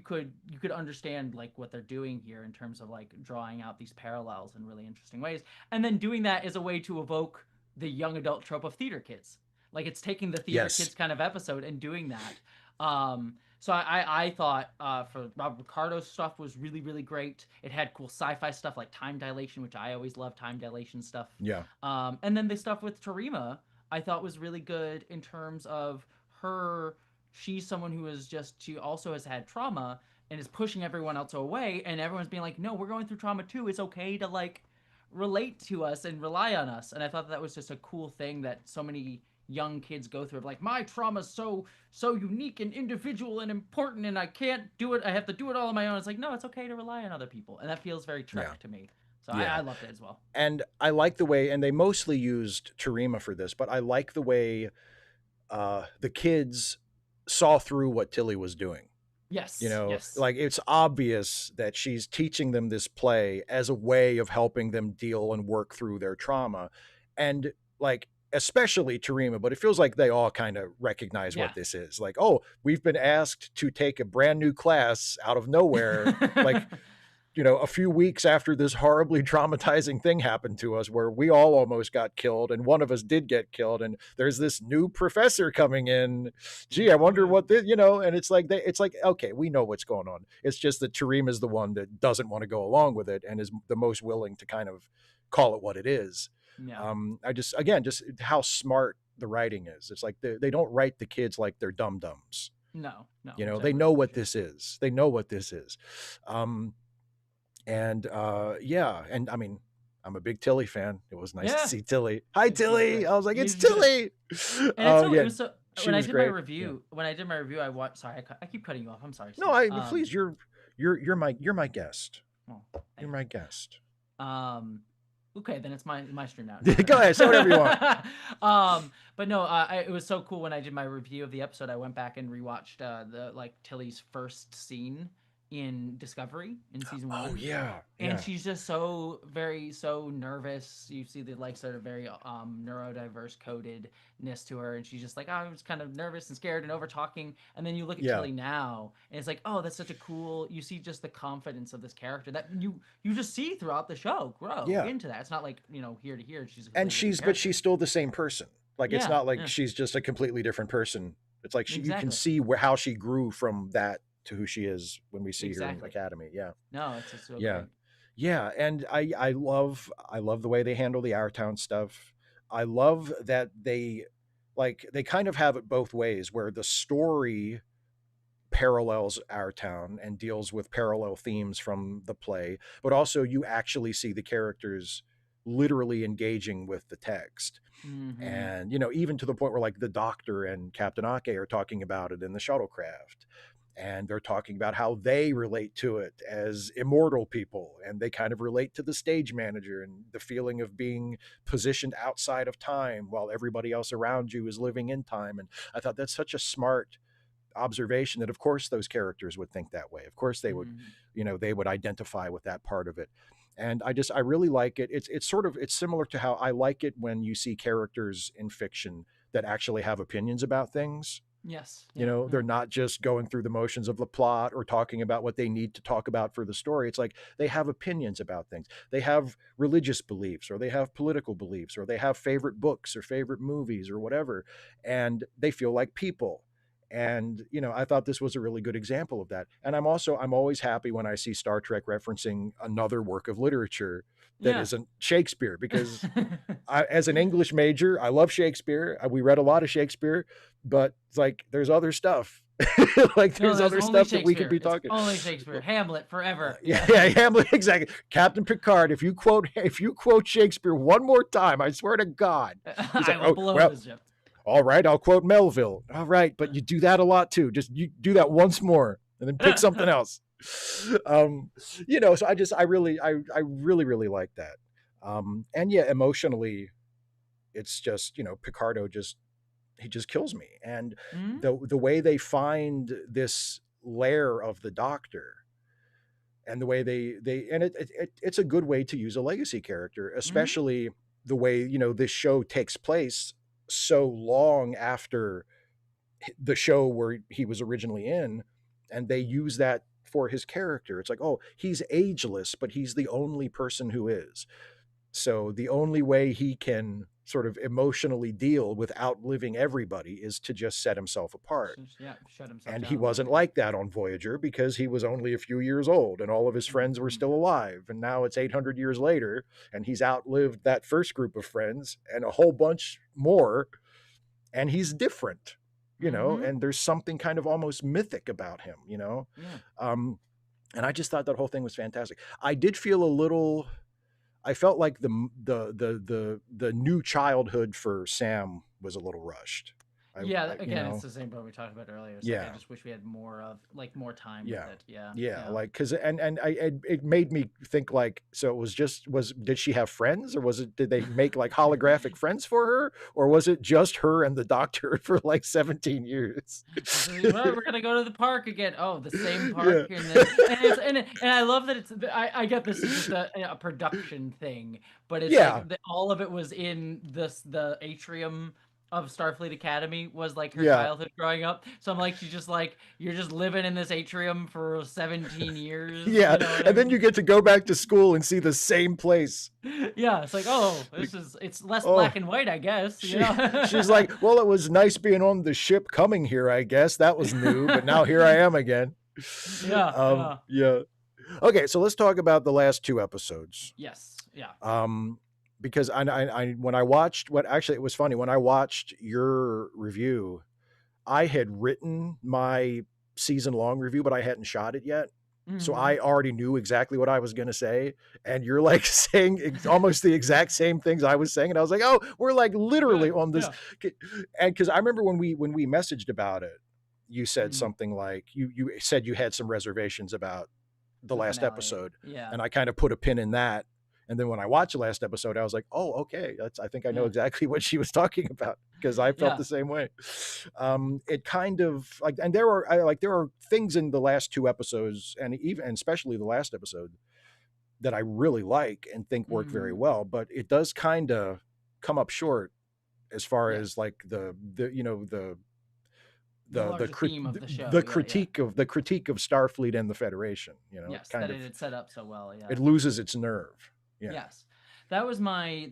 could understand like what they're doing here in terms of like drawing out these parallels in really interesting ways, and then doing that as a way to evoke the young adult trope of theater kids. Like it's taking the theater kids kind of episode and doing that. So I thought for Robert Picardo's stuff was really, really great. It had cool sci-fi stuff like time dilation, which I always love time dilation stuff. And then the stuff with Terima, I thought was really good in terms of her. She's someone she also has had trauma and is pushing everyone else away, and everyone's being like, no, we're going through trauma too. It's okay to like relate to us and rely on us. And I thought that was just a cool thing that so many young kids go through, like, my trauma's so unique and individual and important, and I can't do it, I have to do it all on my own. It's like, no, it's okay to rely on other people, and that feels very Trek to me. So I loved it as well. And I like the way, and they mostly used Terima for this, but I like the way the kids saw through what Tilly was doing. You Yes, know, yes. like it's obvious that she's teaching them this play as a way of helping them deal and work through their trauma. And like, especially Tarima, but it feels like they all kind of recognize Yeah. what this is. Like, oh, we've been asked to take a brand new class out of nowhere. Like, a few weeks after this horribly traumatizing thing happened to us where we all almost got killed and one of us did get killed and there's this new professor coming in. Gee, I wonder what this, and it's like, okay, we know what's going on. It's just that Tareem is the one that doesn't want to go along with it and is the most willing to kind of call it what it is. Yeah. Just how smart the writing is. It's like they don't write the kids like they're dum-dums. No, They know what appreciate. this is. They know what this is. And yeah, and I mean, I'm a big Tilly fan. It was nice to Yeah. see Tilly. Hi, She's Tilly. great. I was like, it's She's good. Tilly. And it's so it Yeah, was so she when I was did my great. Yeah. review, I watched. Sorry, I keep cutting you off. I'm sorry, No, Steve. please, you're my guest. Well, You're my guest. Okay, then it's my stream now. Go ahead, say whatever you want. But no, it was so cool when I did my review of the episode. I went back and rewatched the Tilly's first scene in Discovery in season 1. Oh yeah, and she's just so nervous. You see the sort of very neurodiverse codedness to her, and she's just like, oh, I was kind of nervous and scared and over talking. And then you look at Tilly now, and it's like, oh, that's such a cool. You see just the confidence of this character that you just see throughout the show grow into that. It's not like here to here. But she's still the same person. Like it's not like yeah. she's just a completely different person. It's like you can Exactly. see how she grew from that to who she is when we see her in Academy. Yeah. No, it's just so Yeah. great. Yeah, and I love the way they handle the Our Town stuff. I love that they kind of have it both ways where the story parallels Our Town and deals with parallel themes from the play, but also you actually see the characters literally engaging with the text. Mm-hmm. And even to the point where like the Doctor and Captain Ake are talking about it in the shuttlecraft, and they're talking about how they relate to it as immortal people, and they kind of relate to the stage manager and the feeling of being positioned outside of time while everybody else around you is living in time. And I thought that's such a smart observation that of course those characters would think that way. Of course they would, they would identify with that part of it. And I really like it. It's similar to how I like it when you see characters in fiction that actually have opinions about things. Yes. They're not just going through the motions of the plot or talking about what they need to talk about for the story. It's like they have opinions about things. They have religious beliefs, or they have political beliefs, or they have favorite books or favorite movies or whatever. And they feel like people. And, I thought this was a really good example of that. And I'm always happy when I see Star Trek referencing another work of literature that isn't Shakespeare, because as an English major, I love Shakespeare. We read a lot of Shakespeare, but it's like there's other stuff. There's other stuff that we could be talking. It's only Shakespeare. Hamlet forever. Yeah, Hamlet, exactly. Captain Picard. If you quote Shakespeare one more time, I swear to God, he's like, I will blow the ship. All right, I'll quote Melville. All right, but you do that a lot too. Just you do that once more and then pick something else. So I really like that. And yeah, emotionally, it's just, Picardo he just kills me. And the way they find this lair of the Doctor, and the way it's a good way to use a legacy character, especially the way, this show takes place so long after the show where he was originally in, and they use that for his character. It's like, oh, he's ageless, but he's the only person who is. So the only way he can sort of emotionally deal with outliving everybody is to just set himself apart. Shut himself and down. He wasn't like that on Voyager, because he was only a few years old and all of his friends were still alive. And now it's 800 years later and he's outlived that first group of friends and a whole bunch more. And he's different, and there's something kind of almost mythic about him, and I just thought that whole thing was fantastic. I felt like the new childhood for Sam was a little rushed. Yeah, you again, it's know, the same point we talked about earlier. It's like I yeah. just wish we had more of like more time with Yeah. it. Yeah, Yeah, yeah. like, 'cause and it made me think, like, so it was just was did she have friends, or was it did they make, like, holographic friends for her, or was it just her and the doctor for, like, 17 years? This is right. We're gonna go to the park again. Oh, the same Yeah. park, and then and I love that it's. I get this is just a production thing, but it's Yeah, like all of it was in the atrium of Starfleet Academy was like her yeah. childhood growing up. So I'm like, she's just like you're just living in this atrium for 17 years. Yeah, You know what I and then you mean? get to go back to school and see the same place. Yeah, it's like oh, Like, it's less "Oh," black and white, I guess. You she's know? like, "Well, it was nice being on the ship coming here, I guess. That was new, but now here I am again." Yeah, yeah. Yeah. Okay, so let's talk about the last 2 episodes. Yes, yeah. Um, because I when I watched what actually it was funny, when I watched your review, I had written my season-long review, but I hadn't shot it yet. So Hmm. I already knew exactly what I was gonna say, and you're, like, saying almost the exact same things I was saying, and I was like, "Oh, we're, like, literally Good. on this." Yeah. And because I remember when we messaged about it, you said Mhm. something like you said you had some reservations about the The last finale. episode, Yeah. and I kind of put a pin in that. And then when I watched the last episode, I was like, "Oh, okay, that's I think I know Yeah. exactly what she was talking about," because I felt Yeah. the same way. It kind of like, and there are there are things in the last 2 episodes, and even and especially the last episode that I really like and think work very Mhm. well, but it does kind of come up short as far as Yes. like the you know The larger theme of the show. Yeah, yeah. the critique of Starfleet and the Federation. You know, it Yes, kind that it of had set up so well, it yeah. loses its nerve. Yeah. Yes. That was my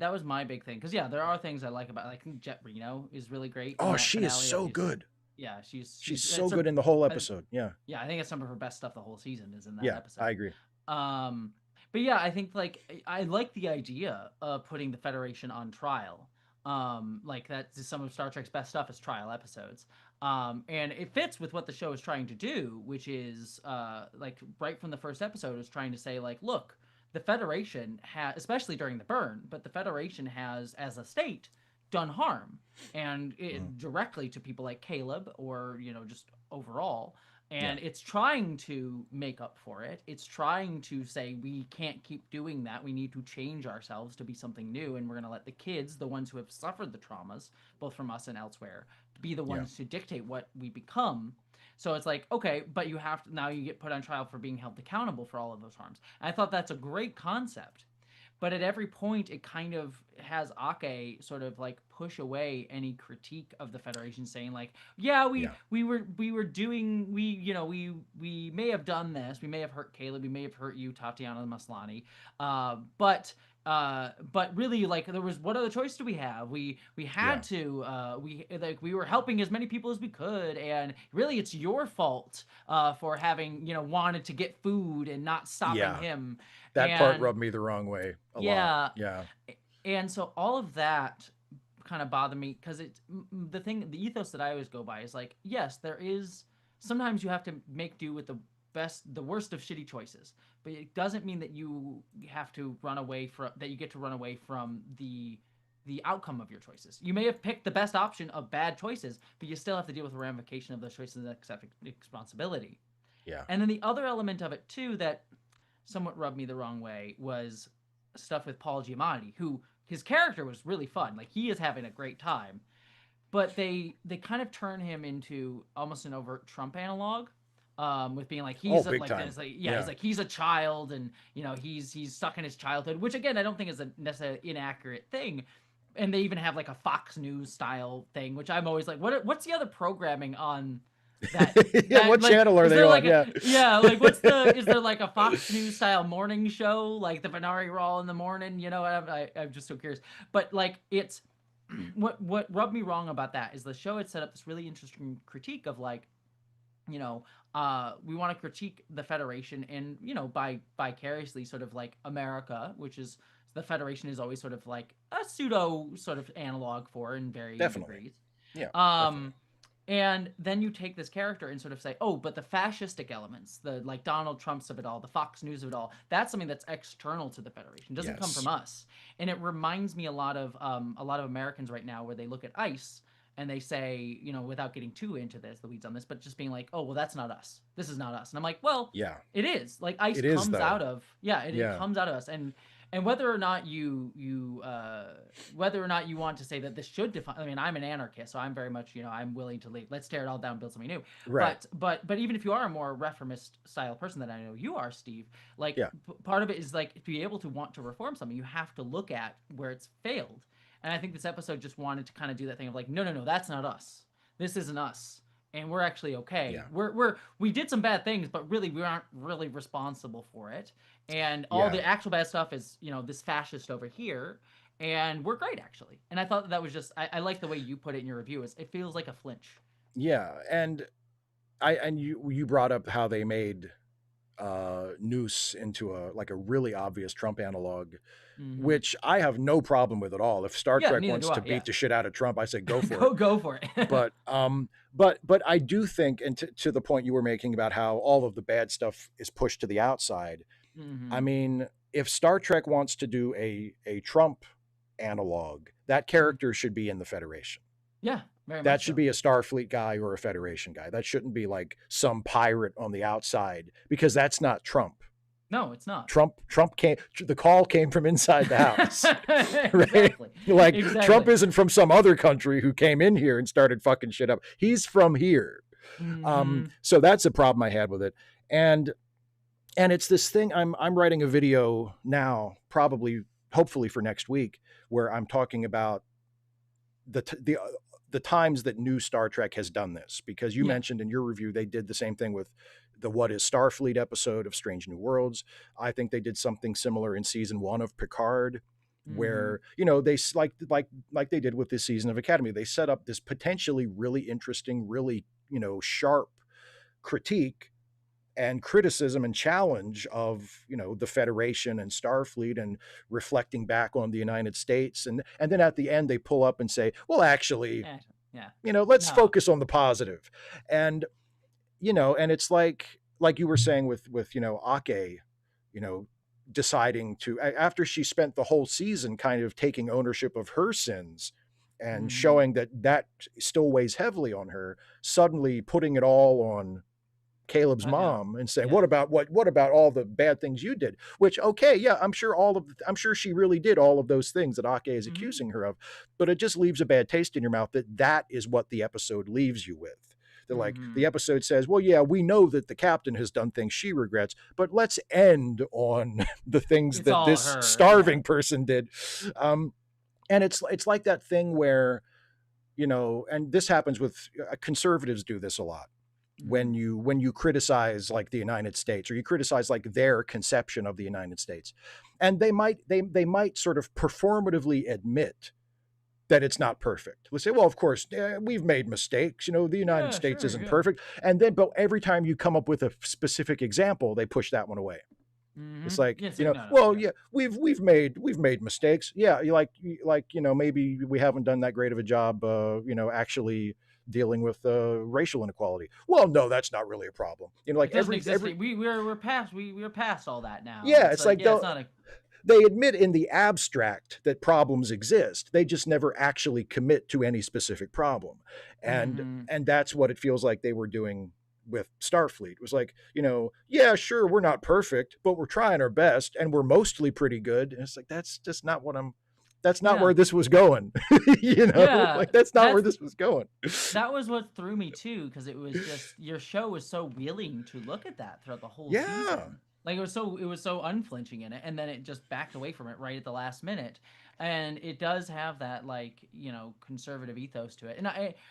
big thing. Cause yeah, there are things I like about like Jet Reno is really great in Oh, that she is finale. Like so it's good. yeah, She's so it's a good in the whole I, episode. Yeah. yeah, I think it's some of her best stuff the whole season is in that Yeah, I episode. agree. Um, but yeah, I think like I like the idea of putting the Federation on trial. Like that's some of Star Trek's best stuff is trial episodes. And it fits with what the show is trying to do, which is like right from the first episode is trying to say like, look, the Federation has, especially during the burn, but the Federation has, as a state, done harm and Mhm. directly to people like Caleb or just overall, Yeah. and it's trying to make up for it. It's trying to say we can't keep doing that. We need to change ourselves to be something new, and we're going to let the kids, the ones who have suffered the traumas both from us and elsewhere, be the Yeah. ones to dictate what we become. So it's like, okay, but you have to now you get put on trial for being held accountable for all of those harms. And I thought that's a great concept, but at every point it kind of has Ake sort of like push away any critique of the Federation, saying like, yeah, Yeah. we were doing we may have done this, we may have hurt Caleb, we may have hurt you, Tatiana Maslany, but really, like, there was, what other choice do we have? We had Yeah. to we were helping as many people as we could, and really it's your fault for having wanted to get food and not stopping Yeah. him. That part And rubbed me the wrong way a lot. yeah, Yeah. and so all of that kind of bothered me because the ethos that I always go by is like, yes, there is sometimes you have to make do with the worst of shitty choices, but it doesn't mean that you have to run away from that you get to run away from the outcome of your choices. You may have picked the best option of bad choices, but you still have to deal with the ramification of those choices and accept responsibility. Yeah. And then the other element of it too that somewhat rubbed me the wrong way was stuff with Paul Giamatti, who his character was really fun. Like, he is having a great time, but they kind of turn him into almost an overt Trump analog. With being like Oh, he's big like time. this, like Yeah. he's a child, and he's stuck in his childhood, which again I don't think is a necessarily inaccurate thing. And they even have like a Fox News style thing, which I'm always like, what's the other programming on Yeah. that What like channel are is they there on? like a Yeah. yeah like what's the is there like a Fox News style morning show like the Venari Raw in the morning? I'm just so curious. But like it's what rubbed me wrong about that is the show had set up this really interesting critique of like, you know, we want to critique the Federation and, by vicariously sort of like America, which is the Federation is always sort of like a pseudo sort of analog for in varying Definitely. degrees. Yeah. Definitely. Um, and then you take this character and sort of say, oh, but the fascistic elements, the like Donald Trumps of it all, the Fox News of it all, that's something that's external to the Federation. It doesn't come from Yes. us. And it reminds me a lot of Americans right now where they look at ICE and they say, you know, without getting too into the weeds on this, but just being like, oh, well, that's not us. This is not us. And I'm like, well, Yeah. it is. Like ice It is comes though. out of, it Yeah. comes out of us. And whether or not whether or not you want to say that this should define, I mean, I'm an anarchist, so I'm very much, you know, I'm willing to leave. Let's tear it all down, build something new. Right. But even if you are a more reformist style person that I know you are, Steve, like Yeah. part of it is like to be able to want to reform something, you have to look at where it's failed. And I think this episode just wanted to kind of do that thing of like, no, that's not us. This isn't us. And we're actually okay. Yeah. We did some bad things, but really we aren't really responsible for it. And all Yeah. the actual bad stuff is, you know, this fascist over here. And we're great actually. And I thought that was just I like the way you put it in your review. It feels like a flinch. Yeah. And you brought up how they made Noose into a really obvious Trump analog, which I have no problem with at all. If Star Trek wants to beat the shit out of Trump, I say go for it. Go for it. but I do think, and to the point you were making about how all of the bad stuff is pushed to the outside. I mean, if Star Trek wants to do a Trump analog, that character should be in the Federation. Yeah. Very that much should so. be a Starfleet guy or a Federation guy. That shouldn't be like some pirate on the outside, because that's not Trump. No, it's not. Trump came, the call came from inside the house. Exactly. Like Trump isn't from some other country who came in here and started fucking shit up. He's from here. So that's a problem I had with it. And it's this thing, I'm writing a video now, hopefully for next week, where I'm talking about the times that new Star Trek has done this, because you mentioned in your review they did the same thing with the What is Starfleet episode of Strange New Worlds. I think they did something similar in season 1 of Picard, where, you know, they like they did with this season of Academy. They set up this potentially really interesting, really, you know, sharp critique and criticism and challenge of, you know, the Federation and Starfleet, and reflecting back on the United States. And then at the end they pull up and say, well, actually, you know, let's focus on the positive. And, you know, and it's like you were saying with, you know, Ake, you know, deciding to, after she spent the whole season kind of taking ownership of her sins and showing that still weighs heavily on her, suddenly putting it all on Caleb's mom and saying, what about all the bad things you did? Which, okay, yeah, I'm sure she really did all of those things that Ake is accusing her of, but it just leaves a bad taste in your mouth that is what the episode leaves you with. They're like, the episode says, well, yeah, we know that the captain has done things she regrets, but let's end on the things that this starving person did. And it's like that thing where, you know, and this happens with conservatives do this a lot. When you criticize like the United States, or you criticize like their conception of the United States, and they might sort of performatively admit that it's not perfect. Let's say, well, of course, we've made mistakes. You know, the United States isn't perfect. And then, but every time you come up with a specific example, they push that one away. It's like, you know, yeah, we've made mistakes. Yeah, like, you know, maybe we haven't done that great of a job, you know, actually dealing with racial inequality. Well, no, that's not really a problem. You know, like we're past all that now. Yeah, it's like they admit in the abstract that problems exist. They just never actually commit to any specific problem. And that's what it feels like they were doing with Starfleet. It was like, you know, yeah, sure, we're not perfect, but we're trying our best and we're mostly pretty good. And it's like, that's just not where this was going. You know, like that's where this was going. That was what threw me too, because it was just your show was so willing to look at that throughout the whole season. Like it was so unflinching in it, and then it just backed away from it right at the last minute. And it does have that, like, you know, conservative ethos to it.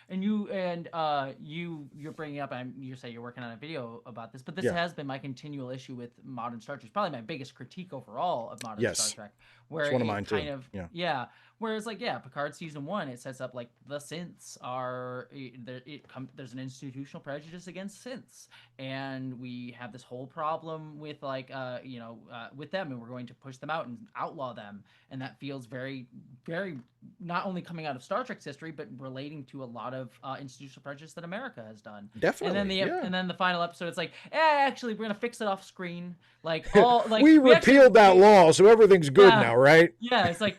And you're bringing up, you say you're working on a video about this, but this has been my continual issue with modern Star Trek. It's probably my biggest critique overall of modern Star Trek, where it's one of mine kind too. of whereas like Picard season 1, it sets up like the synths are there's an institutional prejudice against synths, and we have this whole problem with like with them, and we're going to push them out and outlaw them, and that feels very, very not only coming out of Star Trek's history, but relating to a lot of institutional prejudice that America has done. Definitely. And then the final episode, it's like, actually, we're gonna fix it off screen. Like all like we repealed that law, so everything's good now, right? Yeah, it's like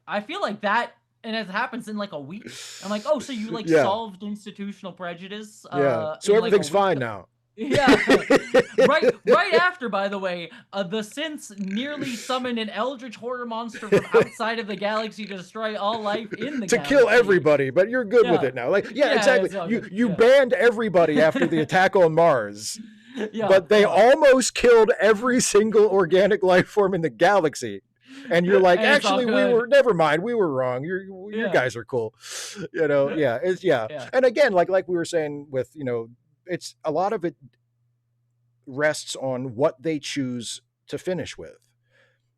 I feel like that and it happens in like a week. I'm like, oh, so you like Yeah. solved institutional prejudice Yeah. So in like a everything's week? fine now. Yeah, right after, by the way, the synths nearly summon an eldritch horror monster from outside of the galaxy to destroy all life in the To kill galaxy. everybody, but you're good with Yeah, it now. Like, yeah, yeah, exactly. it's all You good. you Yeah, banned everybody after the attack on Mars, yeah, but they almost killed every single organic life form in the galaxy. And you're like, and it's all actually, we good. were never mind. We were wrong. You Yeah, guys are cool. Yeah. It's yeah. yeah. And again, like we were saying with, it's a lot of it rests on what they choose to finish with.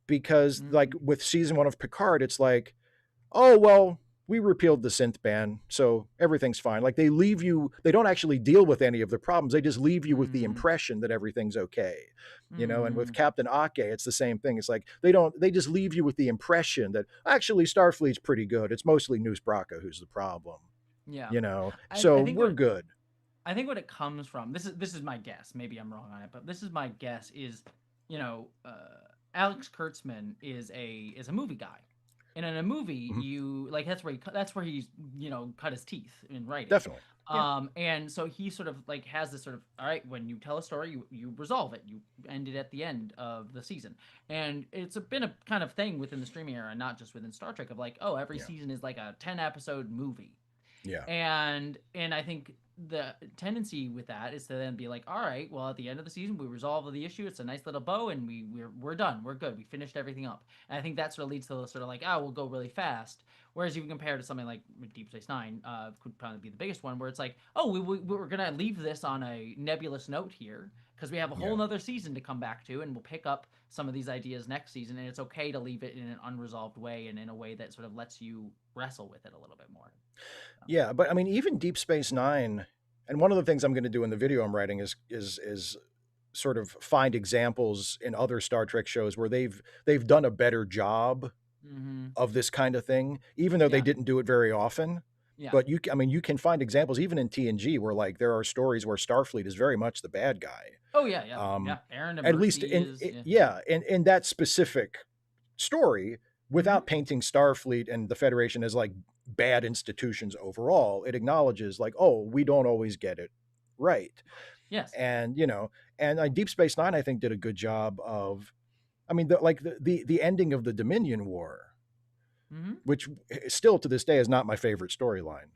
Because like Mhm. with season 1 of Picard, it's like, oh well, we repealed the synth ban, so everything's fine. Like they don't actually deal with any of the problems. They just leave you with the Mhm. impression that everything's okay. And with Mhm. Captain Ake, it's the same thing. It's like they just leave you with the impression that actually Starfleet's pretty good. It's mostly Noose Bracca who's the problem. Yeah. I So think we're what good. it comes from, this is my guess, maybe I'm wrong on it, but this is my guess is, you know, Alex Kurtzman is a movie guy. And in a movie, Mhm. you like that's where he's, cut his teeth in writing. Definitely. Yeah. And so he sort of like has this sort of, all right, when you tell a story, you resolve it, you end it at the end of the season. And been a kind of thing within the streaming era, not just within Star Trek, of like, oh, every Yeah. season is like a 10 episode movie. Yeah. And I think the tendency with that is to then be like, all right, well, at the end of the season we resolve the issue, it's a nice little bow, and we're done, we're good, we finished everything up. And I think that sort of leads to the sort of like, oh, we'll go really fast. Whereas you compare to something like Deep Space Nine, could probably be the biggest one, where it's like, oh, we're gonna leave this on a nebulous note here because we have a whole Yeah. nother season to come back to, and we'll pick up some of these ideas next season, and it's okay to leave it in an unresolved way and in a way that sort of lets you wrestle with it a little bit more. Yeah, but I mean, even Deep Space Nine, and one of the things I'm going to do in the video I'm writing is sort of find examples in other Star Trek shows where they've done a better job Mm-hmm. of this kind of thing, even though they Yeah. didn't do it very often. Yeah. But I mean, you can find examples even in TNG where like there are stories where Starfleet is very much the bad guy. Oh yeah, yeah, Um, yeah. Aaron of at least Mercy is yeah. yeah, in that specific story, Mm-hmm. without painting Starfleet and the Federation as like bad institutions overall, it acknowledges like, oh, we don't always get it right. Yes. And and Deep Space Nine, I think, did a good job of, I mean, the ending of the Dominion War, Mm-hmm. which still to this day is not my favorite storyline.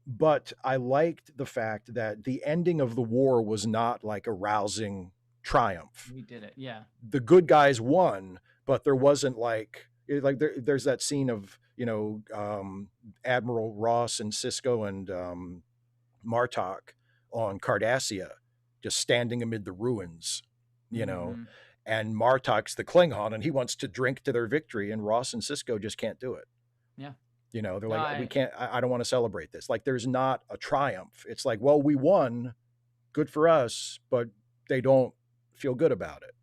But I liked the fact that the ending of the war was not like a rousing triumph. We did it. Yeah. The good guys won, but there wasn't there's that scene of Admiral Ross and Cisco and Martok on Cardassia, just standing amid the ruins, you know, Mm-hmm. and Martok's the Klingon and he wants to drink to their victory, and Ross and Cisco just can't do it. Yeah. They're No, like, we can't. I don't want to celebrate this. Like, there's not a triumph. It's like, well, we won, good for us, but they don't feel good about it.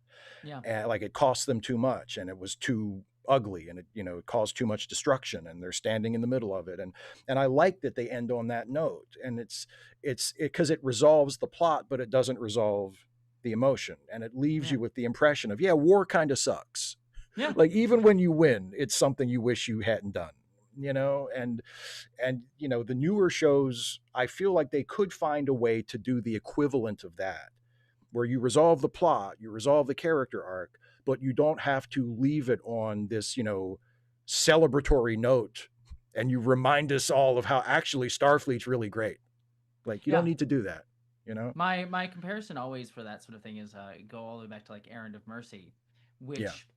yeah. And like it cost them too much and it was too ugly and it caused too much destruction and they're standing in the middle of it. And I like that they end on that note. And it's because it resolves the plot, but it doesn't resolve the emotion, and it leaves Yeah. you with the impression of, yeah, war kind of sucks. Yeah. Like even when you win, it's something you wish you hadn't done. And the newer shows, I feel like they could find a way to do the equivalent of that, where you resolve the plot, you resolve the character arc, but you don't have to leave it on this, celebratory note, and you remind us all of how actually Starfleet's really great. Like you don't Yeah. need to do that. My comparison always for that sort of thing is go all the way back to like Errand of Mercy, Yeah. which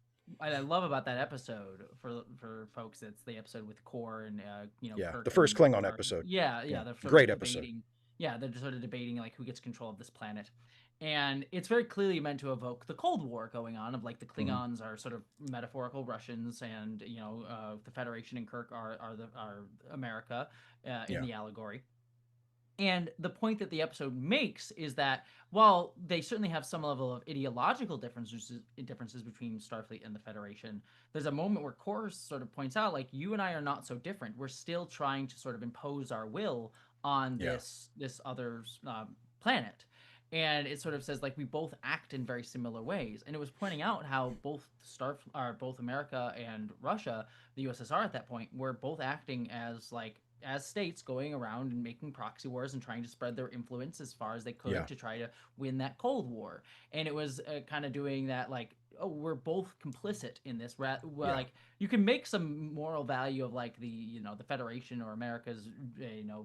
I love about that episode for folks. It's the episode with Core and Yeah. Kirk The first and Klingon Picard. episode. Yeah, Yeah. yeah. They're sort of Great episode. debating. Yeah, they're sort of debating like who gets control of this planet, and it's very clearly meant to evoke the Cold War going on of like the Klingons are sort of metaphorical Russians, and the Federation and Kirk are America in Yeah. the allegory. And the point that the episode makes is that while they certainly have some level of ideological differences between Starfleet and the Federation, there's a moment where Kors sort of points out, like, you and I are not so different. We're still trying to sort of impose our will on Yeah. this other planet. and it sort of says like we both act in very similar ways, and it was pointing out how both America and Russia, the USSR at that point, were both acting as states going around and making proxy wars and trying to spread their influence as far as they could to try to win that Cold War. And it was kind of doing that, like, oh, we're both complicit in this. Like, you can make some moral value of like the Federation or America's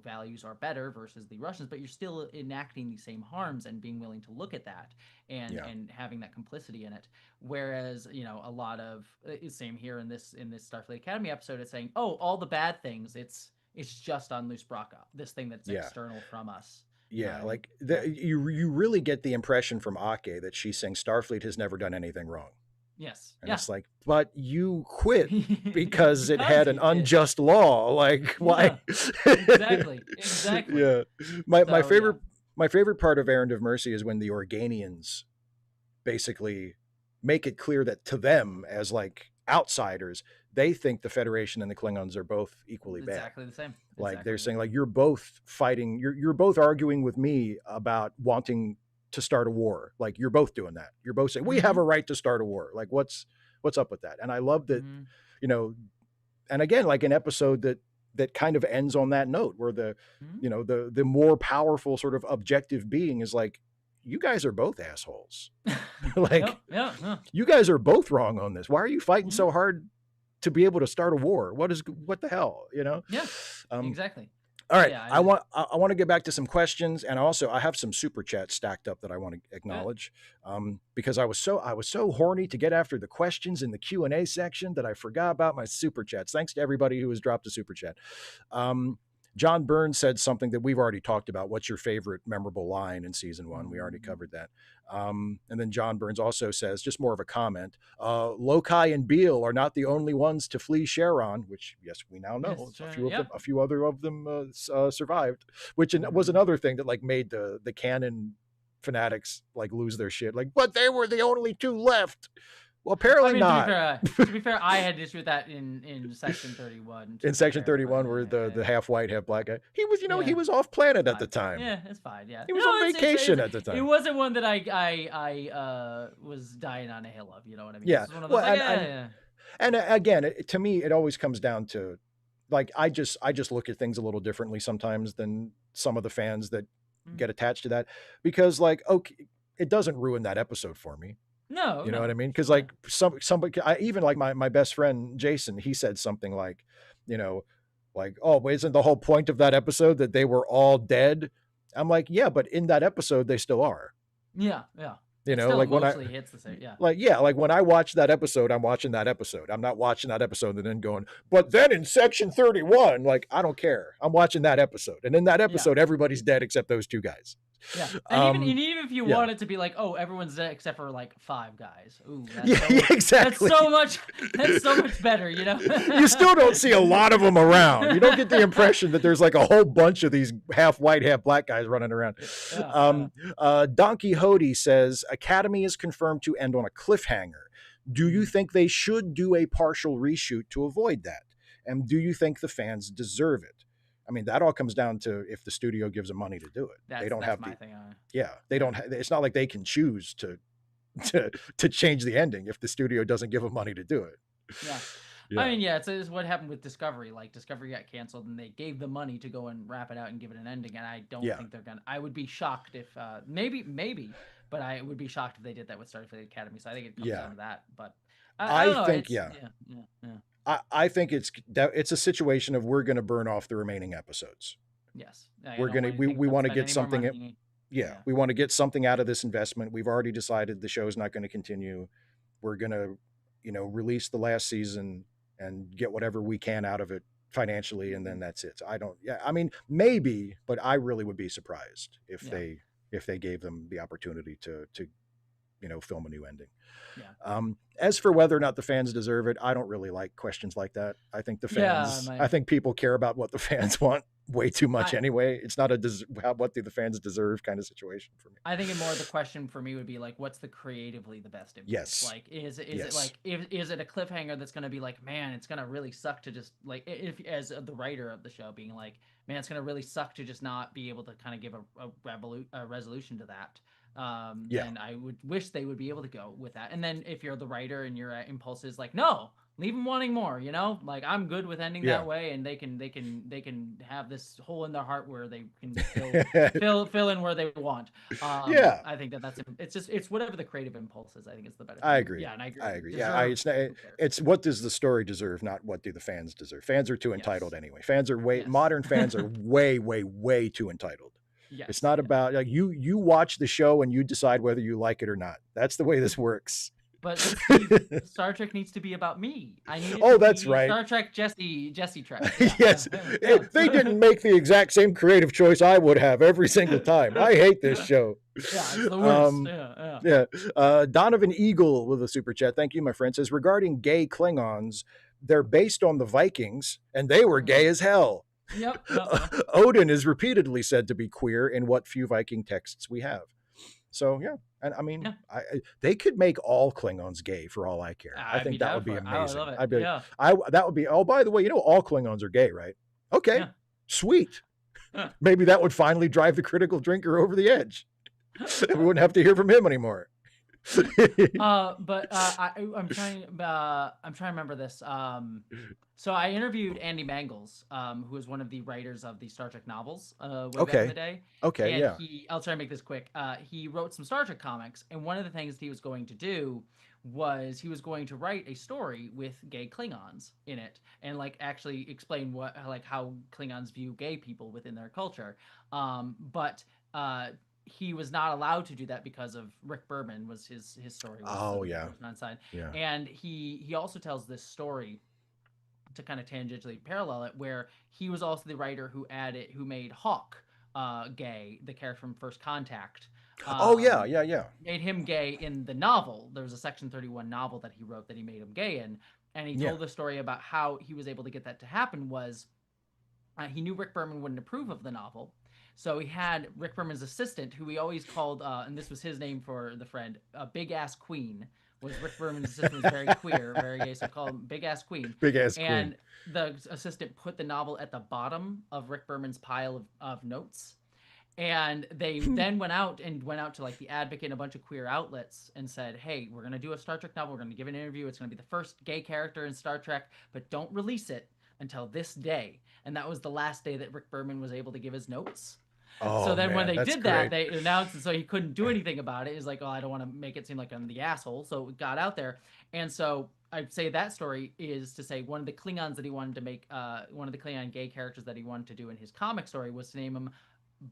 values are better versus the Russians, but you're still enacting the same harms and being willing to look at that and having that complicity in it. Whereas a lot of same here in this Starfleet Academy episode, it's saying, oh, all the bad things, it's just on Loose Braca, this thing that's external from us. Yeah, like you really get the impression from Ake that she's saying Starfleet has never done anything wrong. Yes. And it's like, but you quit because it had an unjust law. Like, why? Exactly. Yeah. My favorite part of Errand of Mercy is when the Organians basically make it clear that to them as like outsiders, they think the Federation and the Klingons are both equally bad. Exactly the same. Like they're saying, like, you're both fighting, you're both arguing with me about wanting to start a war. Like, you're both doing that. You're both saying we have a right to start a war. Like, what's up with that? And I love that, and again, like an episode that kind of ends on that note where the more powerful sort of objective being is like, you guys are both assholes. Like, you guys are both wrong on this. Why are you fighting so hard to be able to start a war? What the hell, Yeah, exactly. All right. Yeah, I want to get back to some questions, and also I have some super chats stacked up that I want to acknowledge, because I was so horny to get after the questions in the Q&A section that I forgot about my super chats. Thanks to everybody who has dropped a super chat. John Burns said something that we've already talked about. What's your favorite memorable line in season 1? We already covered that. And then John Burns also says, just more of a comment, Lokai and Beale are not the only ones to flee Charon, which, yes, we now know. A few other of them survived, which was another thing that like made the canon fanatics like lose their shit. Like, but they were the only 2 left. Well, apparently not. To be fair, I had an issue with that in Section 31. In Section 31, where the half white, half black guy, he was, he was off planet at the time. Yeah, it's fine. Yeah, he was on vacation at the time. It wasn't one that I was dying on a hill of. You know what I mean? Yeah. One of those, and again, to me, it always comes down to, like, I just look at things a little differently sometimes than some of the fans that get attached to that, because like, okay, it doesn't ruin that episode for me. No, you know what I mean? Because like somebody, even like my best friend Jason, he said something like, like, oh, isn't the whole point of that episode that they were all dead? I'm like, yeah, but in that episode they still are. Yeah. Like when hits the same, like when I watch that episode, I'm watching that episode. I'm not watching that episode and then going, but then in Section 31, like, I don't care. I'm watching that episode, and in that episode, everybody's dead except those 2 guys. Yeah, and even if you want it to be like, oh, everyone's dead except for like 5 guys. Ooh, exactly. That's so much better, You still don't see a lot of them around. You don't get the impression that there's like a whole bunch of these half white, half black guys running around. Donkey Hody says, Academy is confirmed to end on a cliffhanger. Do you think they should do a partial reshoot to avoid that? And do you think the fans deserve it? I mean, that all comes down to if the studio gives them money to do it. They don't have to. They don't. It's not like they can choose to change the ending if the studio doesn't give them money to do it. Yeah. I mean, it's what happened with Discovery. Like, Discovery got canceled, and they gave the money to go and wrap it out and give it an ending. And I don't think they're gonna. I would be shocked if maybe, but I would be shocked if they did that with Starfleet Academy. So I think it comes down to that. But I think I think it's a situation of we're going to burn off the remaining episodes. Yes, we want to get something. We want to get something out of this investment. We've already decided the show's not going to continue. We're going to, release the last season and get whatever we can out of it financially, and then that's it. I mean, maybe, but I really would be surprised if they gave them the opportunity to film a new ending. As for whether or not the fans deserve it, I don't really like questions like that. I think the fans, I think people care about what the fans want. way too much I anyway. It's not a what do the fans deserve kind of situation for me. I think more the question for me would be like, what's the creatively the best impulse? Yes. Like, is it Yes. like, is it a cliffhanger that's gonna be like, man, it's gonna really suck to just like, if as the writer of the show being like, man, it's gonna really suck to just not be able to kind of give a resolution to that. Yeah. Then I would wish they would be able to go with that. And then if you're the writer and your impulse is like, no, leave them wanting more, you know, like I'm good with ending Yeah. that way, and they can have this hole in their heart where they can fill in where they want. Yeah. I think it's whatever the creative impulse is. I think it's the better I thing. agree. Yeah, and I agree. I agree. Yeah, Deserve. it's not, Who cares? it's what does the story deserve, not what do the fans deserve. Fans are too entitled Yes. anyway. Fans are Yes. modern fans are way, way, way too entitled. Yes. It's not about like you watch the show and you decide whether you like it or not. That's the way this works. But Steve, Star Trek needs to be about me. I need it Oh, to that's be right. Star Trek Jesse Trek. Yeah. Yes. They didn't make the exact same creative choice I would have every single time. I hate this show. Yeah, it's the worst. Yeah. Donovan Eagle with a super chat. Thank you, my friend. Says regarding gay Klingons, they're based on the Vikings, and they were gay as hell. Yep. Odin is repeatedly said to be queer in what few Viking texts we have. So yeah, and I mean, they could make all Klingons gay for all I care. I think that would be amazing. I love it. I'd be that would be. Oh, by the way, all Klingons are gay, right? Okay, sweet. Maybe that would finally drive the critical drinker over the edge. We wouldn't have to hear from him anymore. But I'm trying to remember this. So I interviewed Andy Mangels, who is one of the writers of the Star Trek novels way back in the day. Okay, and yeah. I'll try to make this quick. He wrote some Star Trek comics, and one of the things he was going to do was he was going to write a story with gay Klingons in it, and like actually explain how Klingons view gay people within their culture. But he was not allowed to do that because of Rick Berman was his story. Yeah. And he also tells this story to kind of tangentially parallel it, where he was also the writer who made Hawk gay, the character from First Contact. Made him gay in the novel. There was a Section 31 novel that he wrote that he made him gay in, and he told the story about how he was able to get that to happen was he knew Rick Berman wouldn't approve of the novel. So he had Rick Berman's assistant, who he always called, and this was his name for the friend, Big Ass Queen. Was Rick Berman's assistant was very queer, very gay, so called him Big Ass Queen. Big Ass Queen. And the assistant put the novel at the bottom of Rick Berman's pile of notes. And they then went out to like The Advocate and a bunch of queer outlets and said, hey, we're going to do a Star Trek novel. We're going to give an interview. It's going to be the first gay character in Star Trek, but don't release it until this day. And that was the last day that Rick Berman was able to give his notes. So then when they did that, they announced it, so he couldn't do anything about it. He's like, oh, I don't want to make it seem like I'm the asshole. So it got out there. And so I'd say that story is to say one of the Klingons that he wanted to make, one of the Klingon gay characters that he wanted to do in his comic story was to name him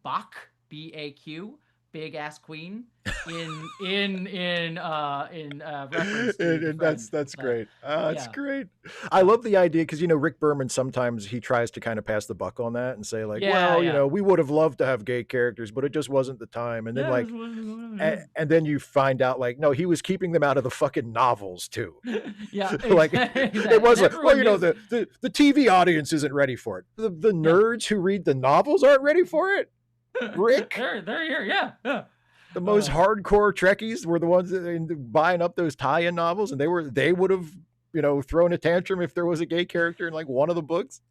Bach, B-A-Q, Big Ass Queen, in reference to and that's great. It's great. I love the idea because Rick Berman sometimes he tries to kind of pass the buck on that and say like, we would have loved to have gay characters, but it just wasn't the time. And then and then you find out like, no, he was keeping them out of the fucking novels too. Like it was like, well, the TV audience isn't ready for it. The nerds who read the novels aren't ready for it. Rick, they're here, The most hardcore Trekkies were the ones that buying up those tie-in novels, and they would have thrown a tantrum if there was a gay character in like one of the books,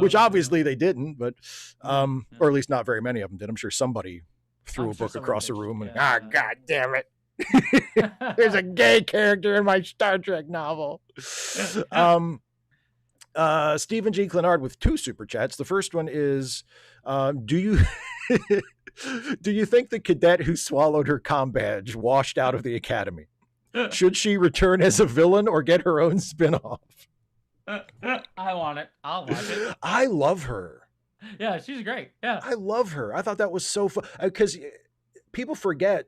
which obviously they didn't, but or at least not very many of them did. I'm sure somebody threw a book across the room and God damn it, there's a gay character in my Star Trek novel. Stephen G. Clenard with 2 super chats. The first one is, do you think the cadet who swallowed her comm badge washed out of the academy? Should she return as a villain or get her own spinoff? I want it. I'll watch it. I love her. Yeah, she's great. Yeah, I love her. I thought that was so fun because people forget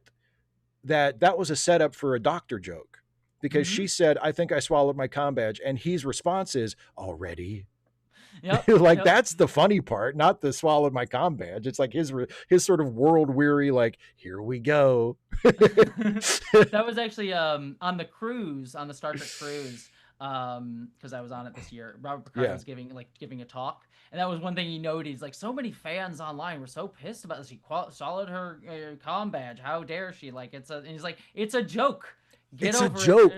that was a setup for a doctor joke. Because she said, I think I swallowed my comm badge. And his response is, already? Yep, that's the funny part, not the swallowed my comm badge. It's like his sort of world weary, like, here we go. That was actually on the cruise, on the Star Trek cruise, because I was on it this year. Robert Picard was giving a talk. And that was one thing he noted. He's like, so many fans online were so pissed about this. She solid her comm badge. How dare she? Like, and he's like, it's a joke. Get It's a over it. joke.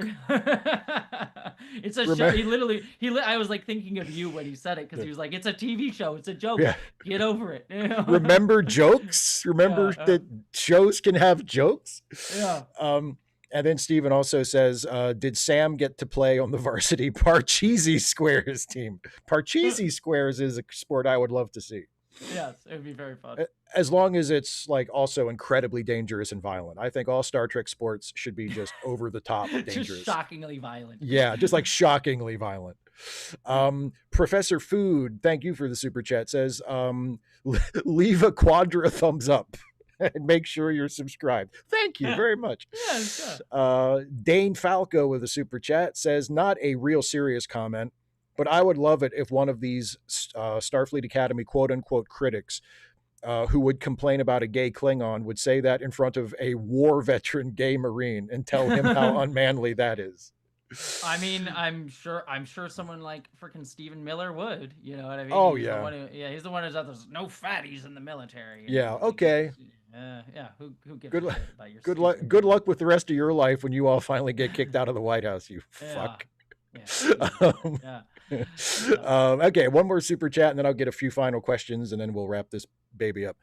It's a show. Remember, I was like thinking of you when he said it, because he was like, it's a TV show. It's a joke. yeah. Get over it. Remember jokes? Remember that shows can have jokes? Yeah. And then Steven also says, did Sam get to play on the varsity Parcheesi Squares team? Parcheesi Squares is a sport I would love to see. Yes, it would be very fun. As long as it's like also incredibly dangerous and violent. I think all Star Trek sports should be just over the top dangerous. Just shockingly violent. Yeah, just like shockingly violent. Professor Food, thank you for the super chat, says, leave a quadra thumbs up and make sure you're subscribed. Thank you very much. Dane Falco with a super chat says, not a real serious comment, but I would love it if one of these Starfleet Academy quote-unquote critics who would complain about a gay Klingon would say that in front of a war veteran gay Marine and tell him how unmanly that is. I mean, I'm sure someone like freaking Stephen Miller would. You know what I mean? Oh, he's yeah. He's the one who's out there's no fatties in the military. Yeah, okay. Yeah, who gives good a shit about your good luck with the rest of your life when you all finally get kicked out of the White House, you fuck. Okay, one more super chat and then I'll get a few final questions and then we'll wrap this baby up.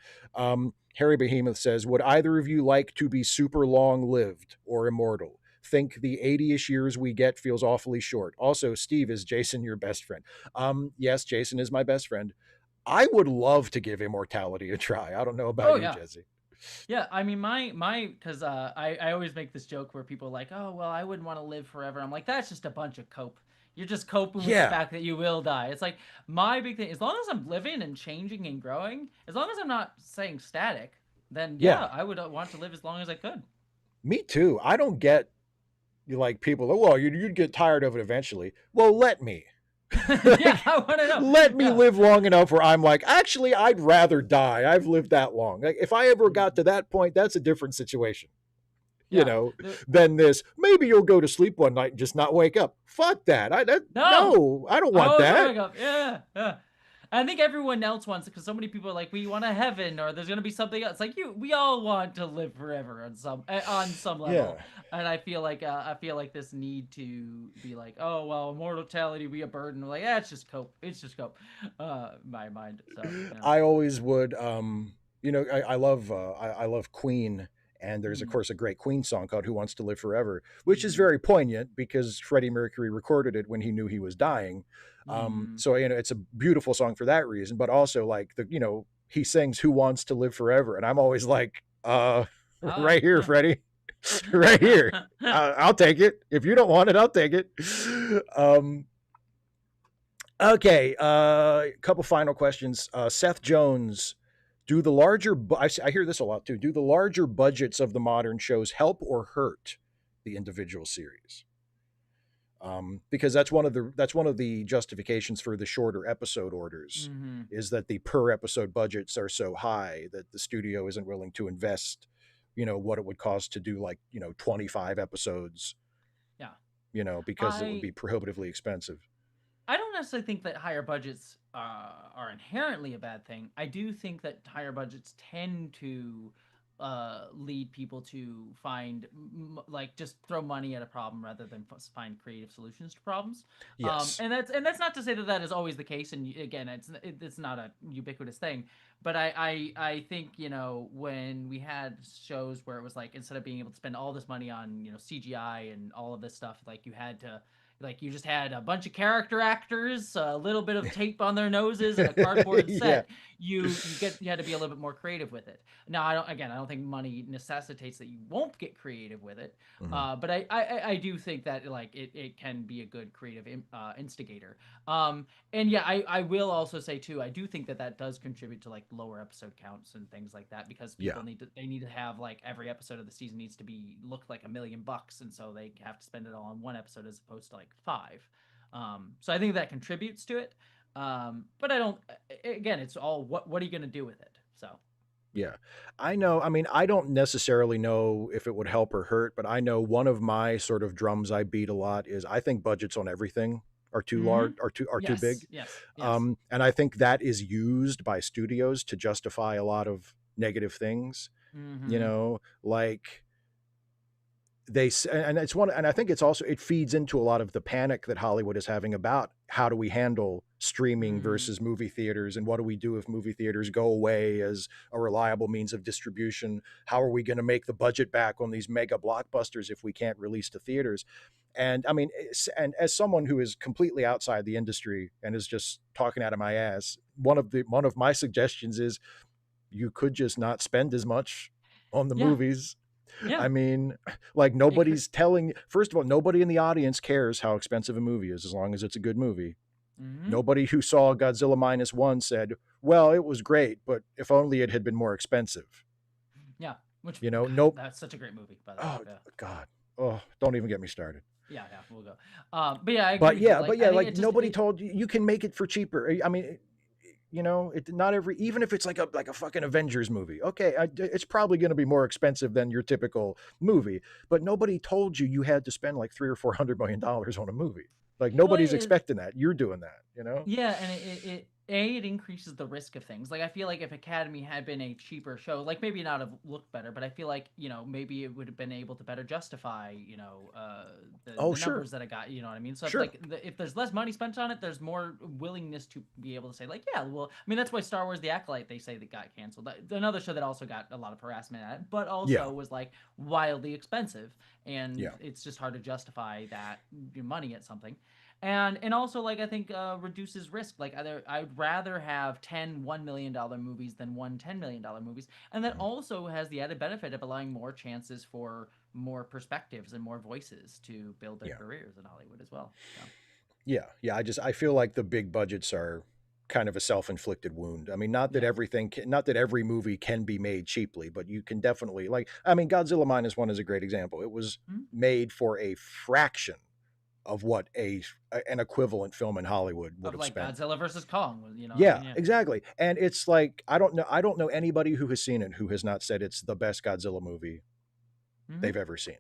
Harry Behemoth says, would either of you like to be super long lived or immortal? Think the 80-ish years we get feels awfully short. Also, Steve, is Jason your best friend? Yes, Jason is my best friend. I would love to give immortality a try. I don't know about you, Jessie. Yeah, I mean, because I always make this joke where people are like, oh, well, I wouldn't want to live forever. I'm like, that's just a bunch of cope. You're just coping with the fact that you will die. It's like, my big thing, as long as I'm living and changing and growing, as long as I'm not staying static, then I would want to live as long as I could. Me too. I don't get, like, people, well, you'd get tired of it eventually. Well, let me. I want to know. Let me live long enough where I'm like, actually, I'd rather die. I've lived that long. Like, if I ever got to that point, that's a different situation. You know, than this. Maybe you'll go to sleep one night and just not wake up. Fuck that. No, I don't want that. Yeah. I think everyone else wants it because so many people are like, we want a heaven or there's gonna be something else. Like we all want to live forever on some level. Yeah. And I feel like this need to be like, oh well, immortality be a burden. Like, it's just cope. It's just cope. My mind. So I always would. I love Queen. And there's, of course, a great Queen song called Who Wants to Live Forever, which is very poignant because Freddie Mercury recorded it when he knew he was dying. So, it's a beautiful song for that reason. But also, like, he sings Who Wants to Live Forever. And I'm always like, right here, Freddie. Right here. I'll take it. If you don't want it, I'll take it. Okay. A couple final questions. Seth Jones. Do the larger, I hear this a lot too, do the larger budgets of the modern shows help or hurt the individual series? Because that's one of the justifications for the shorter episode orders, is that the per episode budgets are so high that the studio isn't willing to invest, what it would cost to do 25 episodes. Yeah. Because it would be prohibitively expensive. I don't necessarily think that higher budgets are inherently a bad thing. I do think that higher budgets tend to lead people to find just throw money at a problem rather than find creative solutions to problems. Yes. And that's not to say that is always the case. And again, it's not a ubiquitous thing. But I think when we had shows where it was like, instead of being able to spend all this money on CGI and all of this stuff, like you had to. Like you just had a bunch of character actors, a little bit of tape on their noses, and a cardboard set. You had to be a little bit more creative with it. Now, I don't think money necessitates that you won't get creative with it. But I do think that it can be a good creative instigator. And yeah, I will also say too, I do think that does contribute to lower episode counts and things like that, because people need to have every episode of the season needs to look like $1 million, and so they have to spend it all on one episode as opposed to 5. So I think that contributes to it. But I don't. Again, it's all what are you going to do with it? So. Yeah, I know. I mean, I don't necessarily know if it would help or hurt, but I know one of my sort of drums I beat a lot is I think budgets on everything. are too Mm-hmm. large, are too Yes. big. Yes. Yes. And I think that is used by studios to justify a lot of negative things, you Mm-hmm. know, like and it's one, and I think it's also, it feeds into a lot of the panic that Hollywood is having about how do we handle streaming Mm-hmm. versus movie theaters, and what do we do if movie theaters go away as a reliable means of distribution? How are we going to make the budget back on these mega blockbusters if we can't release to theaters? And I mean, and as someone who is completely outside the industry and is just talking out of my ass, one of my suggestions is you could just not spend as much on the Yeah. movies. I Yeah. mean, like It could. nobody's telling, first of all, nobody in the audience cares how expensive a movie is as long as it's a good movie. Mm-hmm. Nobody who saw Godzilla minus one said, well, it was great, but if only it had been more expensive. Yeah. Which, You know, God, nope. that's such a great movie, by the way. Oh, Yeah. God. Oh, don't even get me started. Yeah. Yeah. We'll go. But yeah, I agree with you. Like, But I yeah, think like it just nobody told you you can make it for cheaper. I mean, you know, it not every, even if it's like a fucking Avengers movie. Okay, it's probably going to be more expensive than your typical movie, but nobody told you you had to spend like $300 or $400 on a movie. Like well, nobody's expecting that. You're doing that, you know? yeah, and it increases the risk of things. Like I feel like if Academy had been a cheaper show, like maybe not have looked better, but I feel like maybe it would have been able to better justify Oh, the sure, numbers that it got. You know what I mean? So if sure. like if there's less money spent on it, there's more willingness to be able to say like yeah, well, I mean that's why Star Wars: The Acolyte they say that got canceled. Another show that also got a lot of harassment at it, but Yeah, also was like wildly expensive, and yeah, it's just hard to justify that money at something. And also like I think reduces risk. Like I'd rather have 10 $1 million movies than one $10 million movies, and that mm, also has the added benefit of allowing more chances for more perspectives and more voices to build their yeah, careers in Hollywood as well. So yeah, yeah. I feel like the big budgets are kind of a self-inflicted wound. I mean, yeah. not that every movie can be made cheaply, but you can definitely, like, I mean, Godzilla minus one is a great example. It was Mhm. made for a fraction of what an equivalent film in Hollywood would Of have like spent. Godzilla versus Kong, you know what I Yeah, mean? Yeah. exactly. And it's like I don't know anybody who has seen it who has not said it's the best Godzilla movie Mm-hmm. they've ever seen.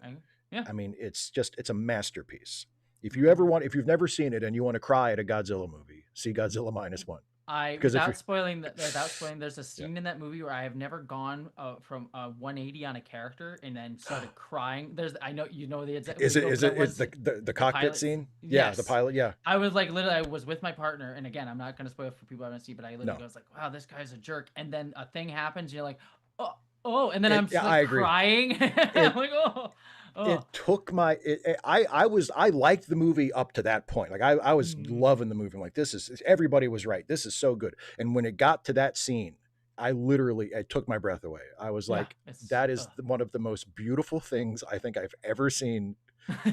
Yeah. I mean, it's a masterpiece. Mm-hmm. If you've never seen it and you want to cry at a Godzilla movie, see Godzilla minus one. I Because if you without spoiling, there's a yeah. scene in that movie where I have never gone from 180 on a character and then started crying. There's I know you know the exact when Is you it go for is that it one is scene, the the cockpit pilot. scene? Yeah, the Yes, pilot, yeah. I was like literally I was with my partner, and again I'm not gonna spoil for people who haven't seen, but I literally No. was like, wow, this guy's a jerk, and then a thing happens, and you're like, oh oh, and then I'm It just yeah, like I agree. crying. I'm It like oh oh. it took my I liked the movie up to that point. Like I was Mm, loving the movie. I'm like, this is everybody was right. This is so good. And when it got to that scene, it took my breath away. I was yeah, like, it's that is one of the most beautiful things I think I've ever seen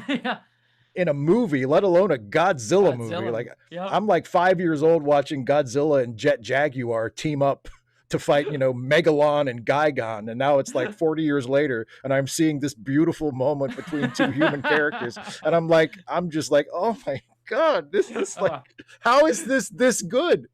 yeah, in a movie, let alone a Godzilla movie. Godzilla. Like Yep. I'm like 5 years old watching Godzilla and Jet Jaguar team up to fight, Megalon and Gigon. And now it's like 40 years later, and I'm seeing this beautiful moment between two human characters. And I'm just like, oh my God, this is like, uh, how is this good?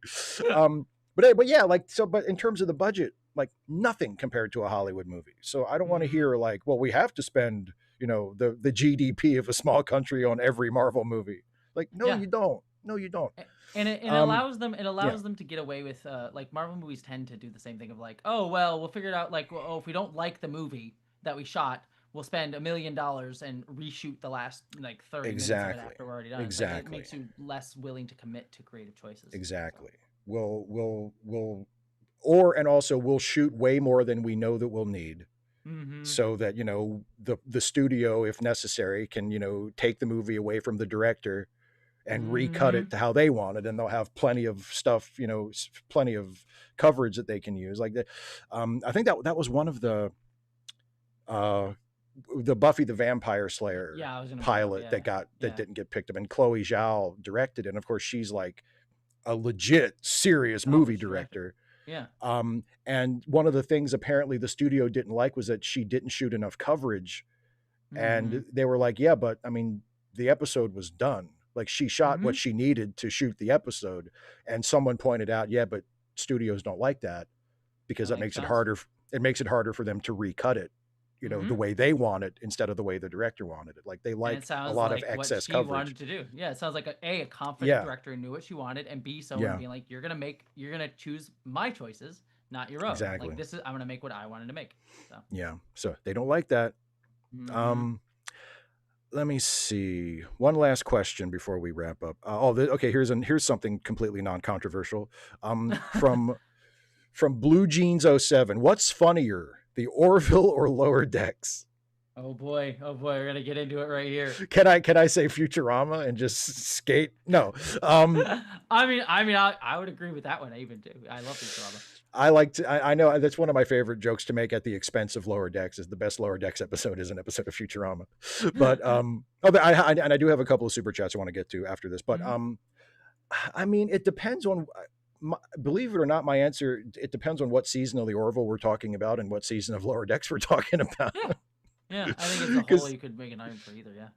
But yeah, but in terms of the budget, like nothing compared to a Hollywood movie. So I don't want to mhm. hear like, well, we have to spend the GDP of a small country on every Marvel movie. Like, no, Yeah. you don't. No, you don't. And it Um, allows them yeah, to get away with like Marvel movies tend to do the same thing of like, oh well, we'll figure it out like well, oh if we don't like the movie that we shot, we'll spend $1 million and reshoot the last like 30 minutes of it exactly, after we're already done. It's like it exactly, makes you less willing to commit to creative choices. So exactly. We'll and also we'll shoot way more than we know that we'll need, mm-hmm. so that the studio, if necessary, can take the movie away from the director and recut Mm-hmm. it to how they want it, and they'll have plenty of stuff, plenty of coverage that they can use. Like that, I think that was one of uh, the Buffy the Vampire Slayer Yeah, I was gonna bring it up. pilot Yeah. that Yeah. didn't get picked up, and Chloe Zhao directed it. And of course, she's like a legit serious Oh, movie it's terrific. director. Yeah. And one of the things apparently the studio didn't like was that she didn't shoot enough coverage. Mm-hmm. And they were like, yeah, but I mean, the episode was done. Like she shot Mm-hmm. what she needed to shoot the episode. And someone pointed out, yeah, but studios don't like that because That that makes makes it sense. harder. It makes it harder for them to recut it, you know, the way they want it instead of the way the director wanted it. Like they And it like a sounds lot of like what excess she coverage. wanted to do. Yeah, it sounds like a confident Yeah. director knew what she wanted, and B, someone Yeah. being like, you're gonna choose my choices, not your own. Exactly. Like I'm gonna make what I wanted to make. So yeah. So they don't like that. Let me see. One last question before we wrap up. Okay. Here's something completely non-controversial. From Blue Jeans 07. What's funnier, the Orville or Lower Decks? Oh boy, we're gonna get into it right here. Can I say Futurama and just skate? No. I mean, I would agree with that one. I even do. I love Futurama. I know that's one of my favorite jokes to make at the expense of Lower Decks. Is the best Lower Decks episode is an episode of Futurama. But I do have a couple of super chats I want to get to after this. But I mean, it depends on. Believe it or not, my answer, it depends on what season of the Orville we're talking about and what season of Lower Decks we're talking about. Yeah, I think it's a whole you could make an argument for either. Yeah,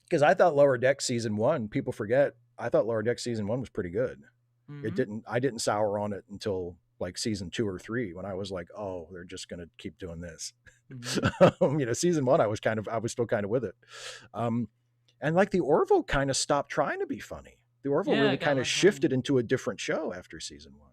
because I thought Lower Decks season 1, people forget, I thought Lower Decks season 1 was pretty good. I didn't sour on it until like season 2 or 3 when I was like, oh, they're just going to keep doing this. You know, season 1, I was still kind of with it. And like the Orville kind of stopped trying to be funny. The Orville really kind of shifted into a different show after season 1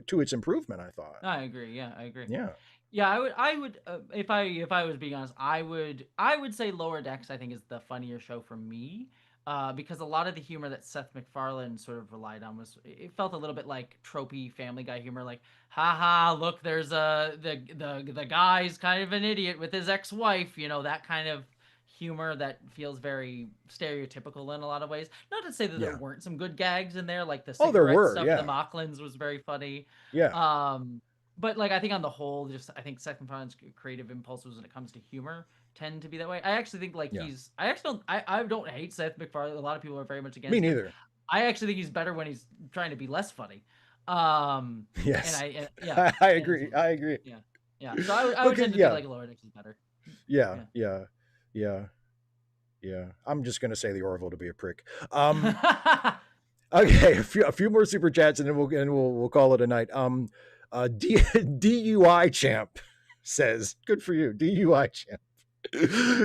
to its improvement, I thought. I agree. Yeah, I agree. Yeah. Yeah, I would if I was being honest, I would say Lower Decks I think is the funnier show for me. Because a lot of the humor that Seth MacFarlane sort of relied on it felt a little bit like tropey Family Guy humor, like, haha, look, there's the guy's kind of an idiot with his ex-wife, you know, that kind of humor that feels very stereotypical in a lot of ways. Not to say that there weren't some good gags in there, like the cigarette stuff, the Mocklins was very funny. Yeah. But like I think on the whole, I think Seth MacFarlane's creative impulses when it comes to humor tend to be that way. I actually think like I don't hate Seth MacFarlane. A lot of people are very much against him. Me neither. I actually think he's better when he's trying to be less funny. Yes. And I agree. I agree. Yeah. So I would tend to feel like Lower Decks is better. Yeah. I'm just gonna say the Orville to be a prick. Okay, a few more super chats and then we'll call it a night. DUI champ says, good for you, DUI champ.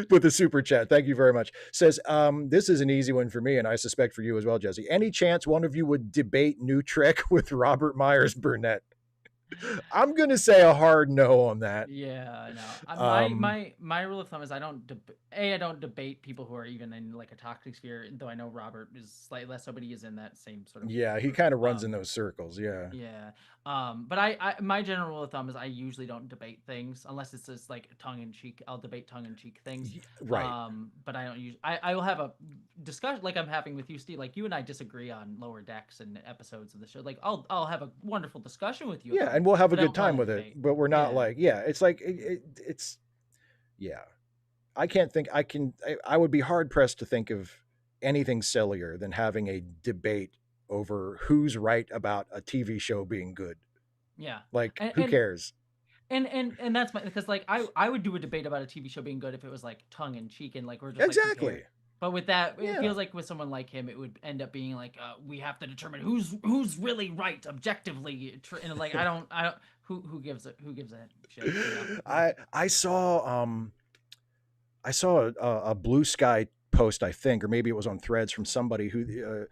With the super chat, thank you very much. Says, this is an easy one for me and I suspect for you as well, Jessie. Any chance one of you would debate New Trek with Robert Myers Burnett? I'm gonna say a hard no on that. Yeah, no. My rule of thumb is I don't debate people who are even in like a toxic sphere. Though I know Robert is slightly less so, but he is in that same sort of. Yeah, he kind of runs in those circles. Yeah. Yeah. But my general rule of thumb is I usually don't debate things unless it's just like tongue in cheek. I'll debate tongue in cheek things. Right. But I don't usually. I will have a discussion like I'm having with you, Steve. Like you and I disagree on Lower Decks and episodes of the show. Like I'll have a wonderful discussion with you. Yeah, and we'll have a good time with it. But we're not it's like it's I can't think I would be hard pressed to think of anything sillier than having a debate over who's right about a TV show being good. Yeah. Like who cares? And that's because like I would do a debate about a TV show being good if it was like tongue in cheek and like we're just exactly. Like, but with that, it feels like with someone like him, it would end up being like we have to determine who's really right objectively, and like I don't who gives a shit. You know? I saw a Blue Sky post, I think, or maybe it was on Threads from somebody who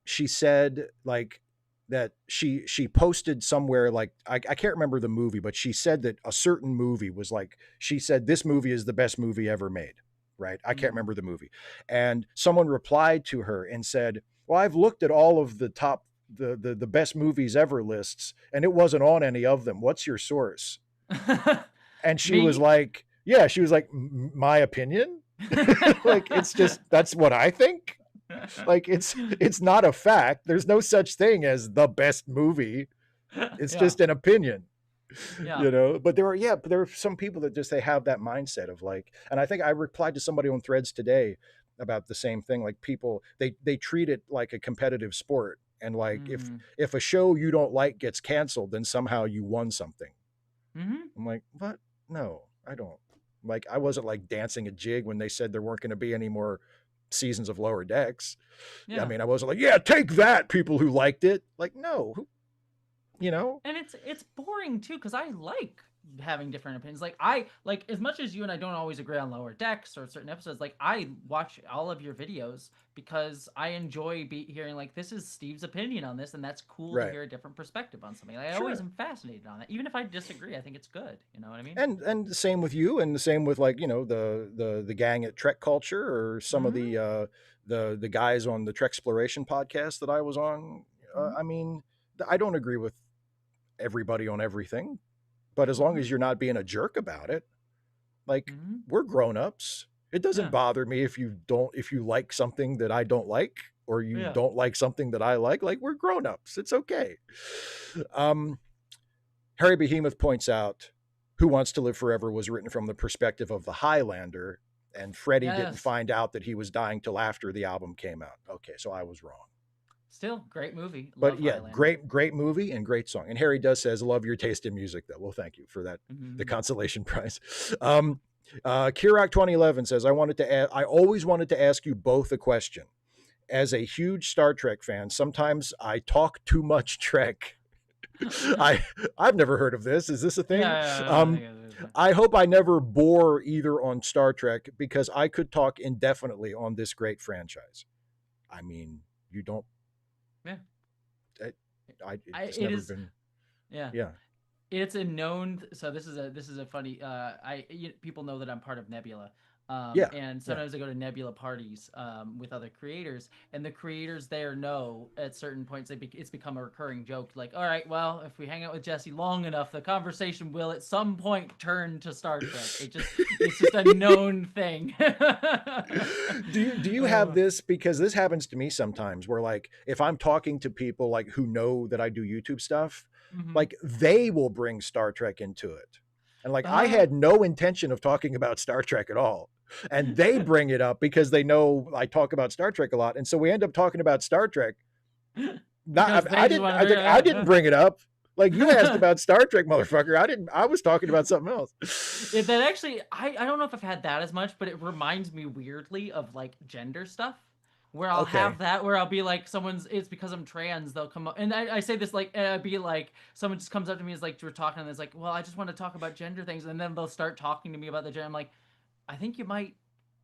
she said like that she posted somewhere like I can't remember the movie, but she said that a certain movie was like, she said this movie is the best movie ever made, right? I can't remember the movie, and someone replied to her and said, well, I've looked at all of the top the best movies ever lists and it wasn't on any of them. What's your source? And she was like, my opinion. Like it's just that's what I think. Like it's not a fact. There's no such thing as the best movie. It's just an opinion. You know, but there are some people that just they have that mindset of like, and I think I replied to somebody on Threads today about the same thing. Like people they treat it like a competitive sport, and like if a show you don't like gets canceled, then somehow you won something. I'm like, what? No, I don't. Like I wasn't like dancing a jig when they said there weren't going to be any more seasons of Lower Decks. I mean, I wasn't like, take that, people who liked it. Like, no, you know. And it's boring too because I like having different opinions. Like I like as much as you and I don't always agree on Lower Decks or certain episodes. Like I watch all of your videos because I enjoy hearing like this is Steve's opinion on this, and that's cool to Right. hear a different perspective on something. Like, I always Sure. am fascinated on that, even if I disagree. I think it's good. You know what I mean? And the same with you, and the same with, like, the gang at Trek Culture, or some of Mm-hmm. the guys on the Trek Exploration podcast that I was on. Mm-hmm. I mean, I don't agree with everybody on everything, but as long Mm-hmm. as you're not being a jerk about it, like, Mm-hmm. we're grown-ups. It doesn't Yeah. bother me if you like something that I don't like, or you Yeah. don't like something that I like. Like, we're grown-ups. It's okay. Harry Behemoth points out, Who Wants to Live Forever was written from the perspective of the Highlander, and Freddie didn't Yes. find out that he was dying till after the album came out. Okay, so I was wrong. Still great movie. But Love yeah, Highlander. great movie and great song. And Harry does says, love your taste in music, though. Well, thank you for that, the Mm-hmm. consolation prize. Kirak 2011 says, I always wanted to ask you both a question. As a huge Star Trek fan, sometimes I talk too much Trek. I've never heard of this. Is this a thing? Yeah. I hope I never bore either on Star Trek, because I could talk indefinitely on this great franchise. I mean, you don't. Yeah. It's It never is. been. Yeah. Yeah. It's a known. So this is a funny. People know that I'm part of Nebula, Yeah. and Yeah. sometimes I go to Nebula parties with other creators, and the creators there know at certain points it's become a recurring joke. Like, all right, well, if we hang out with Jessie long enough, the conversation will at some point turn to Star Trek. It's just a known thing. Do you have this? Because this happens to me sometimes, where, like, if I'm talking to people, like, who know that I do YouTube stuff, Mm-hmm. like, they will bring Star Trek into it. And, like, I Uh, had no intention of talking about Star Trek at all. And they bring it up because they know I talk about Star Trek a lot. And so we end up talking about Star Trek. because I they just didn't want to bring it I up. didn't bring it up. Like, you asked about Star Trek, motherfucker. I was talking about something else. That actually, I don't know if I've had that as much, but it reminds me weirdly of like gender stuff, where I'll Okay. have that where I'll be like, it's because I'm trans, they'll come up, and I say this like, and I'd be like, someone just comes up to me, is like, we're talking, and it's like, well, I just want to talk about gender things, and then they'll start talking to me about the gender. I'm like, I think you might.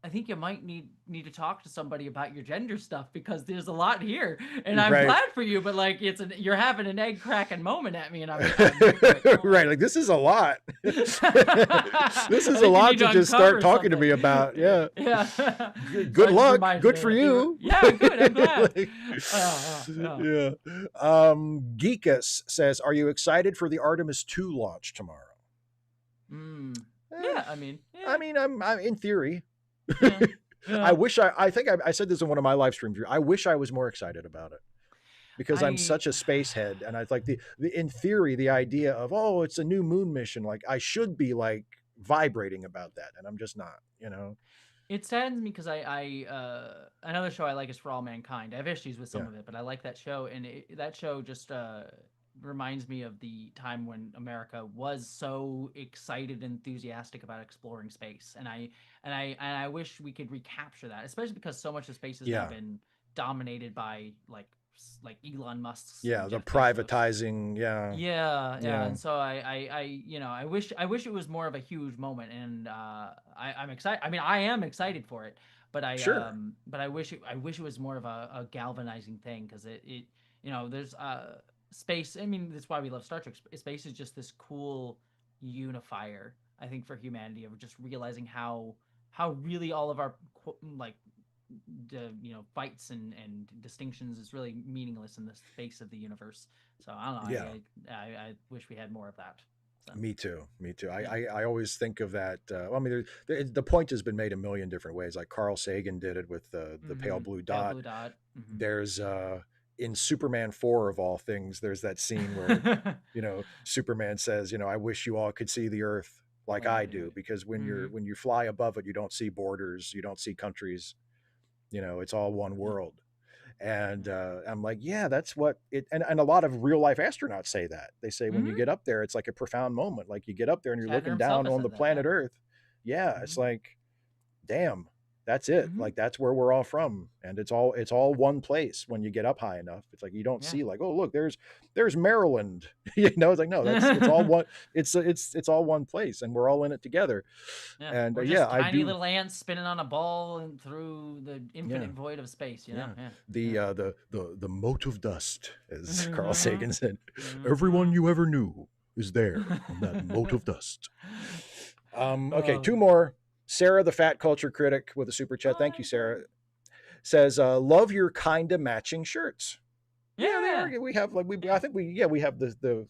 I think you might need to talk to somebody about your gender stuff, because there's a lot here, and I'm Right. glad for you. But like, you're having an egg cracking moment at me, and I'm here for it. Right. Like, this is a lot. This I is a think you lot need to to just start uncover talking to something. me about. Yeah. Yeah. So Good it just luck. reminds Good me for that you. yeah, good. I'm glad. Like, Yeah. yeah. Geekus says, are you excited for the Artemis 2 launch tomorrow? Eh, Yeah. I mean, yeah. I mean, I'm in theory. Yeah. Yeah. I think I said this in one of my live streams. I wish I was more excited about it, because I'm such a space head, and I like the in theory, the idea of, oh, it's a new moon mission, like, I should be like vibrating about that, and I'm just not, It saddens me because another show I like is For All Mankind. I have issues with some Yeah. of it, but I like that show, and that show just reminds me of the time when America was so excited and enthusiastic about exploring space, and I wish we could recapture that, especially because so much of space has now Yeah. been dominated by like Elon Musk's Yeah, and the Jeff Bezos. privatizing. Yeah. And so I wish it was more of a huge moment, and I'm excited. I mean, I am excited for it, but Sure. I wish it was more of a galvanizing thing, because there's space. I mean, that's why we love Star Trek. Space is just this cool unifier, I think, for humanity, of just realizing how really all of our like fights and distinctions is really meaningless in the space of the universe. So I don't know. Yeah. I wish we had more of that. So. Me too. Yeah. I always think of that. I mean, the point has been made a million different ways. Like, Carl Sagan did it with the pale blue dot. Pale blue dot. Mm-hmm. There's in Superman 4, of all things, there's that scene where Superman says, I wish you all could see the Earth like I do, because when you fly above it, you don't see borders, you don't see countries. It's all one world. And I'm like, yeah, that's what it, and a lot of real life astronauts say that. They say when you get up there, it's like a profound moment. Like, you get up there and you're looking down on the planet Earth. Yeah. It's like, damn, that's it. Mm-hmm. Like that's where we're all from, and it's all one place. When you get up high enough, it's like you don't Yeah. see like, oh look, there's Maryland. It's like, no, that's it's all one. It's all one place, and we're all in it together. Yeah, And we're yeah, just I tiny do. little ants spinning on a ball and through the Yeah, infinite void of space. You know. yeah. Yeah. The Yeah. the mote of dust, as Carl Mm-hmm. Sagan said. Everyone Mm-hmm. you ever knew is there on that mote of dust. Okay, Oh. two more. Sarah, the fat culture critic, with a super chat. Thank you, Oh, Sarah. Says, "Love your kinda matching shirts." Yeah, they yeah. are. We have like I Yeah. think we have the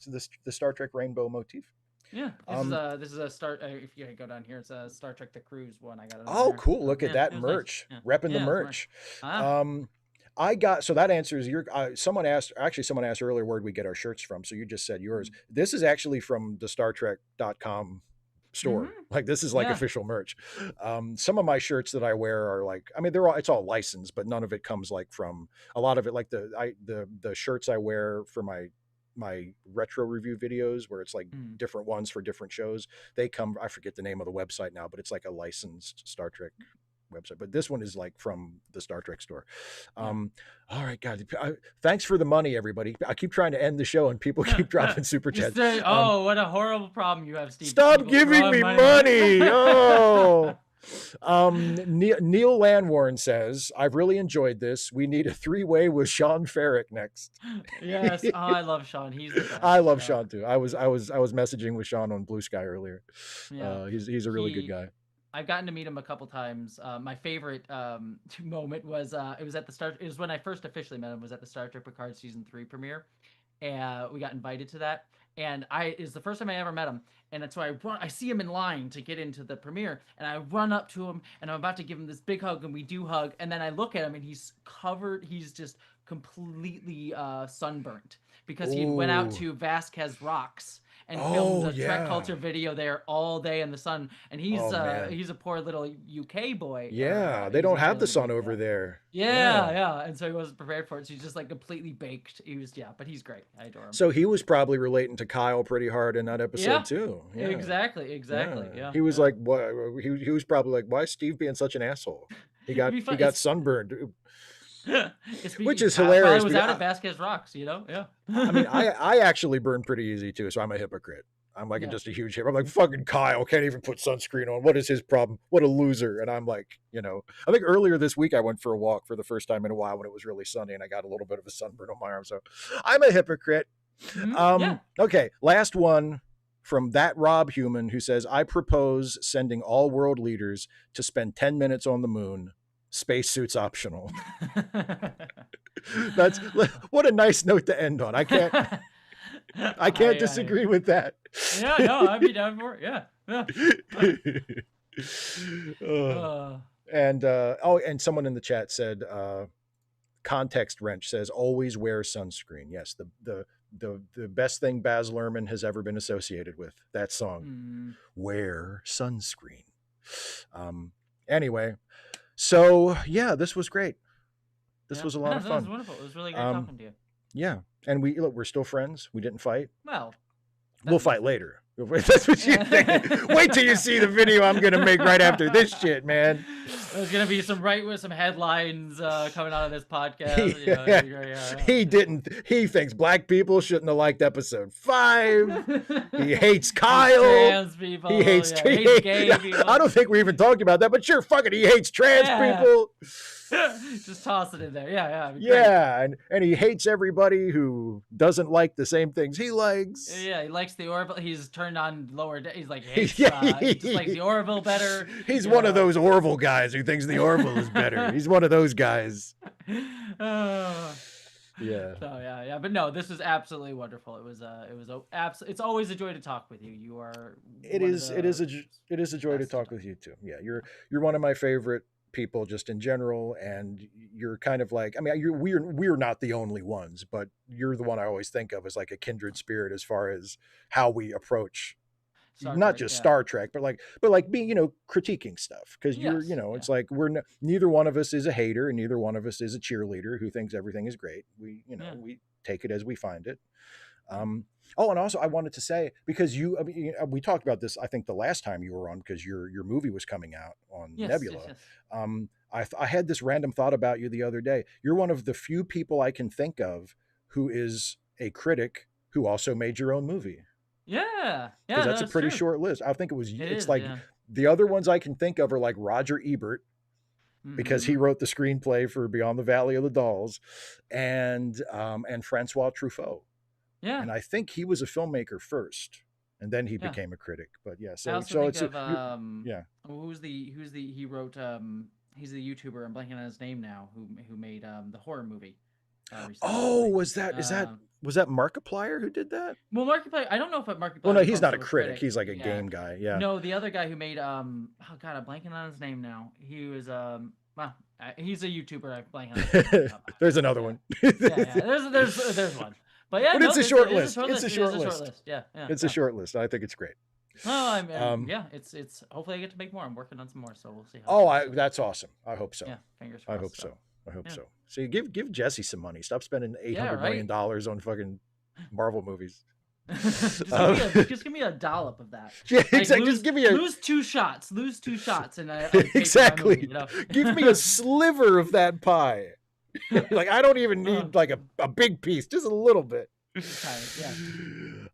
Star Trek rainbow motif. Yeah. Um, This is a Star. If you go down here, it's a Star Trek: The Cruise one. I got it on oh, there. cool! So Look at yeah, that it was nice. merch, Yeah. repping the Yeah, it's nice. merch. Ah. I got so that answers your. Someone asked earlier where we get our shirts from. So you just said yours. This is actually from the StarTrek.com store. Mm-hmm. Like this is like Yeah. official merch. Some of my shirts that I wear are like, I mean, it's all licensed, but none of it comes like from a lot of it. Like the shirts I wear for my retro review videos, where it's like Mm. different ones for different shows. They come. I forget the name of the website now, but it's like a licensed Star Trek website. But this one is like from the Star Trek store. Yeah. All right, God. Thanks for the money, everybody. I keep trying to end the show, and people keep dropping super chats. Oh, what a horrible problem you have, Steve. Stop People giving me money. Oh. Neil Lanwarn says, "I've really enjoyed this. We need a 3-way with Sean Ferrick next." Yes. Oh, I love Sean. He's the best. I love Sean too. I was messaging with Sean on Blue Sky earlier. Yeah. He's a really good guy. I've gotten to meet him a couple times. My favorite moment was it was when I first officially met him. Was at the Star Trek Picard season 3 premiere, and we got invited to that. And it's the first time I ever met him, and so I see him in line to get into the premiere, and I run up to him, and I'm about to give him this big hug, and we do hug, and then I look at him, and he's just completely sunburnt because he went out to Vasquez Rocks and filmed a Trek culture video there all day in the sun. And he's a poor little UK boy. Yeah, they don't have the sun over there. Yeah. And so he wasn't prepared for it. So he's just like completely baked. But he's great. I adore him. So he was probably relating to Kyle pretty hard in that episode too. Yeah. Exactly. Yeah. He was like, what? He was probably like, why is Steve being such an asshole? He got sunburned. Which is hilarious. I was out at Vasquez Rocks, you know? Yeah. I mean, I actually burn pretty easy too, so I'm a hypocrite. I'm like just a huge hypocrite. I'm like, fucking Kyle can't even put sunscreen on. What is his problem? What a loser. And I'm like, I think earlier this week I went for a walk for the first time in a while when it was really sunny, and I got a little bit of a sunburn on my arm. So I'm a hypocrite. Okay, last one from that Rob Human, who says, "I propose sending all world leaders to spend 10 minutes on the moon. Spacesuits optional." That's what a nice note to end on. I can't disagree with that. Yeah, no, I'd be down for it. Yeah. And someone in the chat said, Context Wrench says, "Always wear sunscreen." Yes, the best thing Baz Luhrmann has ever been associated with, that song. Wear sunscreen. Anyway, so yeah, this was great. This was a lot of fun. It was wonderful. It was really great talking to you. Yeah, and we're still friends. We didn't fight. Well, we'll fight later. That's what you think. Wait till you see the video I'm gonna make right after this shit, man. There's gonna be some headlines coming out of this podcast. He thinks black people shouldn't have liked episode 5. He hates Kyle. Trans people. He hates gay people. I don't think we even talked about that, but sure, fuck it. He hates trans people. Just toss it in there. Yeah, and he hates everybody who doesn't like the same things he likes. Yeah, he likes the Orville. He's turned on lower. He's like he just likes the Orville better. He's one of those Orville guys who thinks the Orville is better. He's one of those guys. Yeah. So yeah. But no, this was absolutely wonderful. It's always a joy to talk with you. You are. It is a joy to talk with you too. Yeah, you're one of my favorite people just in general, and you're kind of like, I mean, we're not the only ones, but you're the one I always think of as like a kindred spirit as far as how we approach not just Star Trek, but like being, critiquing stuff, because it's like neither one of us is a hater and neither one of us is a cheerleader who thinks everything is great. We take it as we find it. Oh, and also I wanted to say, because I mean, we talked about this, I think the last time you were on, because your movie was coming out on Yes, yes, Nebula. yes. I had this random thought about you the other day. You're one of the few people I can think of who is a critic who also made your own movie. Yeah, Because yeah, that's a that's pretty true. short list. I think It it's is, like yeah. the other ones I can think of are like Roger Ebert, because he Mm-hmm. wrote the screenplay for Beyond the Valley of the Dolls, and Francois Truffaut. Yeah, And I think he was a filmmaker first, and then he yeah. became a critic. But yeah, I so also think it's of yeah. who's the he wrote he's the YouTuber, I'm blanking on his name now, who made the horror movie recently. Oh, Like was that Markiplier who did that? well, Markiplier, I don't know if Well, Markiplier no, would he's call not a himself a critic. critic. He's like a Yeah. game guy. Yeah. No, the other guy who made oh god, I'm blanking on his name now. He was well, he's a YouTuber. I'm blanking on his name off the top of my There's head. another Yeah. one. Yeah, yeah. There's one. But yeah, But no, it's a this short is a list. short It's list. a It is short a short list. list. Yeah, yeah, It's a yeah. short list. I think it's great. No, Um, yeah, it's hopefully I get to make more. I'm working on some more, so we'll see how it oh, goes. So that's awesome. I hope so. yeah, fingers I hope crossed. So so. I hope yeah, so. See, give Jessie some money. Stop spending eight yeah, hundred million right. dollars on fucking Marvel movies. Just give me a dollop of that. Yeah, Like exactly. Just give me a lose two shots, and I pay for my movie. exactly. You know, Give me a sliver of that pie. Like I don't even oh, need like a big piece, just a little bit. tiny, yeah.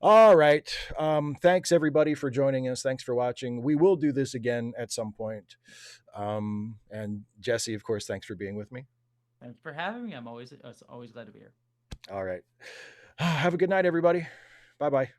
All right. Thanks everybody for joining us. Thanks for watching. We will do this again at some point. And Jessie, of course, thanks for being with me. Thanks for having me. I'm always glad to be here. All right. Have a good night, everybody. Bye bye.